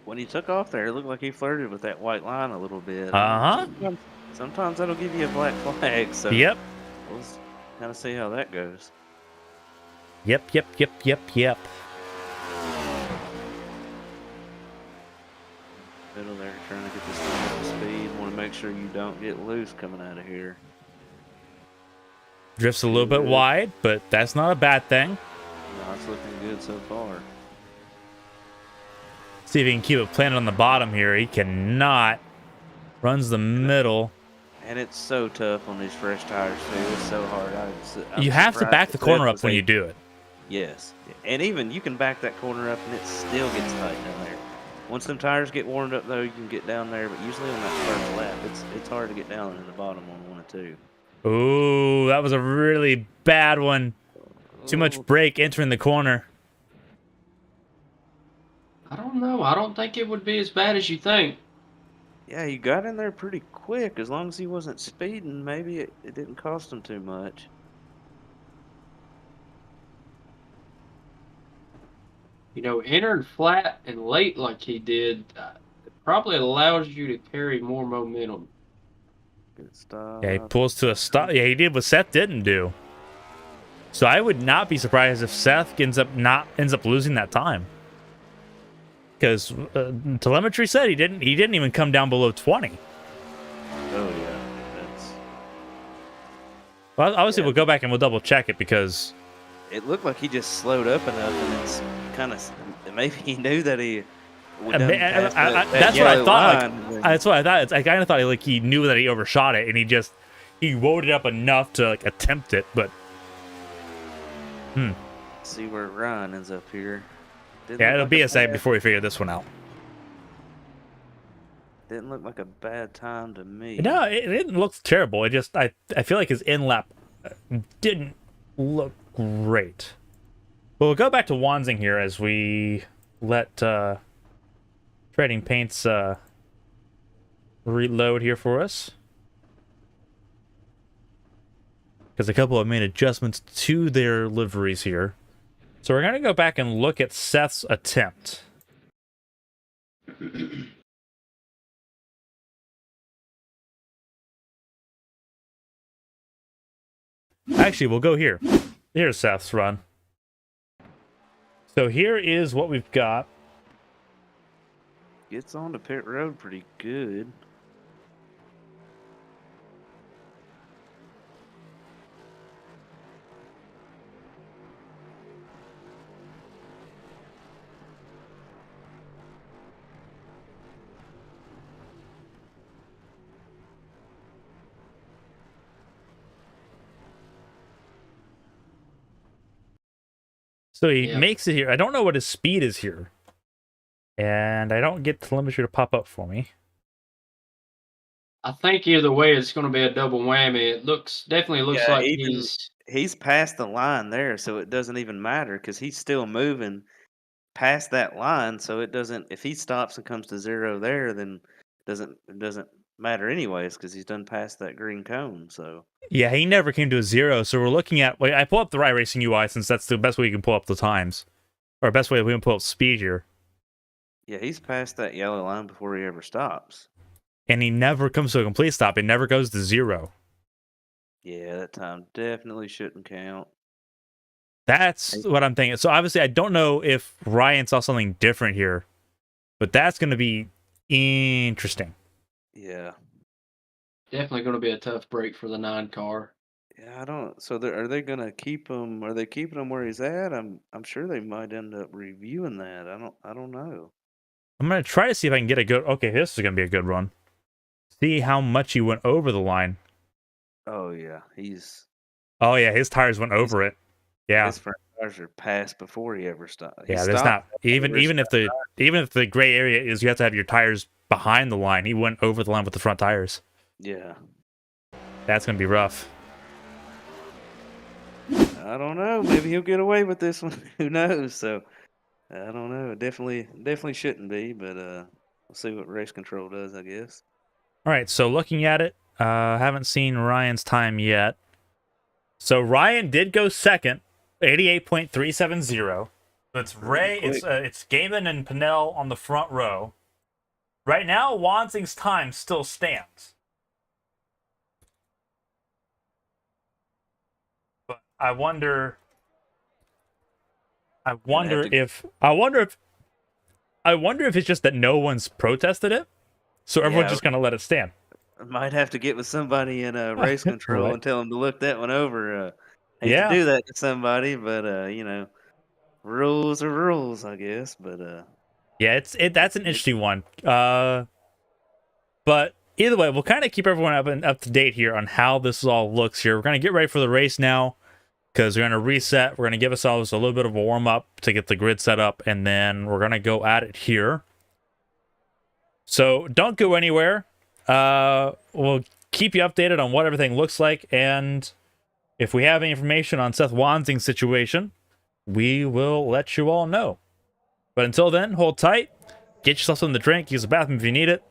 H: When he took off there, it looked like he flirted with that white line a little bit. Sometimes that'll give you a black flag. So
A: yep.
H: We'll kind of see how that goes.
A: Yep.
H: Middle there, trying to get this thing up to speed. Want to make sure you don't get loose coming out of here.
A: Drifts a little bit wide, but that's not a bad thing.
H: No, it's looking good so far.
A: See if he can keep it planted on the bottom here. He cannot. Runs the middle.
H: And it's so tough on these fresh tires, too. It's so hard.
A: You have to back the corner up when you do it.
H: Yes. And even you can back that corner up and it still gets tight down there. Once them tires get warmed up, though, you can get down there. But usually on that first lap, it's hard to get down in the bottom on 1 and 2.
A: Ooh, that was a really bad one. Too much brake entering the corner.
G: I don't know. I don't think it would be as bad as you think.
H: Yeah, he got in there pretty quick. As long as he wasn't speeding, maybe it didn't cost him too much.
G: You know, entering flat and late like he did, probably allows you to carry more momentum.
H: Good stuff.
A: Yeah, he pulls to a stop. Yeah, he did what Seth didn't do. So I would not be surprised if Seth ends up losing that time. Because telemetry said he didn't even come down below 20.
H: Oh yeah, that's.
A: Well, obviously
H: Yeah.
A: we'll go back and we'll double check it because
H: It looked like he just slowed up enough, and it's kind of maybe he knew that he.
A: that's what I thought. Like, that's what I thought. I kind of thought like he knew that he overshot it, and he rolled it up enough to like attempt it. But
H: See where Ryan ends up here.
A: yeah, it'll be a second before we figure this one out.
H: Didn't look like a bad time to me.
A: No, it didn't look terrible. It just I feel like his in lap didn't look great. But we'll go back to Wanzing here as we let Trading Paints reload here for us. Because a couple have made adjustments to their liveries here. So we're going to go back and look at Seth's attempt. Actually, we'll go here. Here's Seth's run. So here is what we've got.
H: Gets on to pit road pretty good.
A: So he makes it here. I don't know what his speed is here. And I don't get telemetry to pop up for me.
G: I think either way, it's going to be a double whammy. It definitely looks
H: Yeah,
G: like
H: even he's past the line there, so it doesn't even matter because he's still moving past that line. So it doesn't. If he stops and comes to zero there, then it doesn't matter anyways because he's done past that green cone. So
A: Yeah, he never came to a zero. So we're looking at. Wait, I pull up the Right Racing UI since that's the best way you can pull up the times, or best way we can pull up speed here.
H: yeah, he's past that yellow line before he ever stops.
A: And he never comes to a complete stop. It never goes to zero.
H: Yeah, that time definitely shouldn't count.
A: That's what I'm thinking. So obviously, I don't know if Ryan saw something different here, but that's going to be interesting.
H: Yeah.
G: definitely going to be a tough break for the 9 car.
H: Yeah, I don't. So are they gonna keep him? Are they keeping him where he's at? I'm sure they might end up reviewing that. I don't know.
A: I'm going to try to see if I can get a good. Okay, this is going to be a good run. See how much he went over the line.
H: Oh yeah, he's.
A: Oh yeah, his tires went over it. Yeah.
H: His front tires are passed before he ever stopped.
A: Yeah, there's not even if the gray area is you have to have your tires behind the line. He went over the line with the front tires.
H: Yeah.
A: That's going to be rough.
H: I don't know. Maybe he'll get away with this one. Who knows? So I don't know. Definitely shouldn't be, but we'll see what race control does, I guess.
A: All right, so looking at it, haven't seen Ryan's time yet. So Ryan did go second, 88.370. It's Ray, it's Gaiman and Pinnell on the front row. Right now, Wanzing's time still stands. But I wonder if it's just that no one's protested it, so everyone's just gonna let it stand.
H: I might have to get with somebody in race control
A: Right.
H: and tell them to look that one over. Hate
A: Yeah.
H: to do that to somebody, but rules are rules, I guess. But
A: Yeah, that's an interesting one. But either way, we'll kind of keep everyone up to date here on how this all looks here. We're gonna get ready for the race now because we're gonna reset. We're gonna give ourselves a little bit of a warm up to get the grid set up, and then we're gonna go at it here. So don't go anywhere. We'll keep you updated on what everything looks like, and if we have any information on Seth Wanzing's situation, we will let you all know. But until then, hold tight, get yourself something to drink, use the bathroom if you need it.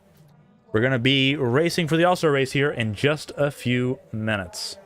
A: We're going to be racing for the All-Star race here in just a few minutes.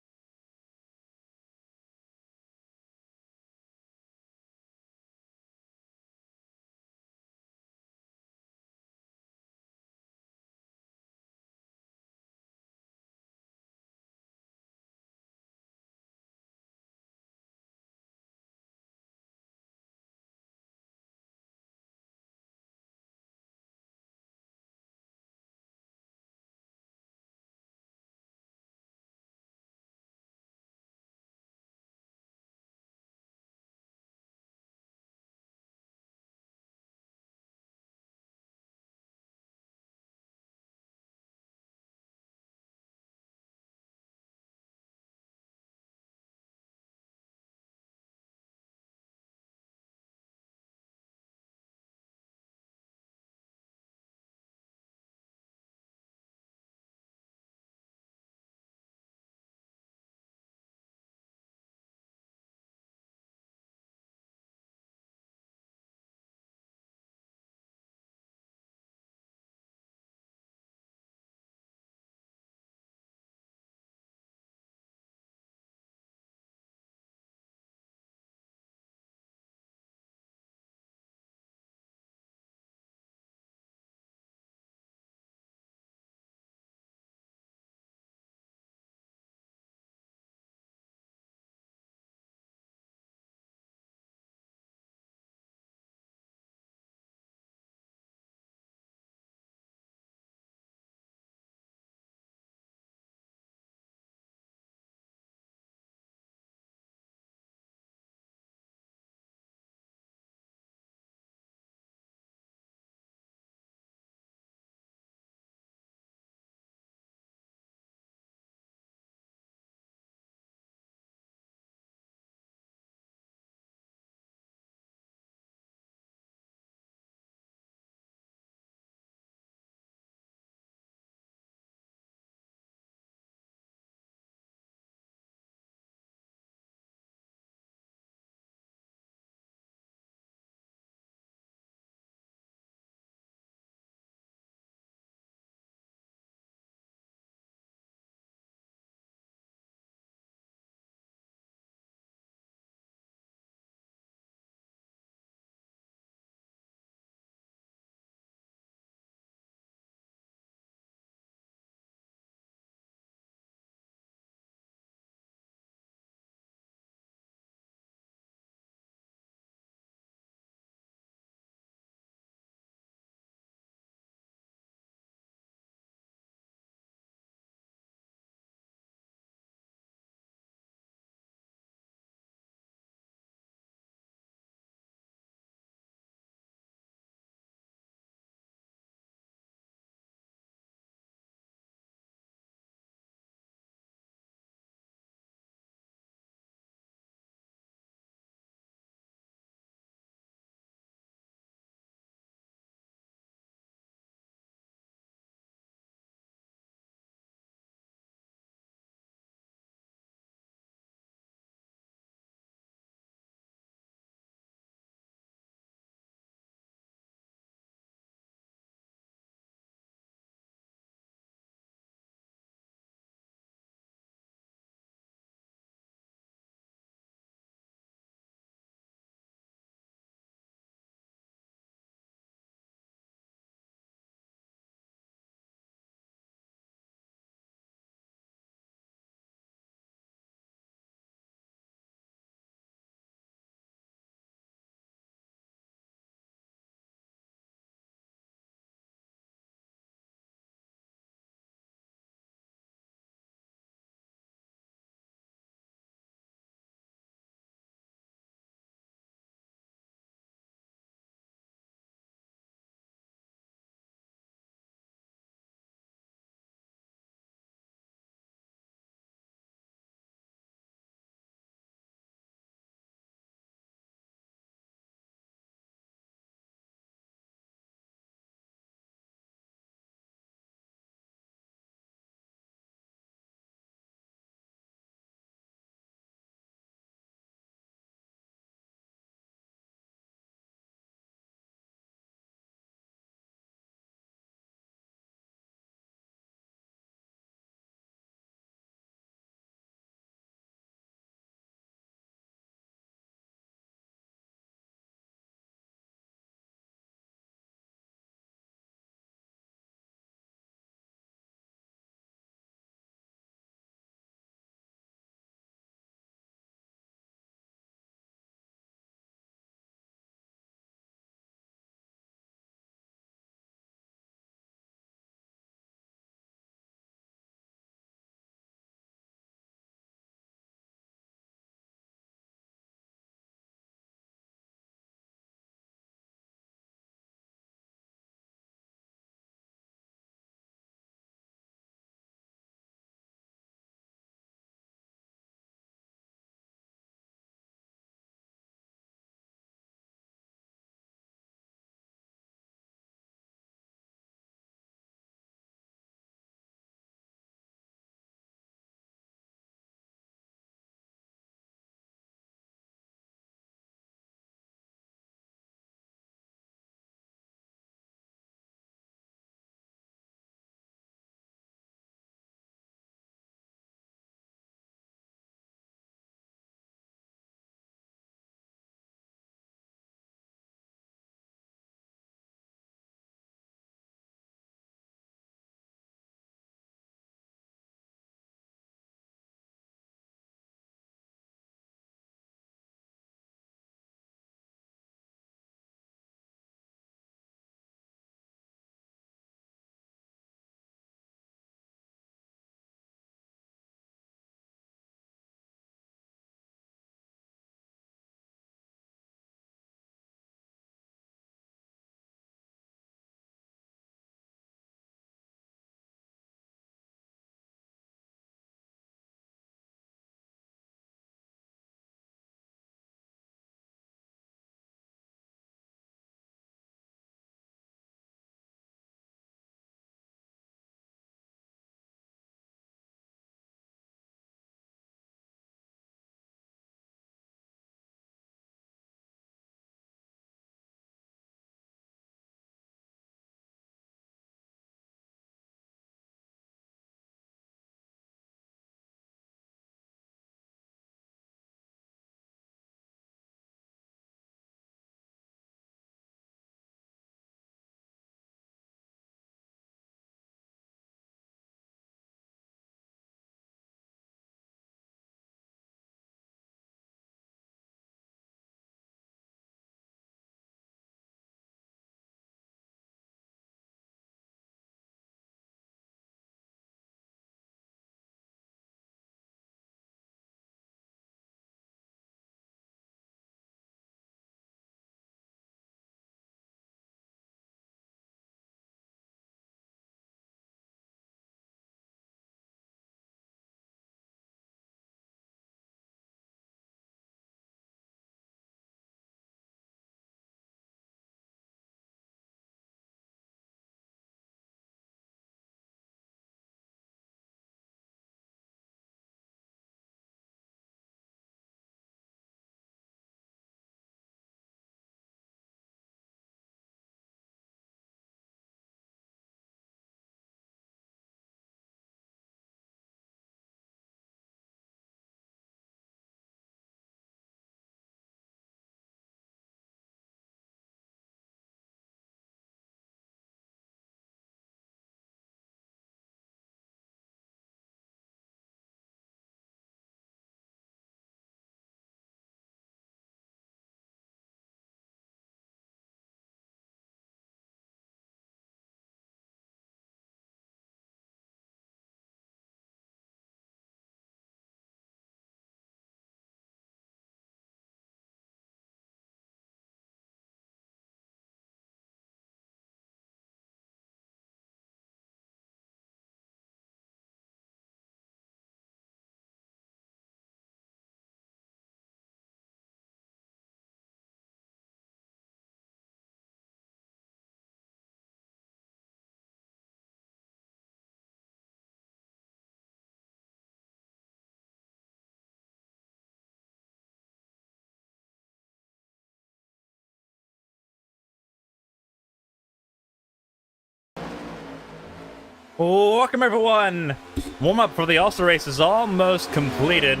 A: Welcome everyone. Warm up for the All-Star race is almost completed.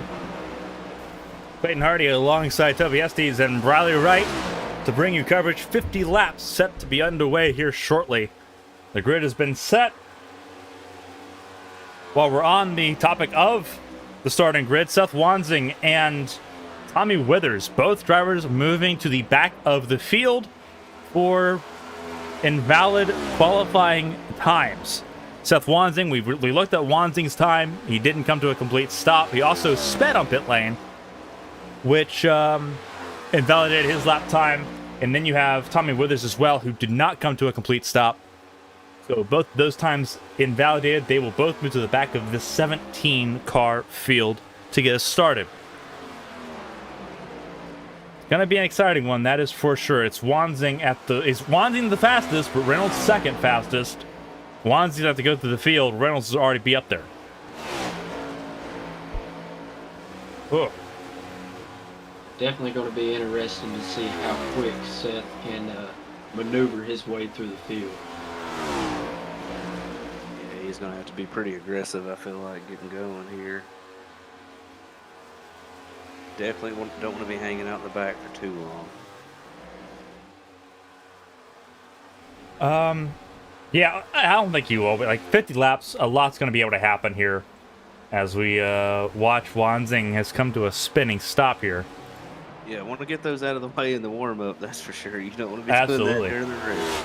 A: Clayton Hardy alongside Toby Estes and Bradley Wright to bring you coverage. 50 laps set to be underway here shortly. The grid has been set. While we're on the topic of the starting grid, Seth Wansing and Tommy Withers, both drivers moving to the back of the field for invalid qualifying times. Seth Wansing, we looked at Wansing's time. He didn't come to a complete stop. He also sped on pit lane, which invalidated his lap time. And then you have Tommy Withers as well, who did not come to a complete stop. So both those times invalidated. They will both move to the back of the 17-car field to get us started. It's gonna be an exciting one, that is for sure. It's Wansing the fastest, but Reynolds second fastest. Wansing's have to go through the field. Reynolds will already be up there. Whoa.
G: Definitely going to be interesting to see how quick Seth can maneuver his way through the field.
H: Yeah, he's going to have to be pretty aggressive, I feel like, getting going here. Definitely don't want to be hanging out in the back for too long.
A: Yeah, I don't think you will, but like 50 laps, a lot's going to be able to happen here as we watch Wansing has come to a spinning stop here.
H: Yeah, I want to get those out of the way in the warm-up, that's for sure. You don't want to be
A: Absolutely.
H: doing that during the race.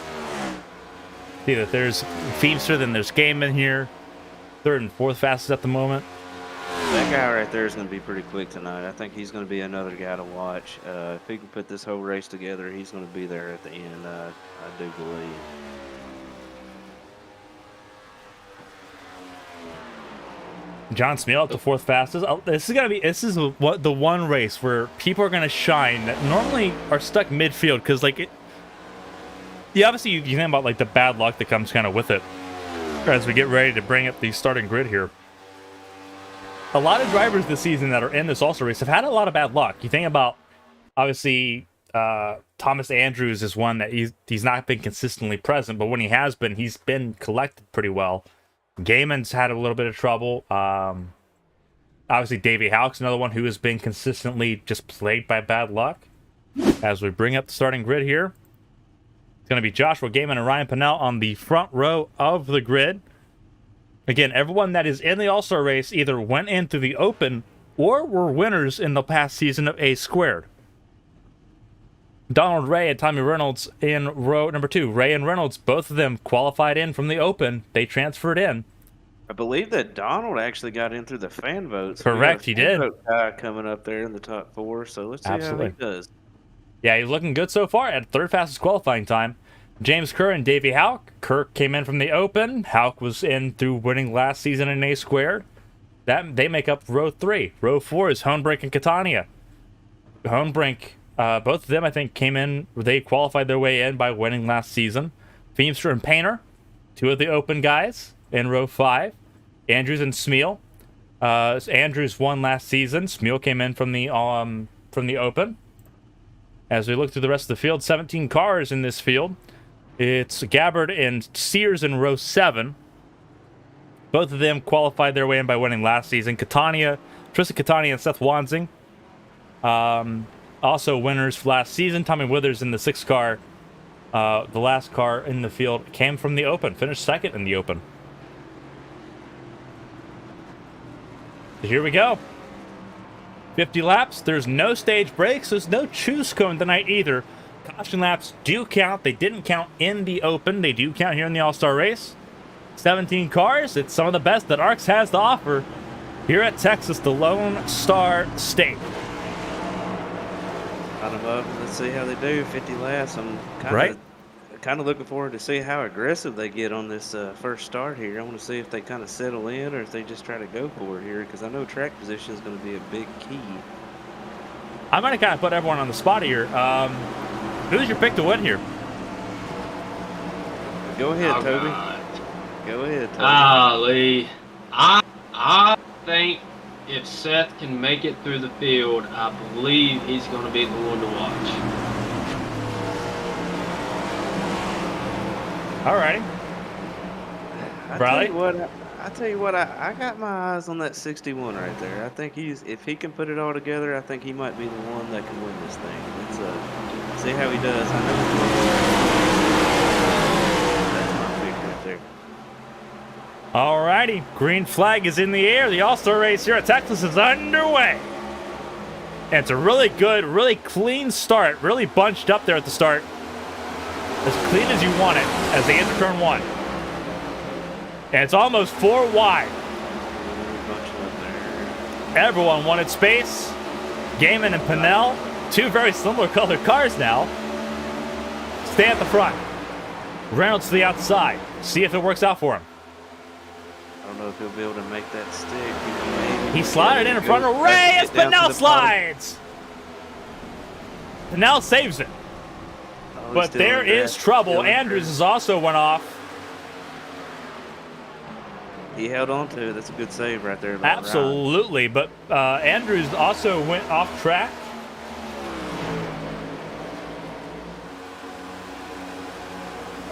A: See that there's Feemster, then there's Gaiman here. Third and fourth fastest at the moment.
H: That guy right there is going to be pretty quick tonight. I think he's going to be another guy to watch. If he can put this whole race together, he's going to be there at the end, I do believe.
A: John Smeal at the fourth fastest. This is what the one race where people are gonna shine that normally are stuck midfield because obviously you think about like the bad luck that comes kind of with it as we get ready to bring up the starting grid here. A lot of drivers this season that are in this All-Star race have had a lot of bad luck. You think about obviously Thomas Andrews is one that he's not been consistently present, but when he has been, he's been collected pretty well. Gaiman's had a little bit of trouble. Obviously, Davey Houck's another one who has been consistently just plagued by bad luck. As we bring up the starting grid here, it's going to be Joshua Gaiman and Ryan Pennell on the front row of the grid. Again, everyone that is in the All-Star race either went in through the open or were winners in the past season of A Squared. Donald Ray and Tommy Reynolds in row number 2. Ray and Reynolds, both of them qualified in from the open. They transferred in.
H: I believe that Donald actually got in through the fan votes.
A: Correct, he did.
H: Guy coming up there in the top 4, so let's see how he does.
A: Yeah, he's looking good so far at third fastest qualifying time. James Kerr and Davey Houck. Kerr came in from the open. Houck was in through winning last season in A Squared. They make up row 3. Row 4 is Hohenbrink and Catania. Hohenbrink, both of them, I think, came in. They qualified their way in by winning last season. Feemster and Painter, 2 of the open guys in row 5. Andrews and Smeal. Andrews won last season. Smeal came in from the open. As we look through the rest of the field, 17 cars in this field. It's Gabbard and Sears in row 7. Both of them qualified their way in by winning last season. Tristan Catania and Seth Wansing. Also winners last season. Tommy Withers in the 6th car. The last car in the field came from the open. Finished second in the open. Here we go. 50 laps. There's no stage breaks. There's no choose cone tonight either. Caution laps do count. They didn't count in the open. They do count here in the All-Star race. 17 cars. It's some of the best that ARCS has to offer here at Texas, the Lone Star State.
H: Line them up. Let's see how they do. 50 laps. I'm kind of looking forward to see how aggressive they get on this first start here. I want to see if they kind of settle in or if they just try to go for it here, because I know track position is going to be a big key.
A: I'm going to kind of put everyone on the spot here. Who's your pick to win here?
H: Go ahead, Toby.
G: God.
H: Go ahead, Toby.
G: Lee. I think if Seth can make it through the field, I believe he's going to be the one to watch.
A: Alrighty. Bradley?
H: I tell you what, I got my eyes on that 61 right there. I think if he can put it all together, I think he might be the one that can win this thing. Let's see how he does. I know that's my pick right there.
A: Alrighty, green flag is in the air. The All-Star race here at Texas is underway. And it's a really good, really clean start. Really bunched up there at the start. As clean as you want it as they enter turn 1. And it's almost 4 wide. Everyone wanted space. Gaiman and Pinnell, 2 very similar colored cars now. Stay at the front. Reynolds to the outside. See if it works out for him.
H: I don't know if he'll be able to make that stick.
A: He slided in front of Ray as Pinnell slides. Pinnell saves it. But there is trouble. Andrews has also went off.
H: He held on to it. That's a good save right there.
A: Absolutely. But Andrews also went off track.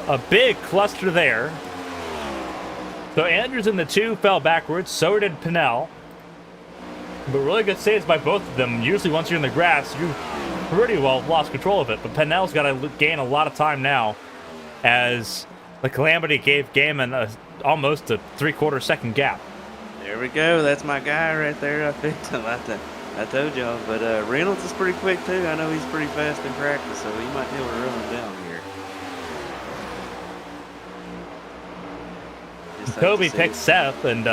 A: A big cluster there. So Andrews in the 2 fell backwards. So did Pinnell. But really good saves by both of them. Usually once you're in the grass, you pretty well lost control of it. But Pinnell's got to gain a lot of time now as the Calamity gave Gaiman almost a 3/4 second gap.
H: There we go. That's my guy right there. I picked him. I told y'all. But Reynolds is pretty quick too. I know he's pretty fast in practice, so he might be able to run him down here.
A: Kobe picks Seth, and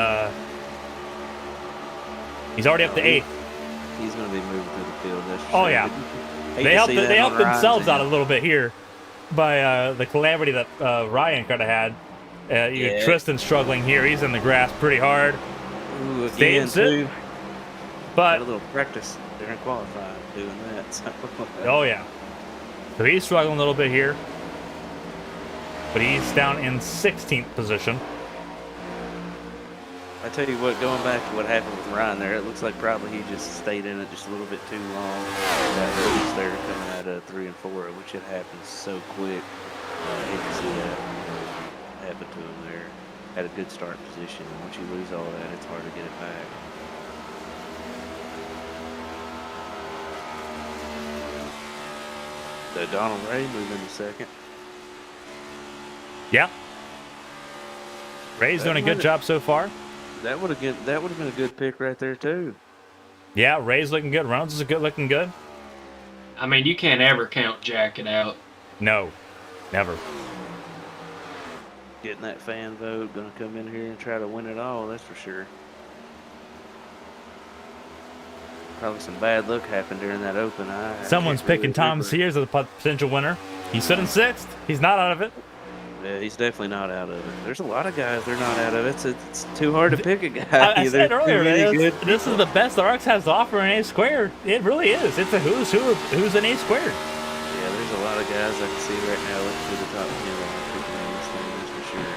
A: he's already up to 8th.
H: He's going to be moving through the field. That's
A: oh, yeah. They helped themselves out a little bit here by the calamity that Ryan kind of had. Tristan struggling here. He's in the grass pretty hard.
H: Ooh,
A: Saves it. But
H: a little practice during qualifying doing that. So.
A: Oh, yeah. So he's struggling a little bit here. But he's down in 16th position.
H: I tell you what, going back to what happened with Ryan there, it looks like probably he just stayed in it just a little bit too long. That race there coming out of 3 and 4, which it happens so quick. I hate to see that happen to him there. Had a good start position, and once you lose all that, it's hard to get it back. So Donald Ray moving to 2nd.
A: Yeah. Ray's doing a good job so far.
H: That would have been a good pick right there too.
A: Yeah, Ray's looking good. Reynolds is looking good.
G: I mean, you can't ever count Jacket out.
A: No, never.
H: Getting that fan vote, gonna come in here and try to win it all. That's for sure. Probably some bad luck happened during that open.
A: Someone's picking Tom Sears as a potential winner. He's sitting 6th. He's not out of it.
H: Yeah, he's definitely not out of it. There's a lot of guys they're not out of it. It's too hard to pick a guy.
A: I said earlier, this is the best the Arcs has to offer in A squared. It really is. It's a who's in A squared.
H: Yeah, there's a lot of guys I can see right now looking through the top 10 on this thing, that's for sure.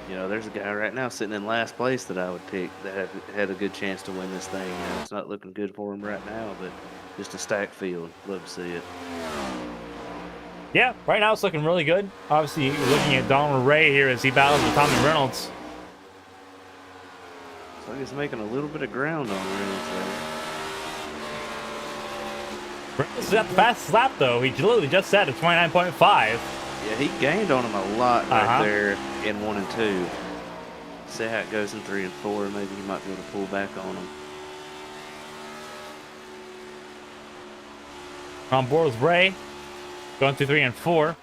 H: You know, there's a guy right now sitting in last place that I would pick that had a good chance to win this thing. You know, it's not looking good for him right now, but just a stacked field. Love to see it.
A: Yeah, right now it's looking really good. Obviously, you're looking at Donald Ray here as he battles with Tommy Reynolds.
H: Looks like he's making a little bit of ground on Reynolds there.
A: Reynolds got the fastest lap, though. He literally just set a 29.5.
H: Yeah, he gained on him a lot right there in 1 and 2. See how it goes in 3 and 4. Maybe he might be able to pull back on him.
A: On board with Ray. Going through 3 and 4.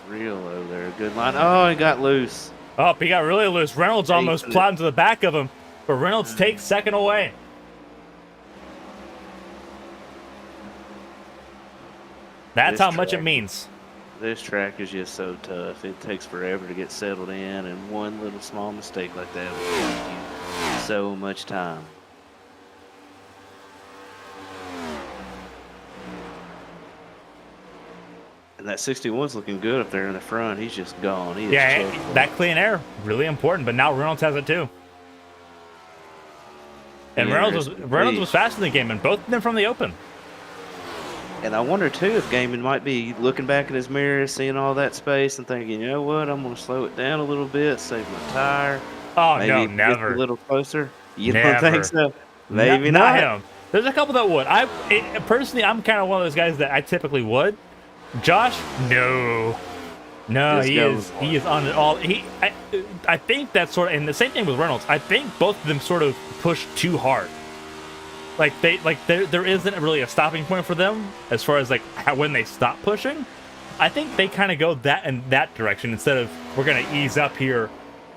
H: Real low there. Good line. Oh, he got loose.
A: Oh, he got really loose. Reynolds almost plowed into the back of him. But Reynolds takes 2nd away. That's how much it means.
H: This track is just so tough. It takes forever to get settled in, and one little small mistake like that will cost you so much time. And that 61's looking good up there in the front. He's just gone.
A: That clean air, really important, but now Reynolds has it too. And Reynolds was faster in the game, and both of them from the open.
H: And I wonder too if Gaiman might be looking back at his mirror, seeing all that space, and thinking, you know what, I'm going to slow it down a little bit, save my tire.
A: Oh,
H: Maybe
A: no,
H: if it gets
A: never.
H: a little closer. You don't
A: Never.
H: think so? Maybe
A: not
H: not.
A: him. There's a couple that would. Personally, I'm kind of one of those guys that I typically would. Josh, no. No,
H: Just
A: he
H: go
A: is
H: for it.
A: he is on it all. I think that's sort of, and the same thing with Reynolds. I think both of them sort of push too hard. There isn't really a stopping point for them as far as like when they stop pushing. I think they kind of go in that direction instead of we're gonna ease up here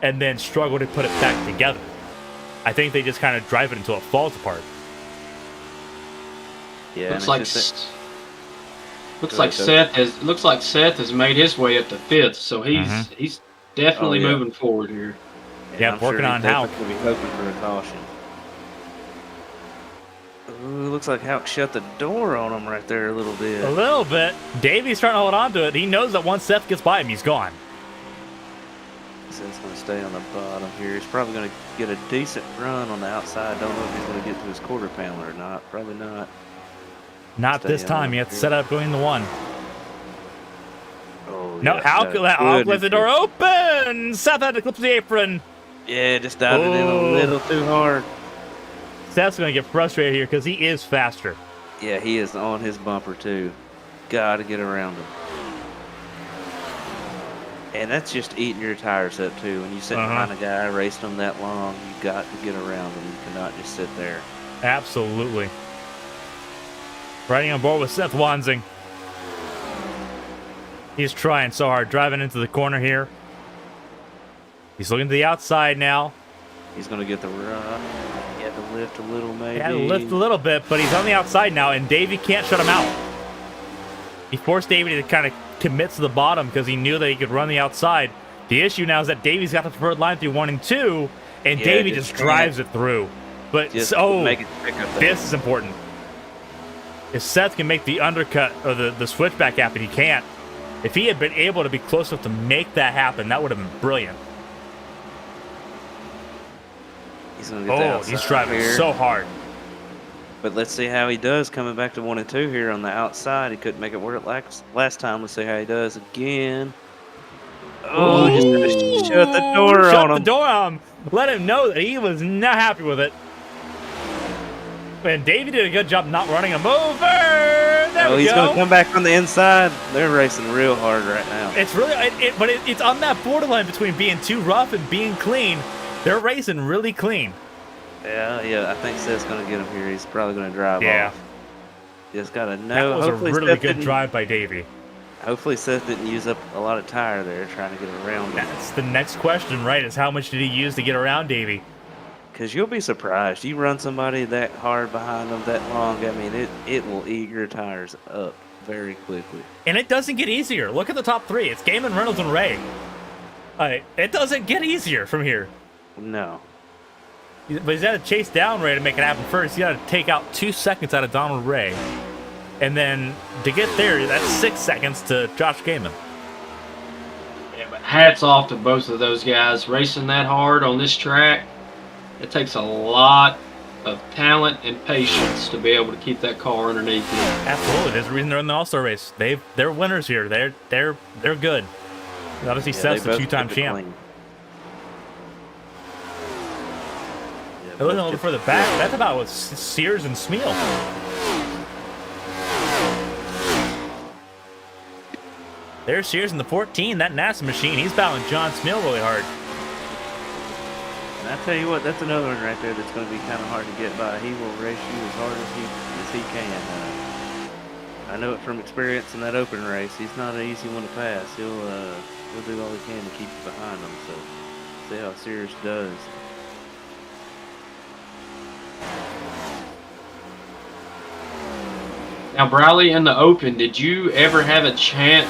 A: and then struggle to put it back together. I think they just kind of drive it until it falls apart.
H: Yeah,
G: Looks
H: and
G: like
H: it's just
G: looks
H: Go
G: like
H: ahead,
G: Seth has made his way up to 5th, so he's definitely
H: Oh, yeah.
G: moving forward here.
A: Yeah,
H: I'm
A: working on
H: he's
A: Houck.
H: definitely gonna be hoping for a caution. Ooh, looks like Houck shut the door on him right there a little bit.
A: A little bit. Davy's trying to hold on to it. He knows that once Seth gets by him, he's gone.
H: Seth's going to stay on the bottom here. He's probably going to get a decent run on the outside. Don't know if he's going to get to his quarter panel or not. Probably not.
A: Not
H: Stay
A: this
H: on
A: time.
H: up
A: You have to
H: here.
A: set up going to 1.
H: Oh,
A: No,
H: yeah,
A: Houck
H: got
A: left
H: good
A: the door
H: entry.
A: open. Seth had to clip the apron.
H: Yeah, just dived it in a
A: Oh.
H: little too hard.
A: Seth's going to get frustrated here because he is faster.
H: Yeah, he is on his bumper too. Got to get around him. And that's just eating your tires up too. When you sit behind a guy racing them that long, you got to get around them. You cannot just sit there.
A: Absolutely. Riding on board with Seth Wanzing. He's trying so hard, driving into the corner here. He's looking to the outside now.
H: He's going to get the run. He had to lift a little, maybe.
A: He had to lift a little bit, but he's on the outside now, and Davey can't shut him out. He forced Davey to kind of commit to the bottom because he knew that he could run the outside. The issue now is that Davey's got the preferred line through 1 and 2, and
H: Yeah,
A: Davey
H: just
A: just drives it through. But
H: Just
A: so
H: make it quick up there.
A: this is important. If Seth can make the undercut or the switchback happen, he can't. If he had been able to be close enough to make that happen, that would have been brilliant.
H: He's going to get the
A: Oh,
H: outside
A: he's driving
H: here.
A: so hard.
H: But let's see how he does coming back to 1 and 2 here on the outside. He couldn't make it work last time. Let's see how he does again. Oh, just had to shut the door
A: Shut
H: on
A: the
H: him.
A: door on him. Let him know that he was not happy with it. And Davey did a good job not running him over. There
H: Oh,
A: we
H: he's
A: go.
H: going to come back on the inside. They're racing real hard right now.
A: It's really, it's on that borderline between being too rough and being clean. They're racing really clean.
H: Yeah, I think Seth's going to get him here. He's probably going to drive
A: Yeah.
H: off. Just got to
A: That
H: know.
A: was a
H: Hopefully
A: really
H: Seth
A: good
H: didn't-
A: drive by Davey.
H: Hopefully Seth didn't use up a lot of tire there trying to get around him.
A: That's the next question, right? Is how much did he use to get around Davey?
H: Because you'll be surprised. You run somebody that hard behind them that long, I mean, it will eat your tires up very quickly.
A: And it doesn't get easier. Look at the top 3. It's Gaiman, Reynolds, and Ray. It doesn't get easier from here.
H: No.
A: But he's got to chase down Ray to make it happen first. He's got to take out 2 seconds out of Donald Ray. And then to get there, that's 6 seconds to Josh Gaiman.
G: Yeah, but hats off to both of those guys racing that hard on this track. It takes a lot of talent and patience to be able to keep that car underneath you.
A: Absolutely. There's a reason they're in the All-Star race. They're winners here. They're good. Obviously,
H: Yeah,
A: Seth's
H: they
A: the
H: both
A: 2-time
H: kept it
A: champ.
H: clean. Yeah,
A: Looking a
H: both
A: little
H: kept
A: further
H: it
A: back,
H: clean.
A: that's about with Sears and Smeal. There's Sears in the 14, that NASA machine. He's battling John Smeal really hard.
H: And I tell you what, that's another one right there that's going to be kind of hard to get by. He will race you as hard as he can. I know it from experience in that open race. He's not an easy one to pass. He'll do all he can to keep you behind him. So see how Sears does.
G: Now, Briley, in the open, did you ever have a chance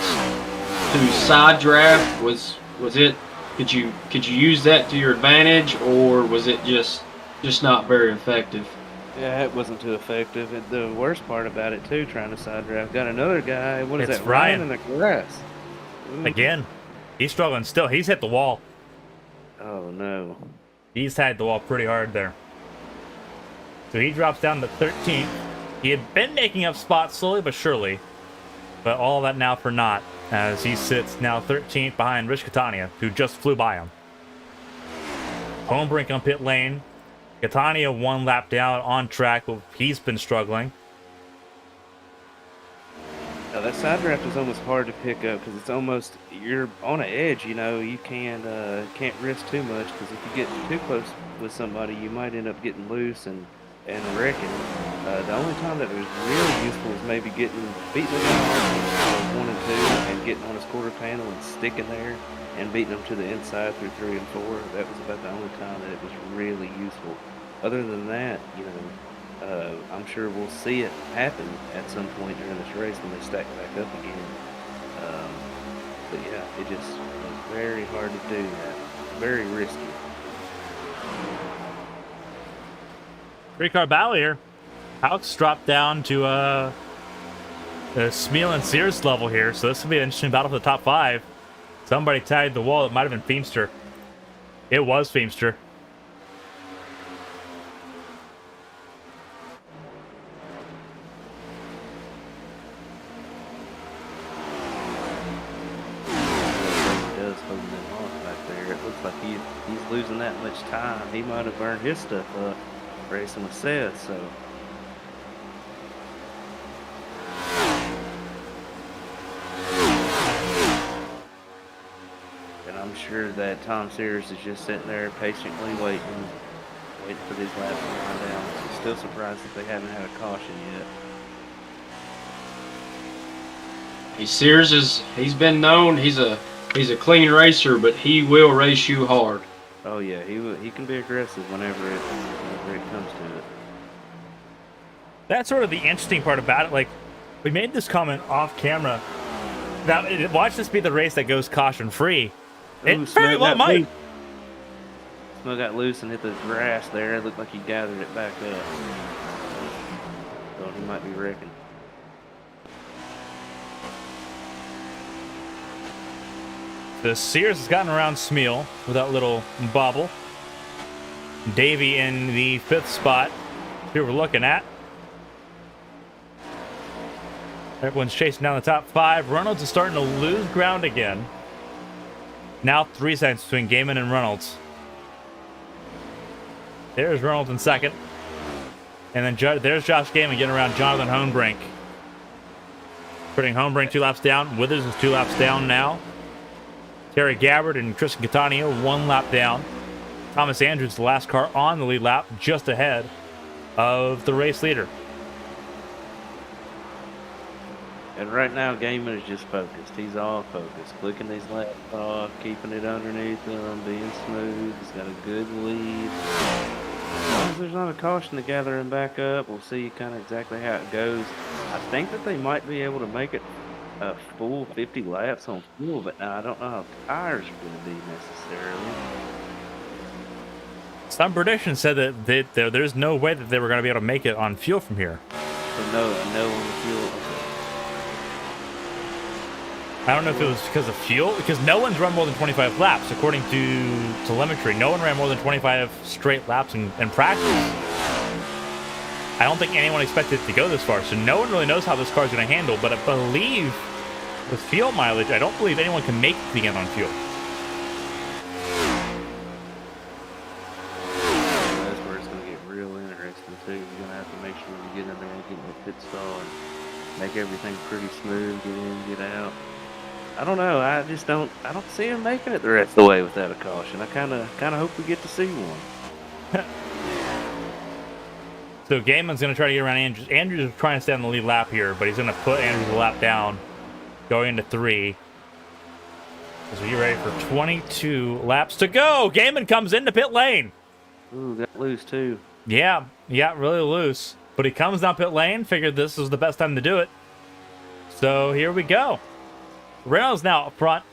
G: to side draft? Was it? Could you use that to your advantage, or was it just not very effective?
H: Yeah, it wasn't too effective. And the worst part about it too, trying to side draft, got another guy. What is
A: It's
H: that?
A: Ryan.
H: In the grass. Ooh.
A: Again, he's struggling still. He's hit the wall.
H: Oh no.
A: He's tagged the wall pretty hard there. So he drops down to 13th. He had been making up spots slowly but surely, but all that now for naught, as he sits now 13th behind Rich Catania, who just flew by him. Homebrink on pit lane. Catania 1 lap down on track. Well, he's been struggling.
H: Now, that side draft is almost hard to pick up because it's almost, you're on an edge, you know. You can't risk too much because if you get too close with somebody, you might end up getting loose and wrecking. The only time that was really useful is maybe beating the guy on 1 and 2 and getting on his quarter panel and sticking there and beating them to the inside through 3 and 4. That was about the only time that it was really useful. Other than that, you know, I'm sure we'll see it happen at some point during this race when they stack back up again. But yeah, it just was very hard to do that. Very risky.
A: 3-car battle here. Haux dropped down to Smeal and Sears level here, so this will be an interesting battle for the top 5. Somebody tagged the wall. It might have been Feemster. It was Feemster.
H: Like he's losing that much time. He might have burned his stuff up racing with Seth, so. And I'm sure that Tom Sears is just sitting there patiently waiting for these laps to wind down. I'm still surprised that they haven't had a caution yet.
G: He's been known, he's a clean racer, but he will race you hard.
H: Oh yeah, he can be aggressive whenever it comes to it.
A: That's sort of the interesting part about it. Like, we made this comment off camera. Now, watch this be the race that goes caution free. It very well might.
H: Snow got loose and hit the grass there. It looked like he gathered it back up. So he might be wrecking.
A: The Sears has gotten around Smeal with that little bobble. Davey in the 5th spot. Here we're looking at. Everyone's chasing down the top 5. Reynolds is starting to lose ground again. Now 3 seconds between Gaiman and Reynolds. There's Reynolds in 2nd. And then there's Josh Gaiman getting around Jonathan Homebrink. Putting Homebrink 2 laps down. Withers is 2 laps down now. Terry Gabbard and Tristan Catania 1 lap down. Thomas Andrews, the last car on the lead lap, just ahead of the race leader.
H: And right now, Gaiman is just focused. He's all focused. Clicking these laps off, keeping it underneath them, being smooth. He's got a good lead. As long as there's not a caution to gather him back up, we'll see kind of exactly how it goes. I think that they might be able to make it a full 50 laps on fuel, but now I don't know how tires are going to be necessarily.
A: Some predictions said that there's no way that they were going to be able to make it on fuel from here.
H: So no on the fuel.
A: I don't know if it was because of fuel, because no one's run more than 25 laps. According to telemetry, no one ran more than 25 straight laps in practice. I don't think anyone expected it to go this far, so no one really knows how this car is going to handle, but I believe with fuel mileage, I don't believe anyone can make it again on fuel.
H: That's where it's going to get real interesting, too. You're going to have to make sure you get in there and get in the pit stall and make everything pretty smooth, get in, get out. I don't know. I don't see him making it the rest of the way without a caution. I kind of hope we get to see one.
A: So Gaiman's going to try to get around Andrews. Andrews is trying to stay on the lead lap here, but he's going to put Andrews a lap down, going into 3. So you're ready for 22 laps to go. Gaiman comes into pit lane.
H: Ooh, got loose too.
A: Yeah, really loose. But he comes down pit lane, figured this was the best time to do it. So here we go. Reynolds now up front.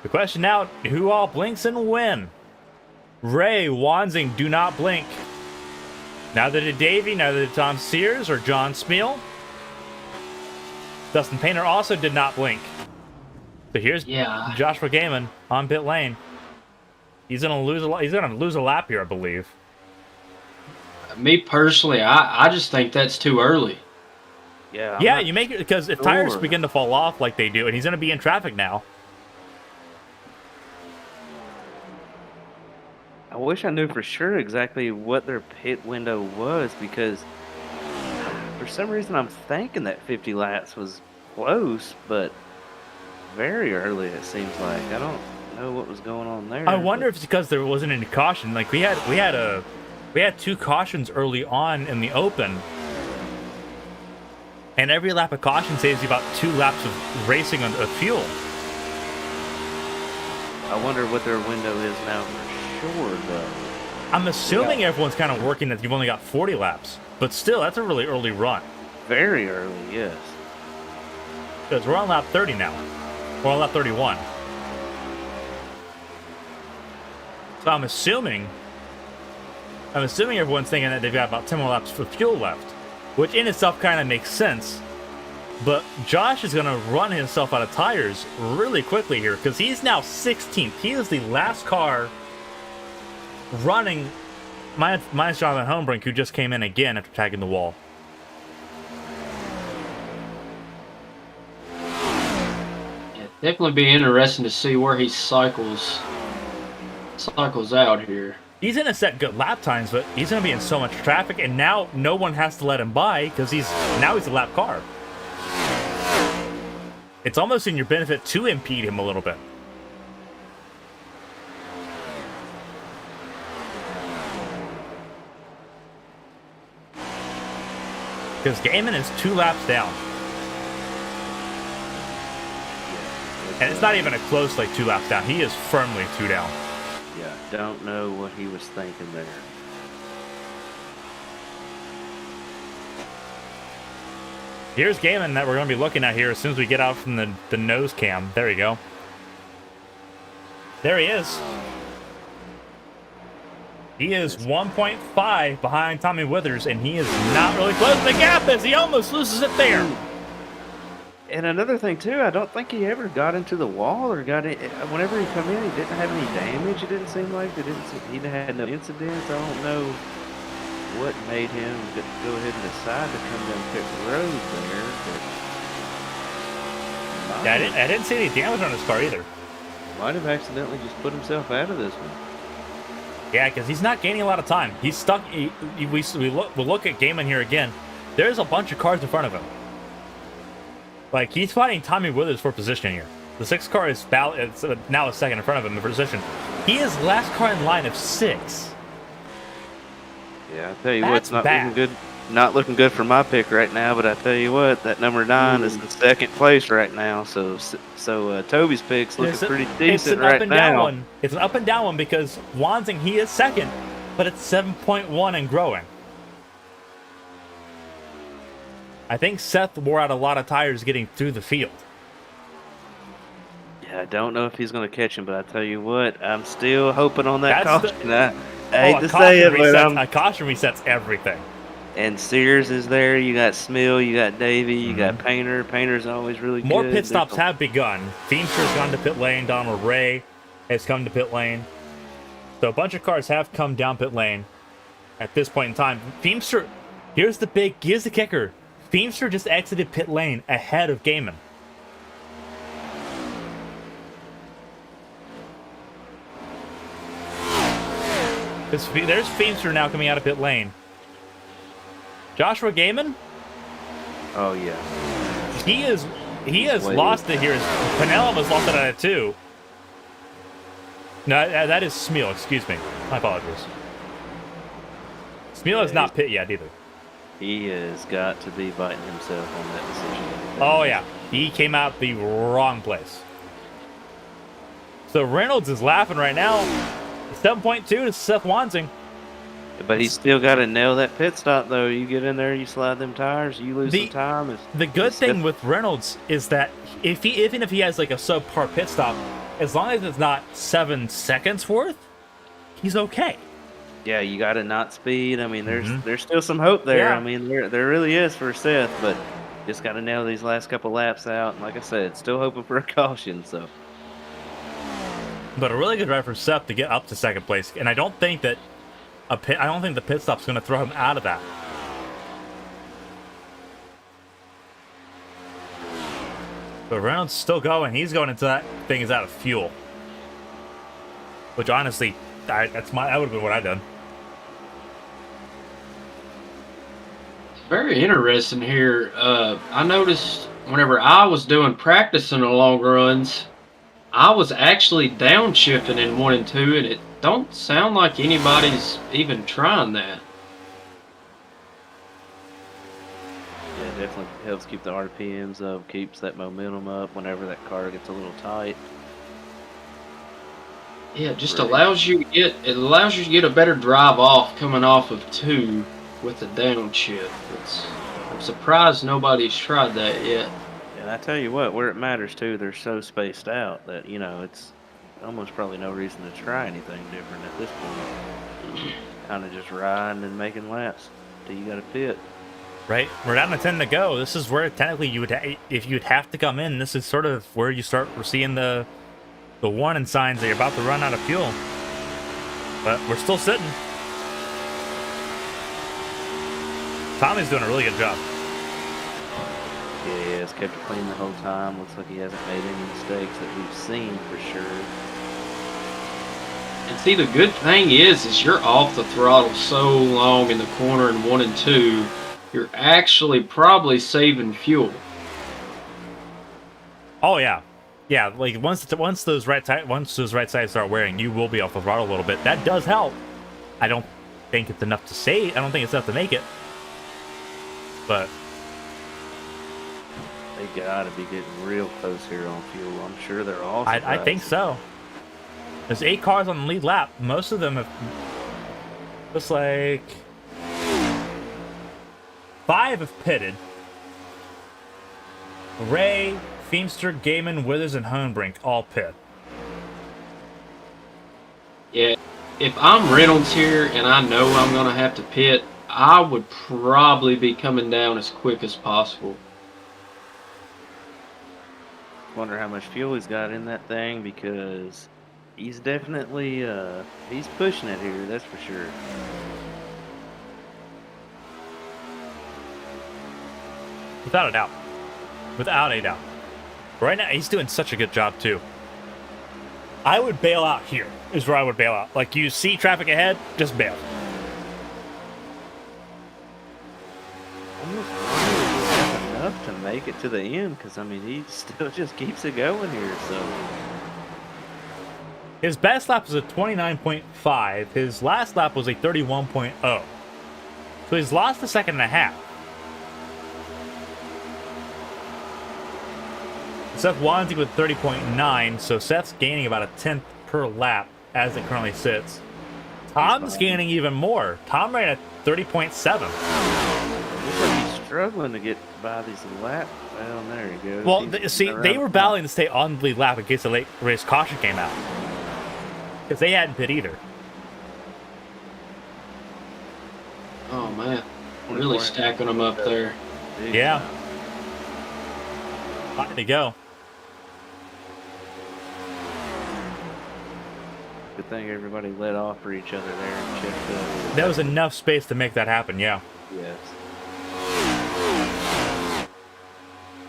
A: The question now, who all blinks and when? Ray, Wanzing do not blink. Neither did Davey, neither did Tom Sears or John Smeal. Dustin Painter also did not blink. So here's Joshua Gaiman on pit lane. He's gonna lose a lap here, I believe.
G: Me personally, I just think that's too early.
H: Yeah. I'm
A: Yeah,
H: not
A: you make it because if tires
H: sure.
A: begin to fall off like they do, and he's going to be in traffic now.
H: I wish I knew for sure exactly what their pit window was because for some reason I'm thinking that 50 laps was close, but very early it seems like. I don't know what was going on there.
A: I wonder if it's because there wasn't any caution. Like we had 2 cautions early on in the open, and every lap of caution saves you about 2 laps of racing of fuel.
H: I wonder what their window is now for sure, though.
A: I'm assuming everyone's kind of working that you've only got 40 laps, but still, that's a really early run.
H: Very early, yes.
A: Because we're on lap 30 now. We're on lap 31. So I'm assuming everyone's thinking that they've got about 10 more laps for fuel left, which in itself kind of makes sense. But Josh is going to run himself out of tires really quickly here because he's now 16th. He is the last car running, minus Jonathan Homebrink, who just came in again after tagging the wall.
G: Yeah, definitely be interesting to see where he cycles out here.
A: He's going to set good lap times, but he's going to be in so much traffic, and now no one has to let him by because he's a lap car. It's almost in your benefit to impede him a little bit. Because Gaiman is 2 laps down. And it's not even a close, 2 laps down. He is firmly 2 down.
H: Yeah, don't know what he was thinking there.
A: Here's Gaiman that we're going to be looking at here as soon as we get out from the nose cam. There you go. There he is. He is 1.5 behind Tommy Withers, and he is not really closing the gap as he almost loses it there.
H: And another thing too, I don't think he ever got into the wall or got it. Whenever he come in, he didn't have any damage. It didn't seem like he had no incidents. I don't know what made him go ahead and decide to come down pit road there. But
A: Yeah, I didn't see any damage on his car either.
H: Might have accidentally just put himself out of this one.
A: Yeah, because he's not gaining a lot of time. He's stuck. We'll look at Gaiman here again. There's a bunch of cars in front of him. He's fighting Tommy Withers for position here. The 6th car is now a second in front of him in position. He is last car in line of 6.
H: Yeah, I tell you
A: That's
H: what's not
A: bad.
H: looking good. Not looking good for my pick right now, but I tell you what, that number 9 is in 2nd place right now. So Toby's pick's looking pretty decent right now.
A: It's an up and down one because Wanzing, he is 2nd, but it's 7.1 and growing. I think Seth wore out a lot of tires getting through the field.
H: Yeah, I don't know if he's going to catch him, but I tell you what, I'm still hoping on that caution. I hate to say it, but
A: a caution resets everything.
H: And Sears is there. You got Smill, you got Davey, you got Painter. Painter's always really
A: More
H: good.
A: pit stops have begun. Feemster's gone to pit lane. Donald Ray has come to pit lane. So a bunch of cars have come down pit lane at this point in time. Feemster, here's the kicker. Feemster just exited pit lane ahead of Gaiman. There's Feemster now coming out of pit lane. Joshua Gaiman?
H: Oh, yeah.
A: He has lost it here. Penello has lost it out of 2. No, that is Smeal. Excuse me. My apologies. Smeal has not pit yet either.
H: He has got to be biting himself on that decision.
A: Oh, yeah. He came out the wrong place. So Reynolds is laughing right now. 7.2 to Seth Wanzing.
H: But he's still got to nail that pit stop, though. You get in there, you slide them tires, you lose some time.
A: The good thing with Reynolds is that even if he has a subpar pit stop, as long as it's not 7 seconds worth, he's okay.
H: Yeah, you got to not speed. I mean, there's still some hope there.
A: Yeah.
H: I mean, there really is for Seth, but just got to nail these last couple laps out. And like I said, still hoping for a caution. So,
A: but a really good drive for Seth to get up to 2nd place, and I don't think that a pit. I don't think the pit stop's going to throw him out of that. But Reynolds still going. He's going into that thing is out of fuel. Which honestly, that would have been what I'd done.
G: It's very interesting here. I noticed whenever I was doing practicing the long runs, I was actually downshifting in 1 and 2, and it don't sound like anybody's even trying that.
H: Yeah, it definitely helps keep the RPMs up, keeps that momentum up whenever that car gets a little tight.
G: Yeah, it just
H: Right.
G: allows you to get a better drive off coming off of 2 with the downshift. I'm surprised nobody's tried that yet.
H: And I tell you what, where it matters too, they're so spaced out that, you know, it's almost probably no reason to try anything different at this point. Kind of just riding and making laps till you got to pit.
A: Right? We're down to 10 to go. This is where technically you would, if you'd have to come in, this is sort of where you start seeing the warning signs that you're about to run out of fuel. But we're still sitting. Tommy's doing a really good job.
H: Yeah, he has kept it clean the whole time. Looks like he hasn't made any mistakes that we've seen for sure.
G: And see, the good thing is you're off the throttle so long in the corner in 1 and 2, you're actually probably saving fuel.
A: Oh yeah, yeah. Like once those right sides start wearing, you will be off the throttle a little bit. That does help. I don't think it's enough to save. I don't think it's enough to make it. But
H: They gotta be getting real close here on fuel. I'm sure they're all.
A: I think so. There's 8 cars on the lead lap. Most of them have just like 5 have pitted. Ray, Feemster, Gaiman, Withers, and Hohenbrink all pit.
G: Yeah, if I'm Reynolds here and I know I'm going to have to pit, I would probably be coming down as quick as possible.
H: Wonder how much fuel he's got in that thing, because he's definitely he's pushing it here. That's for sure.
A: Without a doubt. Without a doubt. Right now, he's doing such a good job, too. I would bail out here, is where I would bail out. Like, you see traffic ahead, just bail.
H: Almost wonder if enough to make it to the end, because I mean he still just keeps it going here. So
A: His best lap was a 29.5. His last lap was a 31.0. So he's lost a second and a half. Seth Wanzi with 30.9, so Seth's gaining about a 10th per lap as it currently sits. Tom's gaining even more. Tom ran at 30.7.
H: looks like he's struggling to get by these laps. Well, there you go.
A: Well,
H: He's
A: see,
H: around
A: they were
H: the
A: battling to stay on the lead lap in case the late race caution came out. Because they hadn't pit either.
G: Oh, man. Really stacking them up there.
H: big
A: Yeah.
H: time.
A: High to go.
H: Good thing everybody let off for each other there and checked up.
A: There was enough space to make that happen, yeah.
H: Yes.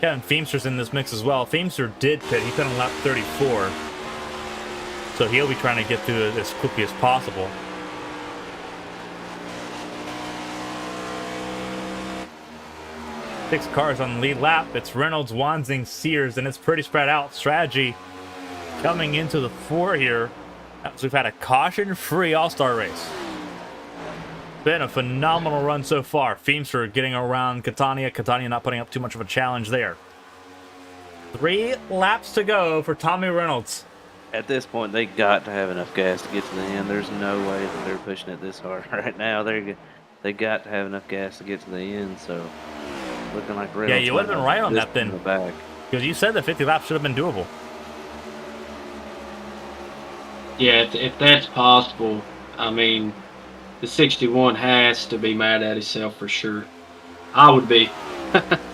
A: Kevin Feemster's in this mix as well. Feemster did pit. He pit on lap 34. So he'll be trying to get through it as quickly as possible. Six cars on the lead lap. It's Reynolds, Wanzing, Sears, and it's pretty spread out. Strategy coming into the 4 here. As we've had a caution-free all-star race. Been a phenomenal run so far. Feemster getting around Catania. Catania not putting up too much of a challenge there. 3 laps to go for Tommy Reynolds.
H: At this point, they got to have enough gas to get to the end. There's no way that they're pushing it this hard right now. They got to have enough gas to get to the end. So looking like Reynolds.
A: Yeah, you would have been right on that then.
H: In the back.
A: Because you said that 50 laps should have been doable.
G: Yeah, if that's possible, I mean, the 61 has to be mad at himself for sure. I would be.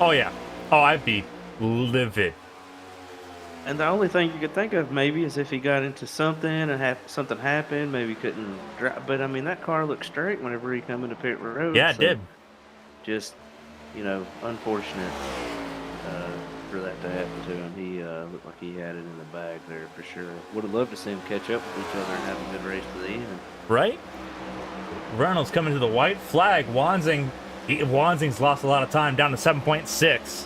A: Oh, yeah. Oh, I'd be livid.
H: And the only thing you could think of maybe is if he got into something and something happened, maybe couldn't drive. But I mean, that car looked straight whenever he come into pit road.
A: Yeah, it
H: so
A: did.
H: Just, unfortunate for that to happen to him. He looked like he had it in the bag there for sure. Would have loved to see him catch up with each other and have a good race to the end.
A: Right? Reynolds coming to the white flag. Wanzing's lost a lot of time, down to 7.6.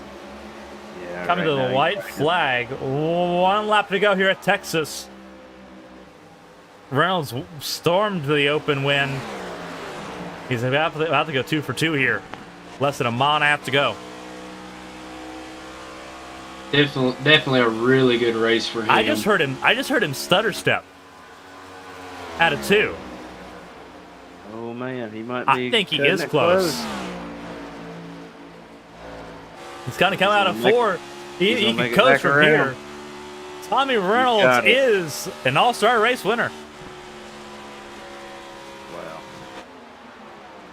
H: Yeah,
A: Coming to the white flag. 1 lap to go here at Texas. Reynolds stormed the open win. He's about to go 2 for 2 here. Less than a mile and a half to go.
G: Definitely a really good race for him.
A: I just heard him stutter step at a 2.
H: Oh man, he might be.
A: I think he
H: cutting
A: is
H: it
A: close. He's gonna come out of 4. He can coast from here. Tommy Reynolds is an all-star race winner.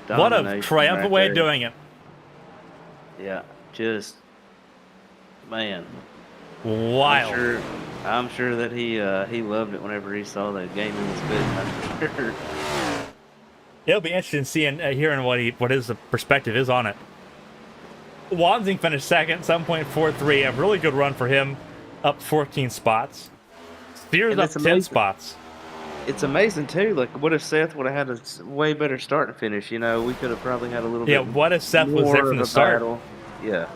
H: Wow.
A: What a triumphant way of doing it.
H: Yeah, just man.
A: Wild.
H: I'm sure that he loved it whenever he saw that game in his business. For sure.
A: It'll be interesting hearing what his perspective is on it. Wanzing finished second, 7.43. A really good run for him, up 14 spots. Spears up 10 spots.
H: It's amazing too. Like, what if Seth would have had a way better start and finish? We could have probably had a little bit.
A: Yeah, what if Seth was there from the start?
H: Battle. Yeah.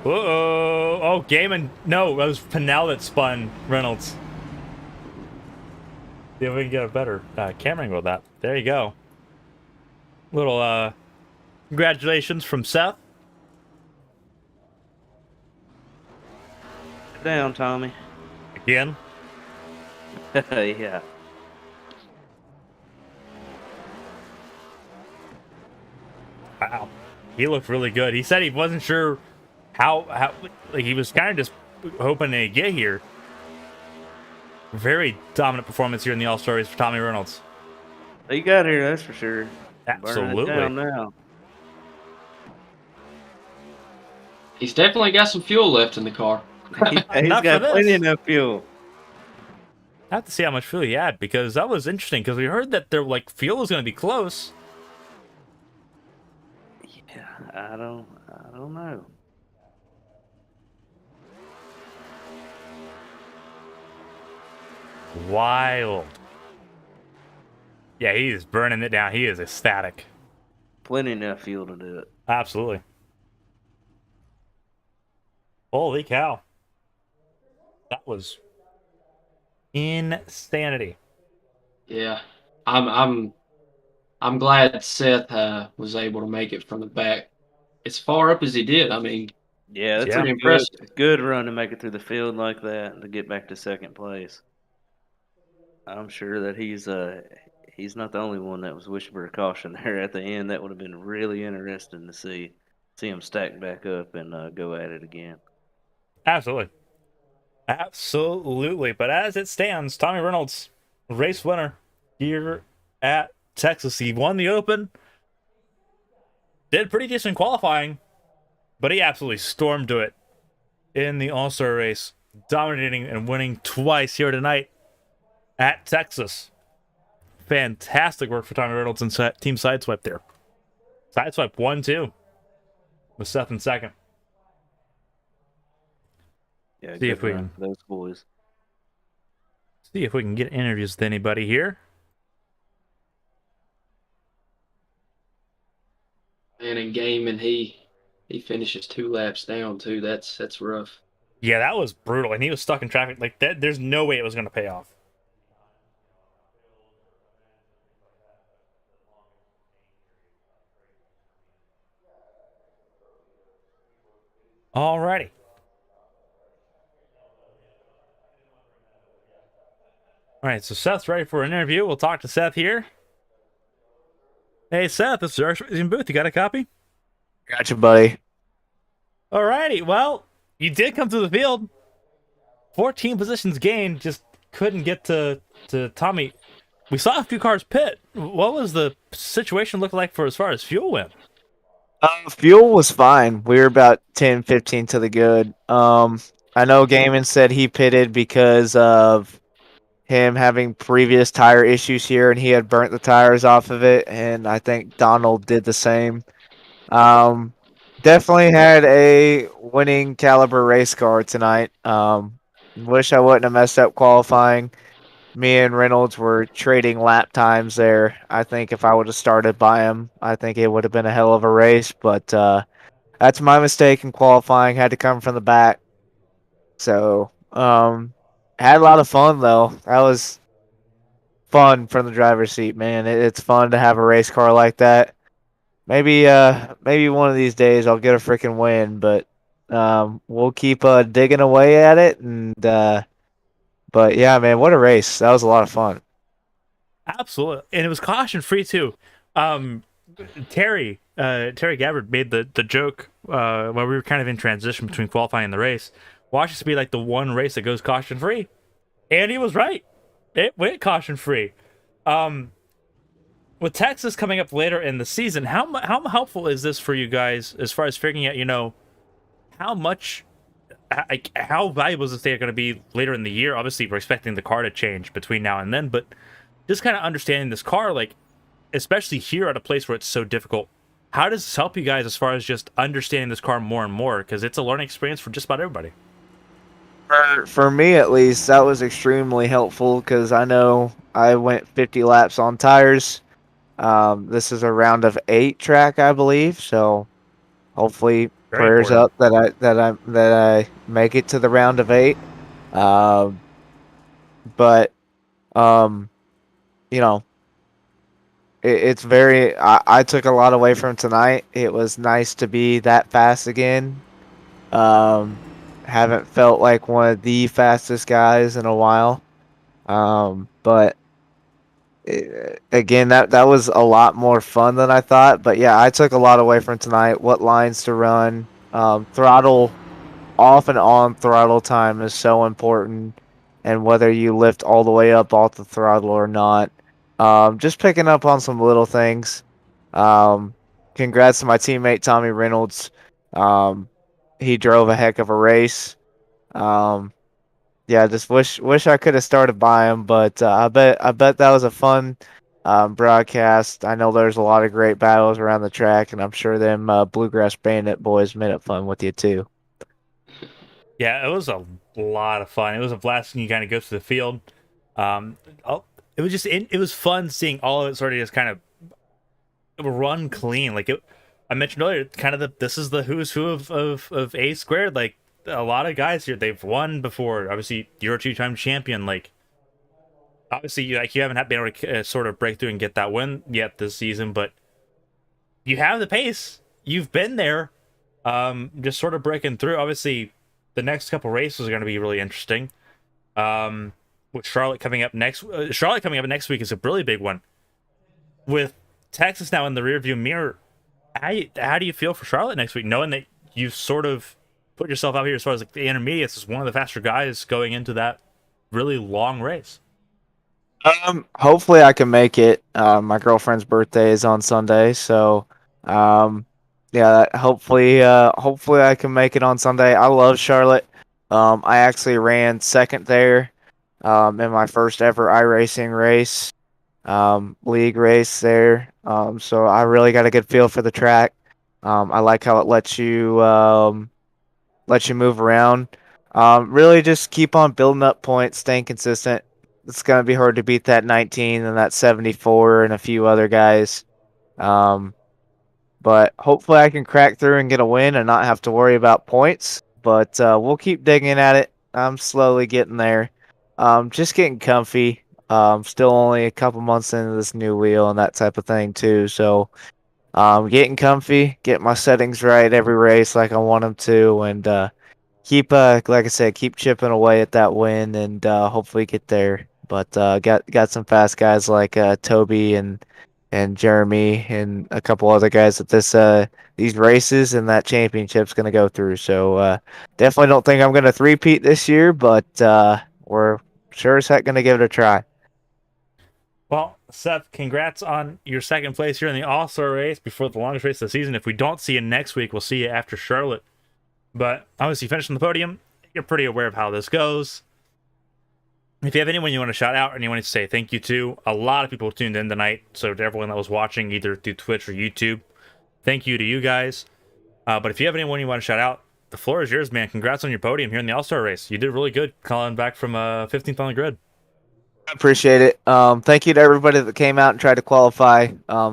A: Oh, Gaiman. No, it was Pinnell that spun Reynolds. See if we can get a better camera angle with that. There you go. Little congratulations from Seth.
H: Down, Tommy.
A: Again.
H: Yeah.
A: Wow. He looked really good. He said he wasn't sure how like he was kind of just hoping to get here. Very dominant performance here in the All-Star race for Tommy Reynolds.
H: He got here, that's for sure.
A: Absolutely.
H: Burning it down now.
G: He's definitely got some fuel left in the car.
H: He's got plenty enough fuel.
A: I have to see how much fuel he had, because that was interesting, because we heard that their fuel was going to be close.
H: Yeah, I don't know.
A: Wild. Yeah, he is burning it down. He is ecstatic.
H: Plenty enough fuel to do it.
A: Absolutely. Holy cow. That was insanity.
G: Yeah. I'm glad Seth was able to make it from the back as far up as he did. I mean,
H: yeah, that's
G: pretty
H: a
G: impressive.
H: Good run to make it through the field like that and to get back to second place. I'm sure that he's not the only one that was wishing for a caution there at the end. That would have been really interesting to see him stack back up and go at it again.
A: Absolutely. Absolutely. But as it stands, Tommy Reynolds, race winner here at Texas. He won the Open. Did pretty decent qualifying, but he absolutely stormed to it in the All-Star race, dominating and winning twice here tonight at Texas. Fantastic work for Tommy Reynolds and Team Sideswipe there. Sideswipe 1-2 with Seth in second.
H: Yeah,
A: see if we can
H: those boys.
A: See if we can get interviews with anybody here.
G: And in game, and he finishes 2 laps down too. That's rough.
A: Yeah, that was brutal, and he was stuck in traffic like that. There's no way it was going to pay off. Alrighty. All right, so Seth's ready for an interview. We'll talk to Seth here. Hey, Seth, this is our booth. You got a copy?
B: Gotcha, buddy.
A: Alrighty, well, you did come through the field. 14 positions gained, just couldn't get to Tommy. We saw a few cars pit. What was the situation look like for as far as fuel went?
B: Fuel was fine. We were about 10, 15 to the good. I I know Gaiman said he pitted because of him having previous tire issues here, and he had burnt the tires off of it, and I think Donald did the same. Um, Definitely had a winning caliber race car tonight. Wish I wouldn't have messed up qualifying. Me and Reynolds were trading lap times there. I think if I would have started by him, I think it would have been a hell of a race, but that's my mistake in qualifying. Had to come from the back. So, had a lot of fun though. That was fun from the driver's seat, man. It's fun to have a race car like that. Maybe one of these days I'll get a freaking win, but we'll keep digging away at it. And but yeah, man, what a race! That was a lot of fun.
A: Absolutely, and it was caution free too. Um, Terry Gabbard made the joke when we were kind of in transition between qualifying and the race. Watch this be like the one race that goes caution free, and he was right. It went caution free. With Texas coming up later in the season, how helpful is this for you guys as far as figuring out, how much, how valuable is this data going to be later in the year? Obviously, we're expecting the car to change between now and then, but just kind of understanding this car, like, especially here at a place where it's so difficult. How does this help you guys as far as just understanding this car more and more? Because it's a learning experience for just about everybody.
B: For me at least, that was extremely helpful because I know I went 50 laps on tires. This is a round of 8 track, I believe. So hopefully,
A: Very
B: prayers
A: important.
B: up that I make it to the round of 8. Um, but you know, it's very. I took a lot away from tonight. It was nice to be that fast again. Um, haven't felt like one of the fastest guys in a while. But again, that was a lot more fun than I thought. But yeah, I took a lot away from tonight. What lines to run, throttle off and on throttle time is so important, and whether you lift all the way up off the throttle or not. Just picking up on some little things. Um, Congrats to my teammate Tommy Reynolds. Um, he drove a heck of a race. Um, yeah, just wish I could have started by him, but I bet that was a fun broadcast. I know there's a lot of great battles around the track, and I'm sure them Bluegrass Bandit boys made it fun with you too.
A: Yeah, it was a lot of fun. It was a blast when you kind of go through the field. Um, it was it was fun seeing all of it sort of just kind of run clean. Like I mentioned earlier, kind of this is the who's who of A squared. Like a lot of guys here, they've won before. Obviously, you're a 2-time champion. Like obviously, you haven't been able to sort of break through and get that win yet this season, but you have the pace. You've been there. Just sort of breaking through. Obviously, the next couple races are going to be really interesting. With Charlotte coming up next week is a really big one. With Texas now in the rearview mirror, how do you feel for Charlotte next week, knowing that you've sort of put yourself out here as far as like the intermediates as one of the faster guys going into that really long race?
B: Hopefully I can make it. My girlfriend's birthday is on Sunday, so yeah, hopefully I can make it on Sunday. I love Charlotte. I actually ran second there in my first ever iRacing race, league race there. So I really got a good feel for the track. I like how it lets you move around. Really just keep on building up points, staying consistent. It's gonna be hard to beat that 19 and that 74 and a few other guys. Um, but hopefully I can crack through and get a win and not have to worry about points. But we'll keep digging at it. I'm slowly getting there. Just getting comfy. Still only a couple months into this new wheel and that type of thing too. So getting comfy, get my settings right every race like I want them to, and keep like I said, keep chipping away at that win and hopefully get there. But got some fast guys like Toby and Jeremy and a couple other guys that these races and that championship's gonna go through. So definitely don't think I'm gonna three-peat this year, but we're sure as heck gonna give it a try.
A: Well, Seth, congrats on your second place here in the All-Star race before the longest race of the season. If we don't see you next week, we'll see you after Charlotte. But obviously, you finished on the podium. you're pretty aware of how this goes. If you have anyone you want to shout out or anyone to say thank you to, a lot of people tuned in tonight. So to everyone that was watching either through Twitch or YouTube, thank you to you guys. But if you have anyone you want to shout out, the floor is yours, man. Congrats on your podium here in the All-Star race. You did really good calling back from 15th on the grid.
B: I appreciate it. Thank you to everybody that came out and tried to qualify.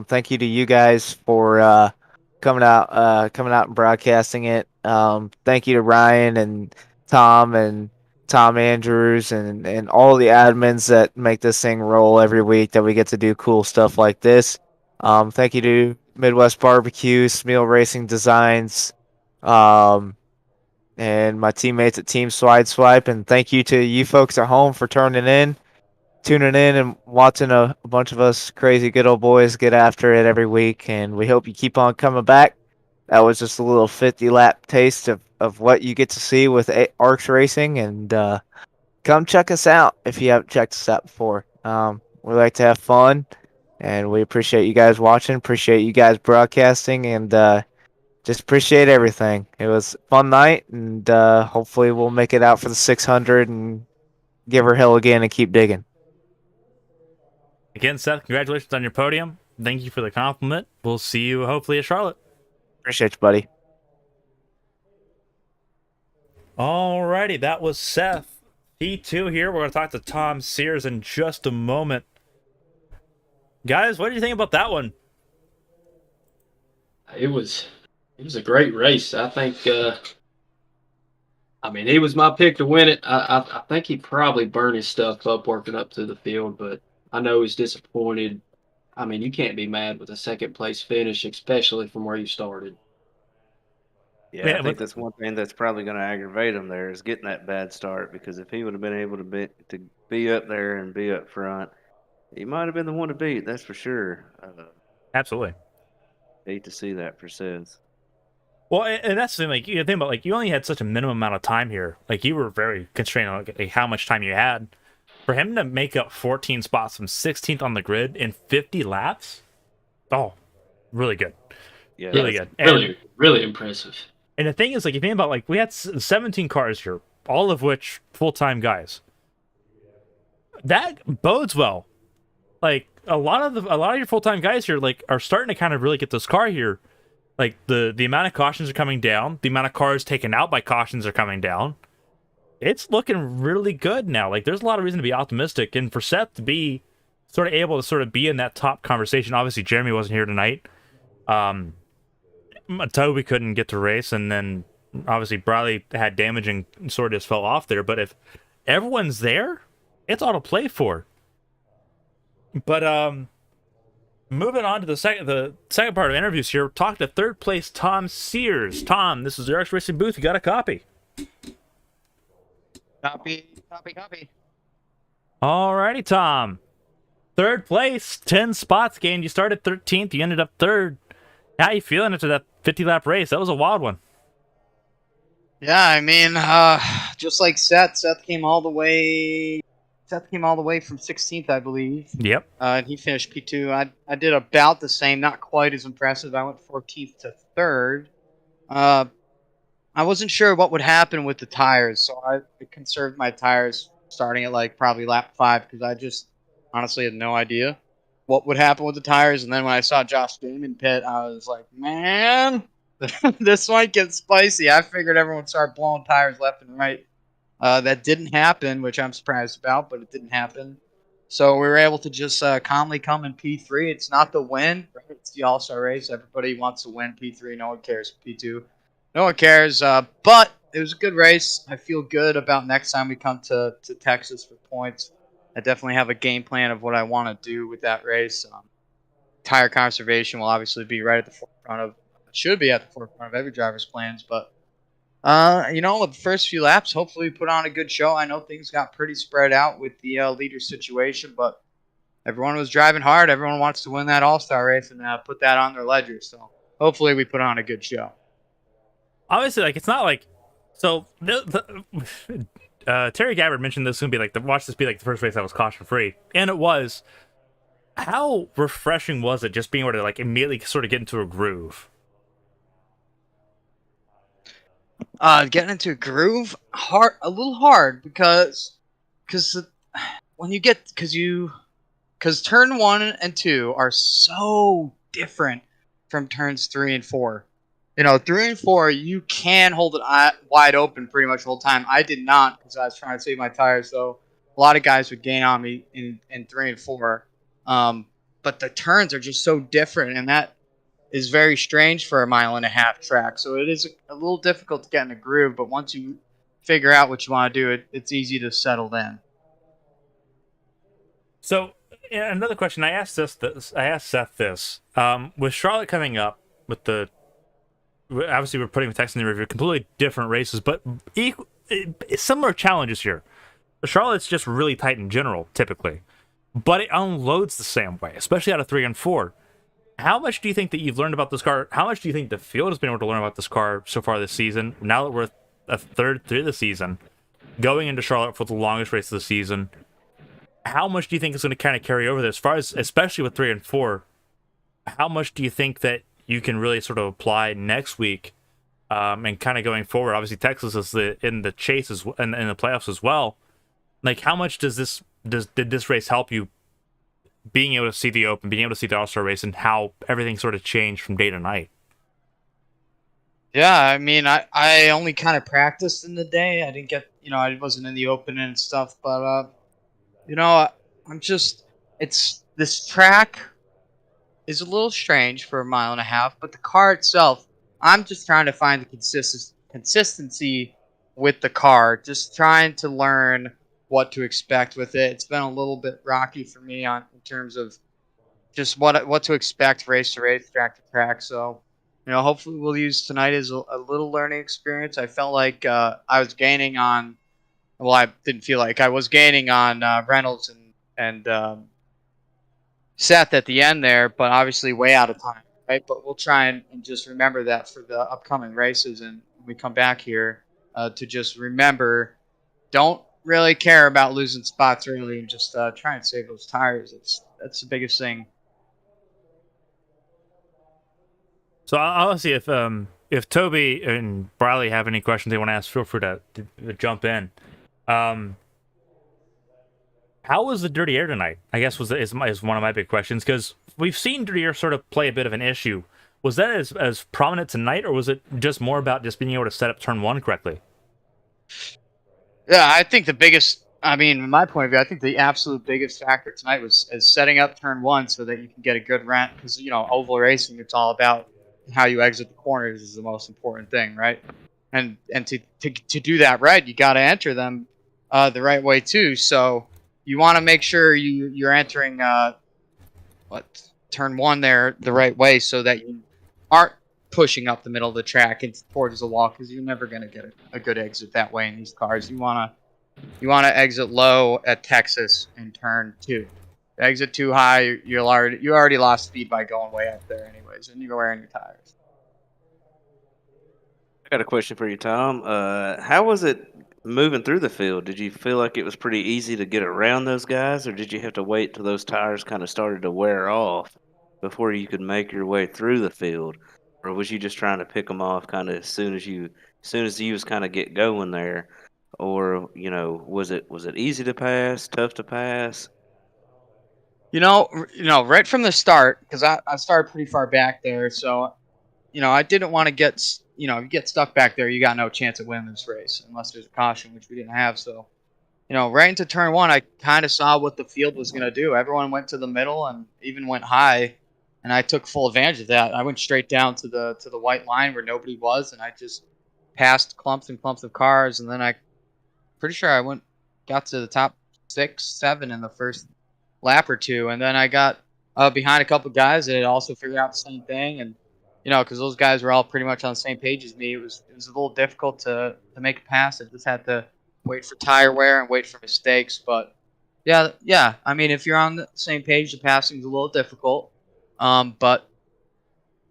B: Thank you to you guys for coming out and broadcasting it. Thank you to Ryan and Tom Andrews and all the admins that make this thing roll every week that we get to do cool stuff like this. Thank you to Midwest Barbecue, Smeal Racing Designs, and my teammates at Team Swipe. And thank you to you folks at home for tuning in and watching a bunch of us crazy good old boys get after it every week. And we hope you keep on coming back. That was just a little 50-lap taste of what you get to see with ARCS Racing. And come check us out if you haven't checked us out before. We like to have fun, and we appreciate you guys watching, appreciate you guys broadcasting, and just appreciate everything. It was a fun night, and hopefully we'll make it out for the 600 and give her hell again and keep digging.
A: Again, Seth, congratulations on your podium. Thank you for the compliment. We'll see you hopefully at Charlotte.
B: Appreciate you, buddy.
A: Alrighty, that was Seth. P2 here. We're going to talk to Tom Sears in just a moment. Guys, what do you think about that one?
G: It was a great race. I think. I mean, he was my pick to win it. I think he probably burned his stuff up working up to the field, but I know he's disappointed. I mean, you can't be mad with a second place finish, especially from where you started.
H: Yeah, I think that's one thing that's probably going to aggravate him there is getting that bad start, because if he would have been able to be up there and be up front, he might have been the one to beat. That's for sure.
A: Absolutely.
H: Hate to see that for Seth.
A: Well, and that's the thing. Like, you think about, like, you only had such a minimum amount of time here. Like, you were very constrained on like how much time you had. For him to make up 14 spots from 16th on the grid in 50 laps, oh, really good.
H: Yeah,
A: really good.
G: Really impressive.
A: And the thing is, like, if you think about, like, we had 17 cars here, all of which full-time guys. That bodes well. Like, a lot of your full-time guys here, like, are starting to kind of really get this car here. Like, the amount of cautions are coming down, the amount of cars taken out by cautions are coming down. It's looking really good now. Like, there's a lot of reason to be optimistic, and for Seth to be sort of able to sort of be in that top conversation. Obviously, Jeremy wasn't here tonight. Toby couldn't get to race, and then obviously Bradley had damage and sort of just fell off there. But if everyone's there, it's all to play for. But moving on to the second part of interviews here, talk to third place Tom Sears. Tom, this is the ARCS Racing booth. You got a copy?
I: Copy.
A: Alrighty, Tom. Third place, 10 spots gained. You started 13th. You ended up third. How you feeling after that 50-lap race? That was a wild one.
I: Yeah, I mean, just like Seth came all the way. Seth came all the way from 16th, I believe.
A: Yep.
I: And he finished P2. I did about the same, not quite as impressive. I went 14th to 3rd. I wasn't sure what would happen with the tires, so I conserved my tires starting at like probably lap 5 because I just honestly had no idea what would happen with the tires. And then when I saw Josh Damon pit, I was like, man, this might get spicy. I figured everyone would start blowing tires left and right. That didn't happen, which I'm surprised about, but it didn't happen. So we were able to just calmly come in P3. It's not the win, right? It's the All-Star race. Everybody wants to win P3. No one cares P2. No one cares. But it was a good race. I feel good about next time we come to Texas for points. I definitely have a game plan of what I want to do with that race. Tire conservation will obviously be right at the forefront of, should be at the forefront of every driver's plans. But, with the first few laps, hopefully we put on a good show. I know things got pretty spread out with the leader situation, but everyone was driving hard. Everyone wants to win that All-Star race and put that on their ledger. So hopefully we put on a good show.
A: Obviously, like, it's not like, so Terry Gabbard mentioned this would be like watch this be like the first race that was caution free, and it was. How refreshing was it just being able to like immediately sort of get into a groove?
I: Getting into a groove, a little hard because when you get because turn 1 and 2 are so different from turns 3 and 4. 3 and 4 you can hold it wide open pretty much the whole time. I did not because I was trying to save my tires, so a lot of guys would gain on me in 3 and 4. But the turns are just so different, and that is very strange for a 1.5-mile track. So it is a little difficult to get in a groove, but once you figure out what you want to do, it's easy to settle in.
A: So another question I asked Seth this. With Charlotte coming up, obviously we're putting the text in the review, completely different races, but similar challenges here. Charlotte's just really tight in general, typically, but it unloads the same way, especially out of 3 and 4. How much do you think that you've learned about this car? How much do you think the field has been able to learn about this car so far this season? Now that we're a third through the season, going into Charlotte for the longest race of the season, how much do you think is going to kind of carry over there? As far as, especially with 3 and 4, how much do you think that you can really sort of apply next week and kind of going forward? Obviously, Texas is in the chase and in the playoffs as well. Like, how much did this race help you being able to see the Open, being able to see the All-Star race, and how everything sort of changed from day to night?
I: Yeah, I mean, I only kind of practiced in the day. I didn't get, I wasn't in the Open and stuff, but, this track is a little strange for 1.5 miles, but the car itself, I'm just trying to find the consistency with the car, just trying to learn what to expect with it. It's been a little bit rocky for me in terms of just what to expect race to race, track to track. So, hopefully we'll use tonight as a little learning experience. I felt like I was gaining on, well, I didn't feel like I was gaining on Reynolds and Seth at the end there, but obviously way out of time, right? But we'll try and just remember that for the upcoming races, and when we come back here to just remember, don't really care about losing spots early and just try and save those tires. That's the biggest thing.
A: So I'll see if Toby and Briley have any questions they want to ask. Feel free to jump in. How was the dirty air tonight? I guess is one of my big questions, because we've seen dirty air sort of play a bit of an issue. Was that as prominent tonight, or was it just more about just being able to set up turn 1 correctly?
I: Yeah, I think the biggest, from my point of view, I think the absolute biggest factor tonight was setting up turn 1 so that you can get a good rent, because, oval racing, it's all about how you exit the corners is the most important thing, right? And to do that right, you got to enter them the right way too. So you want to make sure you're entering turn 1 there the right way, so that you aren't pushing up the middle of the track and towards the wall, because you're never going to get a good exit that way in these cars. You want to exit low at Texas in turn 2. Exit too high, you already lost speed by going way up there anyways, and you're wearing your tires.
H: I got a question for you, Tom. How was it moving through the field? Did you feel like it was pretty easy to get around those guys, or did you have to wait till those tires kind of started to wear off before you could make your way through the field? Or was you just trying to pick them off kind of as soon as you was kind of get going there? Or, was it easy to pass, tough to pass?
I: Right from the start, because I started pretty far back there, so I didn't want to get, if you get stuck back there, you got no chance of winning this race unless there's a caution, which we didn't have. So, right into turn 1, I kind of saw what the field was going to do. Everyone went to the middle and even went high, and I took full advantage of that. I went straight down to the white line where nobody was, and I just passed clumps and clumps of cars, and then pretty sure I got to the top 6, 7 in the first lap or two, and then I got behind a couple guys that had also figured out the same thing, and because those guys were all pretty much on the same page as me, it was a little difficult to make a pass. I just had to wait for tire wear and wait for mistakes. But yeah, if you're on the same page, the passing is a little difficult, but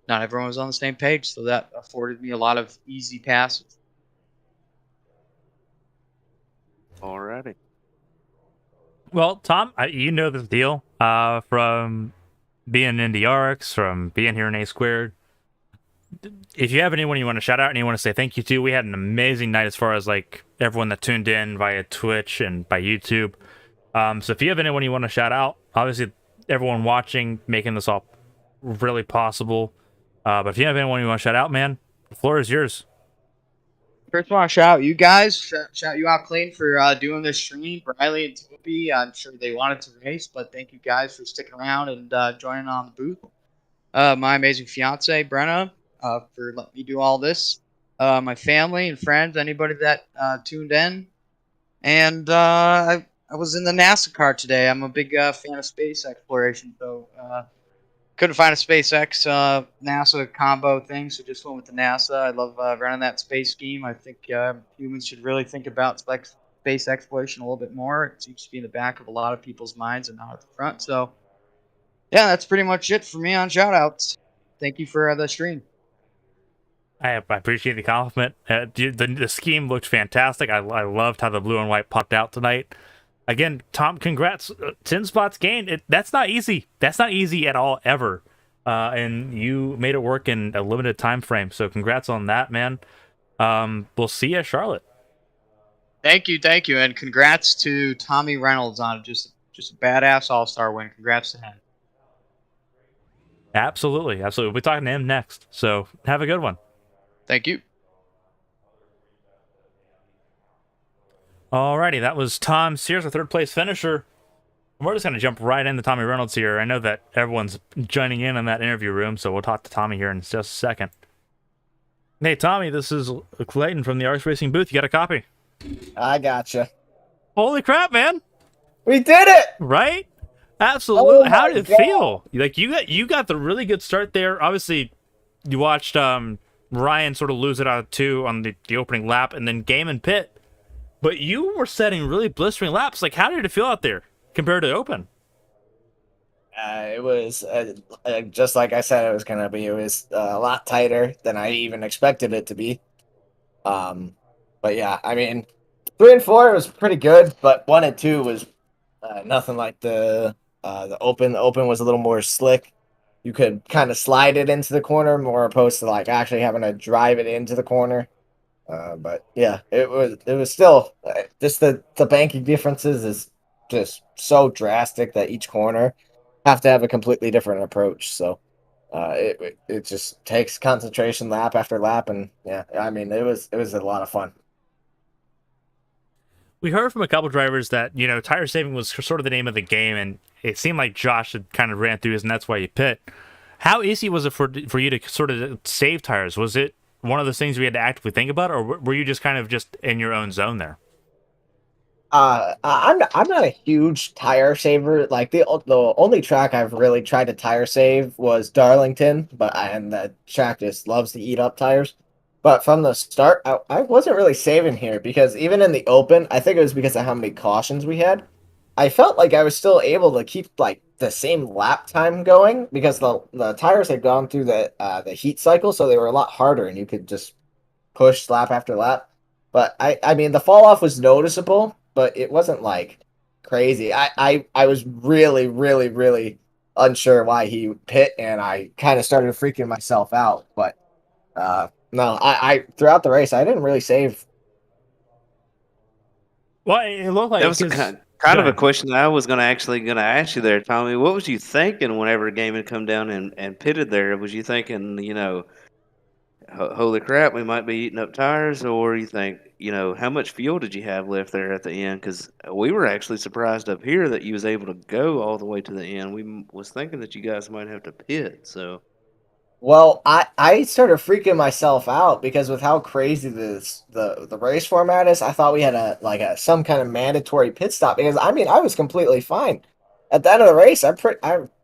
I: not everyone was on the same page, so that afforded me a lot of easy passes.
H: Alrighty.
A: Well, Tom, you know this deal from being in Indy Arcs, from being here in A Squared. if you have anyone you want to shout out and you want to say thank you to, we had an amazing night as far as like everyone that tuned in via Twitch and by YouTube. So if you have anyone you want to shout out, obviously everyone watching making this all really possible. But if you have anyone you want to shout out, man, the floor is yours.
I: First, I want to shout out you guys. Shout you out, Clayton, for doing this stream. Riley and Toby, I'm sure they wanted to race, but thank you guys for sticking around and joining on the booth. My amazing fiance, Brenna, for letting me do all this. My family and friends, anybody that tuned in. And I was in the NASA car today. I'm a big fan of space exploration, so couldn't find a SpaceX NASA combo thing, so just went with the NASA. I love running that space scheme. I think humans should really think about space exploration a little bit more. It seems to be in the back of a lot of people's minds and not at the front. So, yeah, that's pretty much it for me on shoutouts. Thank you for the stream.
A: I appreciate the compliment. The scheme looked fantastic. I loved how the blue and white popped out tonight. Again, Tom, congrats. 10 spots gained. That's not easy. That's not easy at all, ever. And you made it work in a limited time frame. So congrats on that, man. We'll see you at Charlotte.
I: Thank you, and congrats to Tommy Reynolds on just a badass all-star win. Congrats to him.
A: Absolutely. We'll be talking to him next. So have a good one.
I: Thank you.
A: Alrighty, that was Tom Sears, our third place finisher. We're just going to jump right into Tommy Reynolds here. I know that everyone's joining in that interview room, so we'll talk to Tommy here in just a second. Hey, Tommy, this is Clayton from the Arcs Racing booth. You got a copy?
F: I gotcha.
A: Holy crap, man!
F: We did it!
A: Right? Absolutely.
F: Oh
A: How
F: my
A: did it
F: God.
A: feel? Like you got the really good start there. Obviously, you watched Ryan sort of lose it out of 2 on the opening lap, and then game and pit. But you were setting really blistering laps. Like, how did it feel out there compared to open?
F: It was just like I said it was gonna be. It was a lot tighter than I even expected it to be. But yeah, I mean, 3 and 4 was pretty good, but 1 and 2 was nothing like the open. The open was a little more slick. You could kind of slide it into the corner more opposed to like actually having to drive it into the corner. But yeah, it was still just the banking differences is just so drastic that each corner have to have a completely different approach. So it just takes concentration lap after lap, and yeah, I mean it was a lot of fun.
A: We heard from a couple drivers that, tire saving was sort of the name of the game, and it seemed like Josh had kind of ran through his, and that's why you pit. How easy was it for you to sort of save tires? Was it one of those things we had to actively think about, or were you just kind of just in your own zone there?
F: I'm not a huge tire saver. Like the only track I've really tried to tire save was Darlington, and the track just loves to eat up tires. But from the start, I wasn't really saving here because even in the open, I think it was because of how many cautions we had. I felt like I was still able to keep like the same lap time going because the tires had gone through the heat cycle, so they were a lot harder, and you could just push lap after lap. But I mean, the fall off was noticeable, but it wasn't like crazy. I was really, really, really unsure why he pit, and I kind of started freaking myself out. But no, I throughout the race, I didn't really save.
A: Well, it looked like
H: That was kind of a question I was going to ask you there, Tommy. What was you thinking whenever a game had come down and pitted there? Was you thinking, holy crap, we might be eating up tires, or you think, how much fuel did you have left there at the end? Because we were actually surprised up here that you was able to go all the way to the end. We was thinking that you guys might have to pit. So,
F: Well, I started freaking myself out because with how crazy the race format is, I thought we had some kind of mandatory pit stop because I mean I was completely fine. At the end of the race, I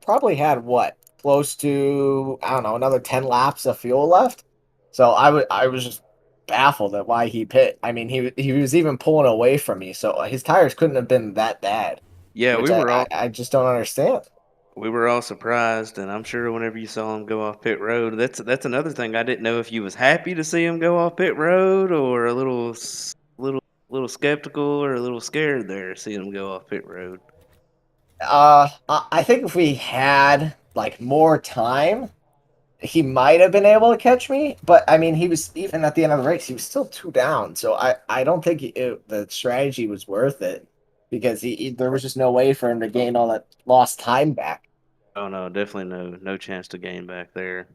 F: probably had what close to I don't know another 10 laps of fuel left. So I was just baffled at why he pit. I mean he was even pulling away from me, so his tires couldn't have been that bad.
H: yeah,
F: Which I just don't understand.
H: we were all surprised, and I'm sure whenever you saw him go off pit road, that's another thing. I didn't know if you was happy to see him go off pit road, or a little skeptical, or a little scared there seeing him go off pit road.
F: I think if we had like more time, he might have been able to catch me, but I mean, he was even at the end of the race, he was still 2 down. So I don't think the strategy was worth it because there was just no way for him to gain all that lost time back.
H: Oh no, definitely no chance to gain back there.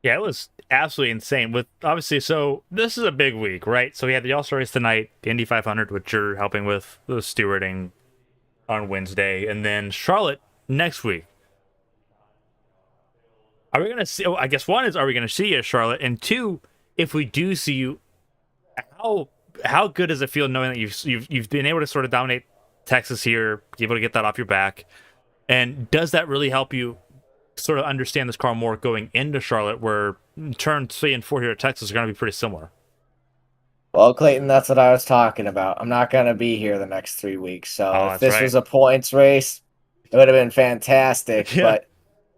A: Yeah, it was absolutely insane. With obviously, so this is a big week, right? So we had the All Star race tonight, the Indy 500, which you're helping with the stewarding on Wednesday, and then Charlotte next week. Are we gonna see? Oh, I guess one is, are we gonna see you at Charlotte? And two, if we do see you, how good does it feel knowing that you've been able to sort of dominate Texas here, be able to get that off your back, and does that really help you sort of understand this car more going into Charlotte, where turn 3 and 4 here at Texas are going to be pretty similar?
F: Well, Clayton, that's what I was talking about. I'm not going to be here the next 3 weeks. So
A: Oh,
F: if
A: that's
F: this
A: right.
F: was a points race, it would have been fantastic.
A: Yeah.
F: But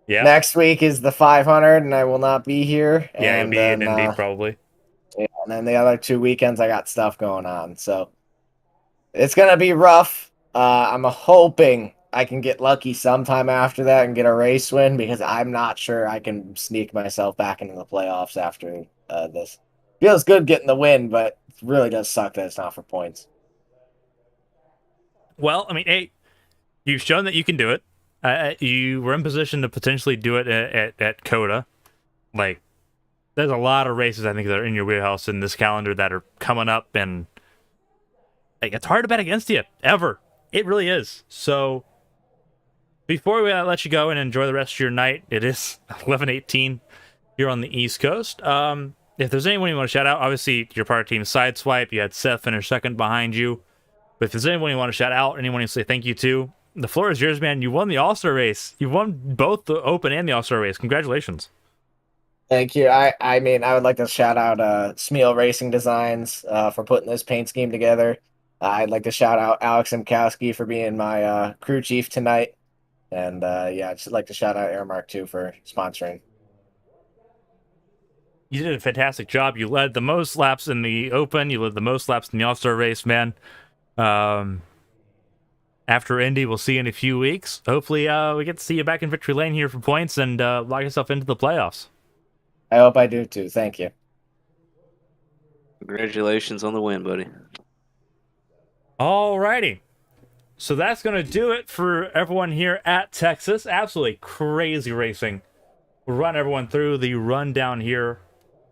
A: Yeah,
F: next week is the 500, and I will not be here.
A: yeah, you'll
F: And
A: be
F: then,
A: in Indy probably.
F: yeah, and then the other 2 weekends, I got stuff going on. So it's going to be rough. I'm hoping I can get lucky sometime after that and get a race win because I'm not sure I can sneak myself back into the playoffs after this. Feels good getting the win, but it really does suck that it's not for points.
A: Well, I mean, hey, you've shown that you can do it. You were in position to potentially do it at Coda. Like, there's a lot of races I think that are in your wheelhouse in this calendar that are coming up, and like, it's hard to bet against you ever. It really is. So before we let you go and enjoy the rest of your night, it is 11:18 here on the East Coast. If there's anyone you want to shout out, obviously you're part of Team Sideswipe. You had Seth finish second behind you. But if there's anyone you want to shout out, anyone you say thank you to, the floor is yours, man. You won the All-Star race. You won both the Open and the All-Star race. Congratulations.
F: Thank you. I mean, I would like to shout out Smeal Racing Designs for putting this paint scheme together. I'd like to shout out Alex Mkowski for being my crew chief tonight. And yeah, I'd just like to shout out Airmark too for sponsoring.
A: You did a fantastic job. You led the most laps in the Open. You led the most laps in the All-Star race, man. After Indy, we'll see you in a few weeks. Hopefully, we get to see you back in victory lane here for points and lock yourself into the playoffs.
F: I hope I do too. Thank you.
H: Congratulations on the win, buddy.
A: Alrighty. So that's going to do it for everyone here at Texas. Absolutely crazy racing. We'll run everyone through the rundown here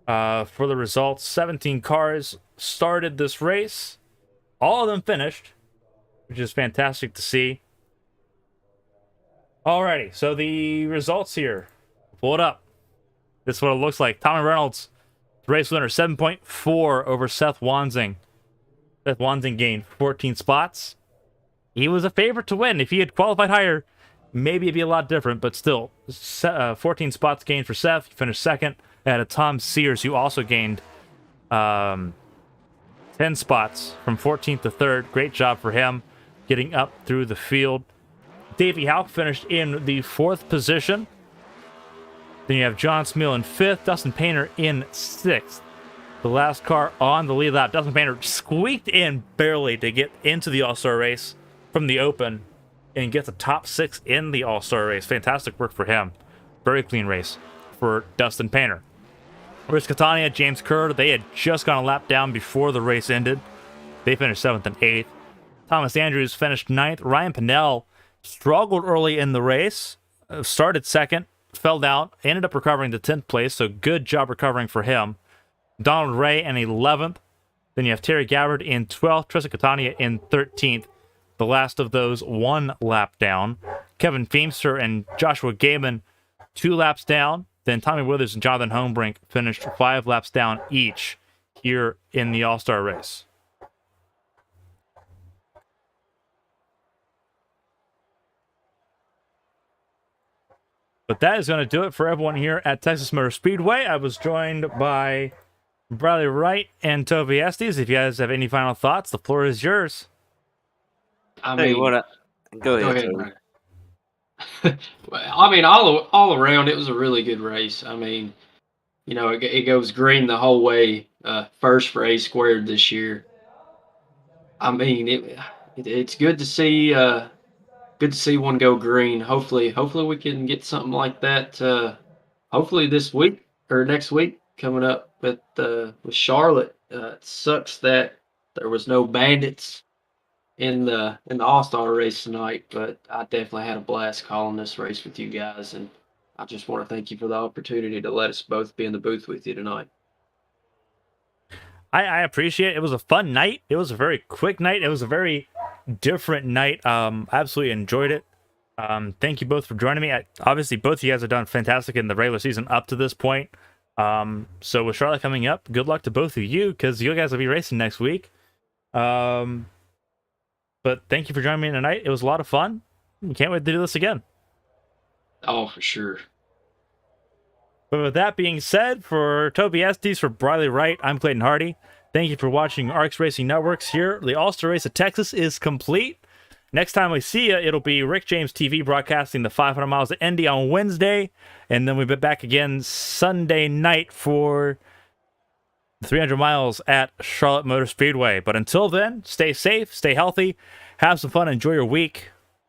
A: for the results. 17 cars started this race. All of them finished, which is fantastic to see. Alrighty, so the results here. Pull it up. This is what it looks like. Tommy Reynolds, the race winner, 7.4 over Seth Wansing. Seth Wansing gained 14 spots. He was a favorite to win. If he had qualified higher, maybe it'd be a lot different, but still, 14 spots gained for Seth. He finished second. Ahead of Tom Sears, who also gained 10 spots from 14th to 3rd. Great job for him getting up through the field. Davey Houck finished in the 4th position. Then you have John Smeal in 5th, Dustin Painter in 6th. The last car on the lead lap, Dustin Painter squeaked in barely to get into the All-Star race from the Open and get the top 6 in the All-Star race. Fantastic work for him. Very clean race for Dustin Painter. Rich Catania, James Kerr, they had just gone a lap down before the race ended. They finished 7th and 8th. Thomas Andrews finished 9th. Ryan Pinnell struggled early in the race, started 2nd, fell down, ended up recovering to 10th place, so good job recovering for him. Donald Ray in 11th. Then you have Terry Gabbard in 12th, Tristan Catania in 13th. The last of those 1 lap down. Kevin Feemster and Joshua Gaiman 2 laps down. Then Tommy Withers and Jonathan Homebrink finished 5 laps down each here in the All-Star race. But that is going to do it for everyone here at Texas Motor Speedway. I was joined by Bradley Wright and Toby Estes. If you guys have any final thoughts, the floor is yours.
H: Go ahead, Toby.
G: Brad. I mean, all around, it was a really good race. I mean, you know, it goes green the whole way. First for A Squared this year. I mean, it's good to see good to see one go green. Hopefully we can get something like that. Hopefully this week or next week coming up with Charlotte. It sucks that there was no bandits in the All-Star race tonight, but I definitely had a blast calling this race with you guys, and I just want to thank you for the opportunity to let us both be in the booth with you tonight.
A: I appreciate it. It was a fun night. It was a very quick night. It was a very different night. Absolutely enjoyed it. Thank you both for joining me. Obviously, both of you guys have done fantastic in the regular season up to this point. So with Charlotte coming up, good luck to both of you because you guys will be racing next week. But thank you for joining me tonight. It was a lot of fun. We can't wait to do this again.
G: Oh, for sure.
A: But with that being said, for Toby Estes, for Briley Wright, I'm Clayton Hardy. Thank you for watching ARCS Racing Networks here. The All-Star Race of Texas is complete. Next time we see you, it'll be Rick James TV broadcasting the 500 miles at Indy on Wednesday. And then we'll be back again Sunday night for 300 miles at Charlotte Motor Speedway. But until then, stay safe, stay healthy, have some fun, enjoy your week.